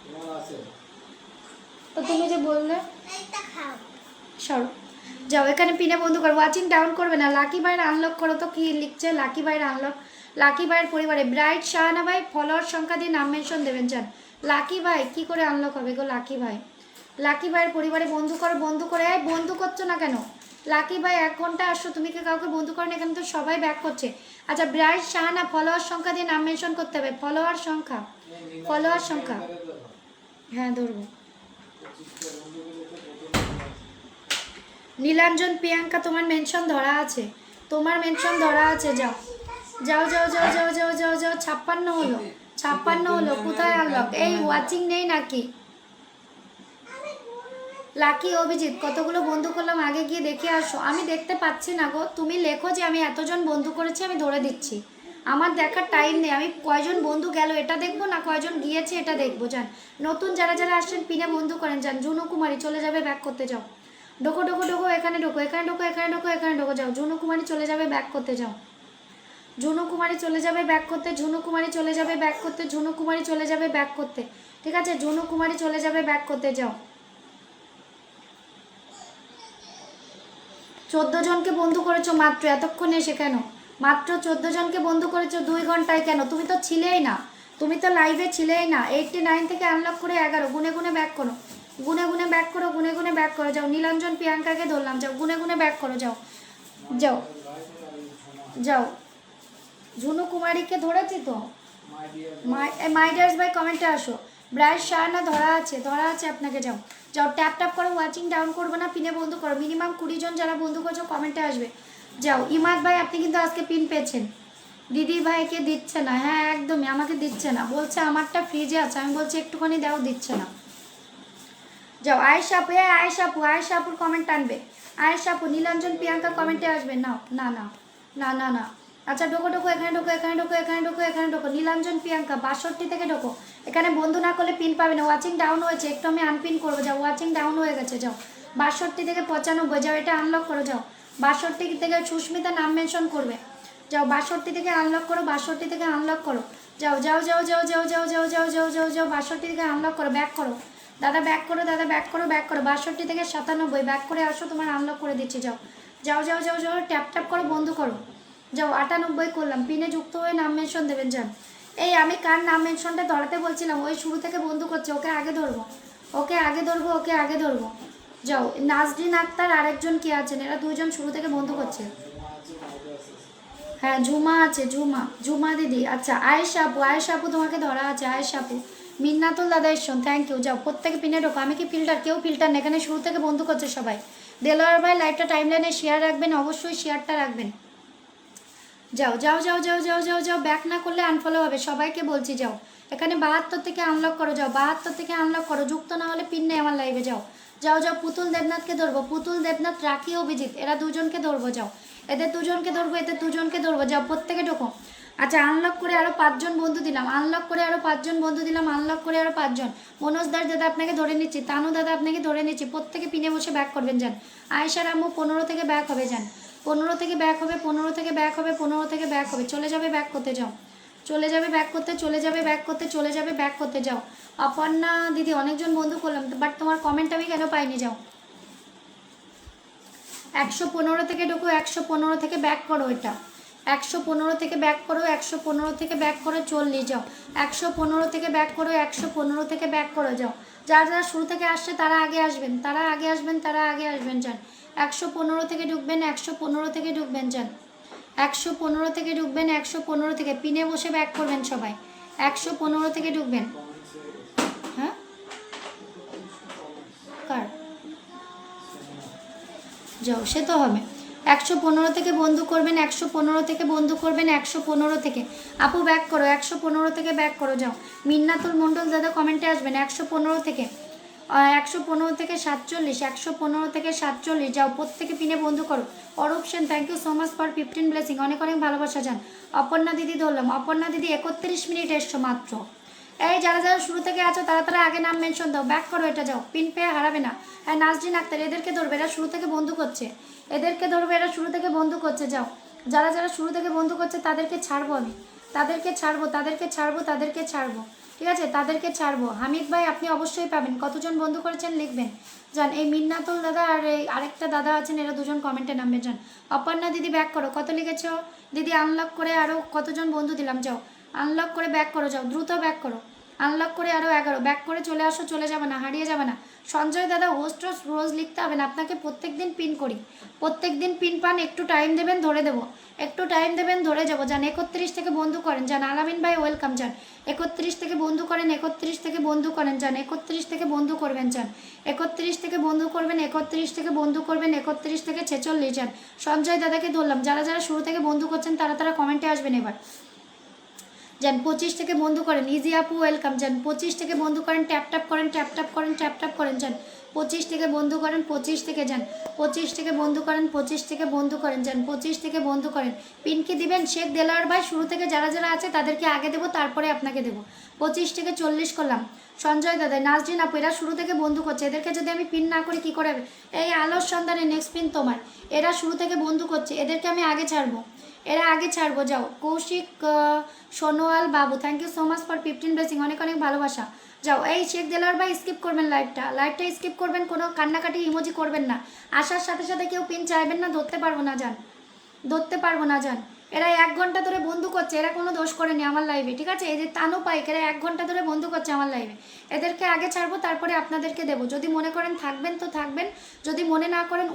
তোমার আছে তো তুমি যে বললে সরো, যাও এখানে পিনে বন্ধু করো, ওয়াচিং ডাউন করবে না। লাকি ভাইয়ের আনলক করো তো, কি লিখছে? লাকি ভাইয়ের আনলক, লাকি ভাইয়ের পরিবারে। ব্রাইট শাহানা ভাই ফলোয়ার সংখ্যা দিয়ে নাম মেনশন দেবেন, যান। লাকি ভাই কি করে আনলক হবে গো? লাকি ভাই, লাকি ভাইয়ের পরিবারে বন্ধু করো, বন্ধু করে। বন্ধু করছো না কেন? লাকি ভাই 1 ঘন্টা আসছো, তুমি কি কাউকে বন্ধু করেন? এখানে তো সবাই ব্যাক করছে। আচ্ছা ব্রাইট শাহানা ফলোয়ার সংখ্যা দিয়ে নাম মেনশন করতে হবে, ফলোয়ার সংখ্যা, ফলোয়ার সংখ্যা। হ্যাঁ ধরবো। নীলাঞ্জন প্রিয়াঙ্কা তোমার মেনশন ধরা আছে, তোমার মেনশন ধরা আছে, যাও যাও যাও যাও যাও যাও যাও যাও। 56 হলো, 56 হলো। কোথায় আনলক? এই ওয়াচিং নেই নাকি? লাকি অভিজিৎ কতগুলো বন্ধু করলাম, আগে গিয়ে দেখে আসো। আমি দেখতে পাচ্ছি না গো, তুমি লেখো যে আমি এতজন বন্ধু করেছি, আমি ধরে দিচ্ছি। আমার দেখার টাইম নেই, আমি কয়জন বন্ধু গেল এটা দেখবো না কয়জন গিয়েছে এটা দেখবো, যান। নতুন যারা যারা আসছেন পিনে বন্ধু করেন, যান। জুনু কুমারী চলে যাবে ব্যাক করতে, যাও। ঢোকো ঢোকো ঢোকো, এখানে ঢোকো, এখানে ঢোকো, এখানে ঢোকো, এখানে ঢোকো, যাও। জুনু কুমারী চলে যাবে ব্যাক করতে, যাও। ঝুনু কুমারী চলে যাবে ব্যাক করতে, ঝুনু কুমারী চলে যাবে ব্যাক করতে, ঝুনু কুমারী চলে যাবে ব্যাক করতে, ঠিক আছে? ঝুনু কুমারী চলে যাবে ব্যাক করতে, যাও। 14 জনকে বন্ধু করেছো মাত্র, এতক্ষণ এসে কেন? মাত্র 14 জনকে বন্ধু করেছো 2 ঘন্টায়, কেন? তুমি তো ছিলেই না, তুমি তো লাইভে ছিলেই না। 89 থেকে আনলক করে 11, গুনে গুনে ব্যাক করো, গুনে গুনে ব্যাক করো, গুনে গুনে ব্যাক করো, যাও। নীলাঞ্জন প্রিয়াঙ্কাকে ধরলাম, যাও গুনে গুনে ব্যাক করো, যাও যাও যাও। ঝুনু কুমারীকে ধরেছি তো, মাই ডিয়ার্স ভাই কমেন্টে আসো। ব্রাইট শাহানা ধরা আছে, ধরা আছে আপনাকে, যাও। যাও ট্যাপ ট্যাপ করো, ওয়াচিং ডাউন করবো না, পিনে বন্ধু করো। মিনিমাম 20 জন যারা বন্ধু করছো কমেন্টে আসবে। যাও ইমাদ ভাই আপনি কিন্তু আজকে পিন পেয়েছেন। দিদি ভাইকে দিচ্ছে না, হ্যাঁ একদমই আমাকে দিচ্ছে না, বলছে আমারটা ফ্রিজে আছে, আমি বলছি একটুখানি দাও, দিচ্ছে না। যাও আয়েশা আপু, আয়েশা আপু, আয়েশা আপুর কমেন্ট আনবে। আয়েশা আপু, নীলাঞ্জন প্রিয়াঙ্কা কমেন্টে আসবে। না না না না না না, আচ্ছা ঢোকো ঢোকো, এখানে ঢোকো, এখানে ঢোকো, এখানে ঢোকো, এখানে ঢোকো। নীলাঞ্জন প্রিয়াঙ্কা 62 থেকে ঢোকো। এখানে বন্ধু না করলে পিন পাবে না। ওয়াচিং ডাউন হয়েছে, একটু আমি আনপিন করবো। যাও ওয়াচিং ডাউন হয়ে গেছে। যাও 62 থেকে 95, যাও এটা আনলক করো। যাও 62 থেকে সুস্মিতা নাম মেনশন করবে। যাও 62 থেকে আনলক করো, 62 থেকে আনলক করো। যাও যাও যাও যাও যাও যাও যাও যাও যাও যাও যাও 62 থেকে আনলক করো, ব্যাক করো দাদা, ব্যাক করো দাদা, ব্যাক করো, ব্যাক করো। 62 থেকে 97, ব্যাক করে আসো, তোমার আনলক করে দিচ্ছি। যাও যাও যাও যাও যাও, ট্যাপ ট্যাপ করো, বন্ধু করো। যাও 98 করলাম, পিনে যুক্ত হয়ে নাম মেনশন দেবেন। যান এই আমি কার নাম মেনশনটা ধরাতে বলছিলাম, ওই শুরু থেকে বন্ধু করছে, ওকে আগে ধরবো, ওকে আগে ধরবো, ওকে আগে ধরবো। যাও নাজরিন আক্তার আরেকজন কে আছেন, এরা দুইজন শুরু থেকে বন্ধু করছে। হ্যাঁ ঝুমা আছে, ঝুমা, ঝুমা দিদি। আচ্ছা আয়েশা আপু, আয়েশা আপু তোমাকে ধরা আছে। আয়েশা আপু, মিন্নাতুল দাদা এসন, থ্যাংক ইউ। যাও প্রত্যেকে পিনে ঢোকো। আমি কি ফিল্টার? কেউ ফিল্টার না, এখানে শুরু থেকে বন্ধু করছে সবাই। দেলোয়ার ভাই লাইভটা টাইমলাইনে শেয়ার রাখবেন, অবশ্যই শেয়ারটা রাখবেন। যাও যাও যাও যাও যাও যাও যাও, ব্যাক না করলে আনফলো হবে, সবাইকে বলছি। যাও এখানে 72 থেকে আনলক করো। যাও 72 থেকে আনলক করো, যুক্ত না হলে পিন নেই আমার লাইভে। যাও যাও যাও, পুতুল দেবনাথকে ধরবো, পুতুল দেবনাথ, রাখি, অভিজিৎ, এরা দুজনকে ধরবো। যাও এদের দুজনকে ধরবো, এদের দুজনকে ধরবো। যাও প্রত্যেকে ঢোকো। আচ্ছা আনলক করে আরও 5 জন বন্ধু দিলাম, আনলক করে আরও 5 জন বন্ধু দিলাম, আনলক করে আরও 5 জন। মনোজ দাস দাদা আপনাকে ধরে নিচ্ছি, তানু দাদা আপনাকে ধরে নিচ্ছি, প্রত্যেকে পিনে বসে ব্যাক করবেন। যান আয়েশা রামু 15 থেকে ব্যাক হবে। যান 15 থেকে ব্যাক হবে, 15 থেকে ব্যাক হবে, 15 থেকে ব্যাক হবে, চলে যাবে ব্যাক করতে। যাও চলে যাবে ব্যাক করতে, চলে যাবে ব্যাক করতে, চলে যাবে ব্যাক করতে। যাও অপর্ণা দিদি, অনেকজন বন্ধু করলাম, বাট তোমার কমেন্ট আমি কেন পাইনি। যাও 115 থেকে ঢোকো, 115 থেকে ব্যাক করো, এটা 115 থেকে ব্যাক করো, 115 থেকে ব্যাক করো, 40। যাও 115 থেকে ব্যাক করো, 115 থেকে ব্যাক করো। যাও যারা যারা শুরু থেকে আসছে তারা আগে আসবেন, তারা আগে আসবেন, তারা আগে আসবেন। যান 115 থেকে ঢুকবেন, 115 থেকে ঢুকবেন। যান 115 থেকে ঢুকবেন, 115 থেকে পিনে বসে ব্যাক করবেন সবাই। 115 থেকে ঢুকবেন। হ্যাঁ কার? যাও সে তো হবে। 115 থেকে বন্ধু করবেন, 115 থেকে বন্ধু করবেন, 115 থেকে। আপু ব্যাক করো, 115 থেকে ব্যাক করো। যাও মিন্নাতুল মণ্ডল দাদা কমেন্টে আসবেন, 115 থেকে 115 থেকে 47, 115 থেকে 47। যাও প্রত্যেকে পিনে বন্ধু করো। Arup Sen, thank you so much for 15 blessing, অনেক অনেক ভালোবাসা। যান অপর্ণা দিদি ধরলাম, অপর্ণা দিদি 31 মিনিট এসছো মাত্র। এই যারা যারা শুরু থেকে আছো তারা তারা আগে নাম মেনশন দাও, ব্যাক করো, এটা যাও পিন পেয়ে হারাবে না। হ্যাঁ নাজরিন আক্তার, এদেরকে ধরবে, এরা শুরু থেকে বন্ধু করছে, এদেরকে ধরবে, এরা শুরু থেকে বন্ধু করছে। যাও যারা যারা শুরু থেকে বন্ধু করছে তাদেরকে ছাড়বো আমি, তাদেরকে ছাড়বো, তাদেরকে ছাড়বো, তাদেরকে ছাড়বো, ঠিক আছে, তাদেরকে ছাড়বো। হামিদ ভাই আপনি অবশ্যই পাবেন, কতজন বন্ধু করেছেন লিখবেন। যান এই মিন্নাতুল দাদা আর এই আরেকটা দাদা আছেন, এরা দুজন কমেন্টে নামবে। যান অপর্ণা দিদি ব্যাক করো, কত লিখেছ দিদি? আনলক করে আরও কতজন বন্ধু দিলাম। যাও আনলক করে ব্যাক করো, যাও দ্রুত ব্যাক করো, আনলক করে আরও 11, ব্যাক করে চলে আসো, চলে যাবে না, হারিয়ে যাবে না। সঞ্জয় দাদা হোস্ট রোজ লিখতে হবে না, আপনাকে প্রত্যেক দিন পিন করি, প্রত্যেক দিন পিন পান, একটু টাইম দেবেন ধরে দেবো, একটু টাইম দেবেন ধরে যাবো। যান 31 থেকে বন্ধু করেন। যান আলামিন ভাই ওয়েলকাম। যান 31 থেকে বন্ধু করেন, 31 থেকে বন্ধু করেন। যান 31 থেকে বন্ধু করবেন। যান 31 থেকে বন্ধু করবেন, 31 থেকে বন্ধু করবেন, 31 থেকে 46। যান সঞ্জয় দাদাকে ধরলাম, যারা যারা শুরু থেকে বন্ধু করছেন তারা তারা কমেন্টে আসবেন এবার। যান 25 থেকে বন্ধু করেন, ইজি আপু ওয়েলকাম। যান 25 থেকে বন্ধু করেন, ট্যাপ ট্যাপ করেন, ট্যাপ ট্যাপ করেন, ট্যাপ ট্যাপ করেন। যান 25 থেকে বন্ধু করেন, 25 থেকে। যান 25 থেকে বন্ধু করেন, 25 থেকে বন্ধু করেন। যান 25 থেকে বন্ধু করেন। পিন কি দিবেন? শেখ দেলাওয়ার ভাই শুরু থেকে যারা যারা আছে তাদেরকে আগে দেবো, তারপরে আপনাকে দেবো। 25 থেকে 40 করলাম। সঞ্জয় দাদা, নাজরিন আপু, এরা শুরু থেকে বন্ধু করছে, এদেরকে যদি আমি পিন না করি কী করে হবে? এই আলোর সন্ধানে নেক্সট পিন তোমার, এরা শুরু থেকে বন্ধু করছে, এদেরকে আমি আগে ছাড়বো, এরা আগে ছাড়বো। যাও কৌশিক সোনোয়াল বাবু, thank you so much for 15 blessing, অনেক অনেক ভালোবাসা। যাও এই শেখ দেলার ভাই স্কিপ করবেন, লাইভটা স্কিপ করবেন, কোনো কান্নাকাটি ইমোজি করবেন না। আসার সাথে সাথে কেউ পিন চাইবেন না, ধরতে পারবো না। যান ধরতে পারবো না। যান এরা 1 ঘন্টা ধরে বন্ধু করছে, এরা কোনো দোষ করেনি আমার লাইভে, ঠিক আছে। এই যে তানু পাইক, এরা 1 ঘন্টা ধরে বন্ধু করছে আমার লাইভে, এদেরকে আগে ছাড়বো, তারপরে আপনাদেরকে দেবো। যদি মনে করেন থাকবেন তো থাকবেন, যদি মনে না করেন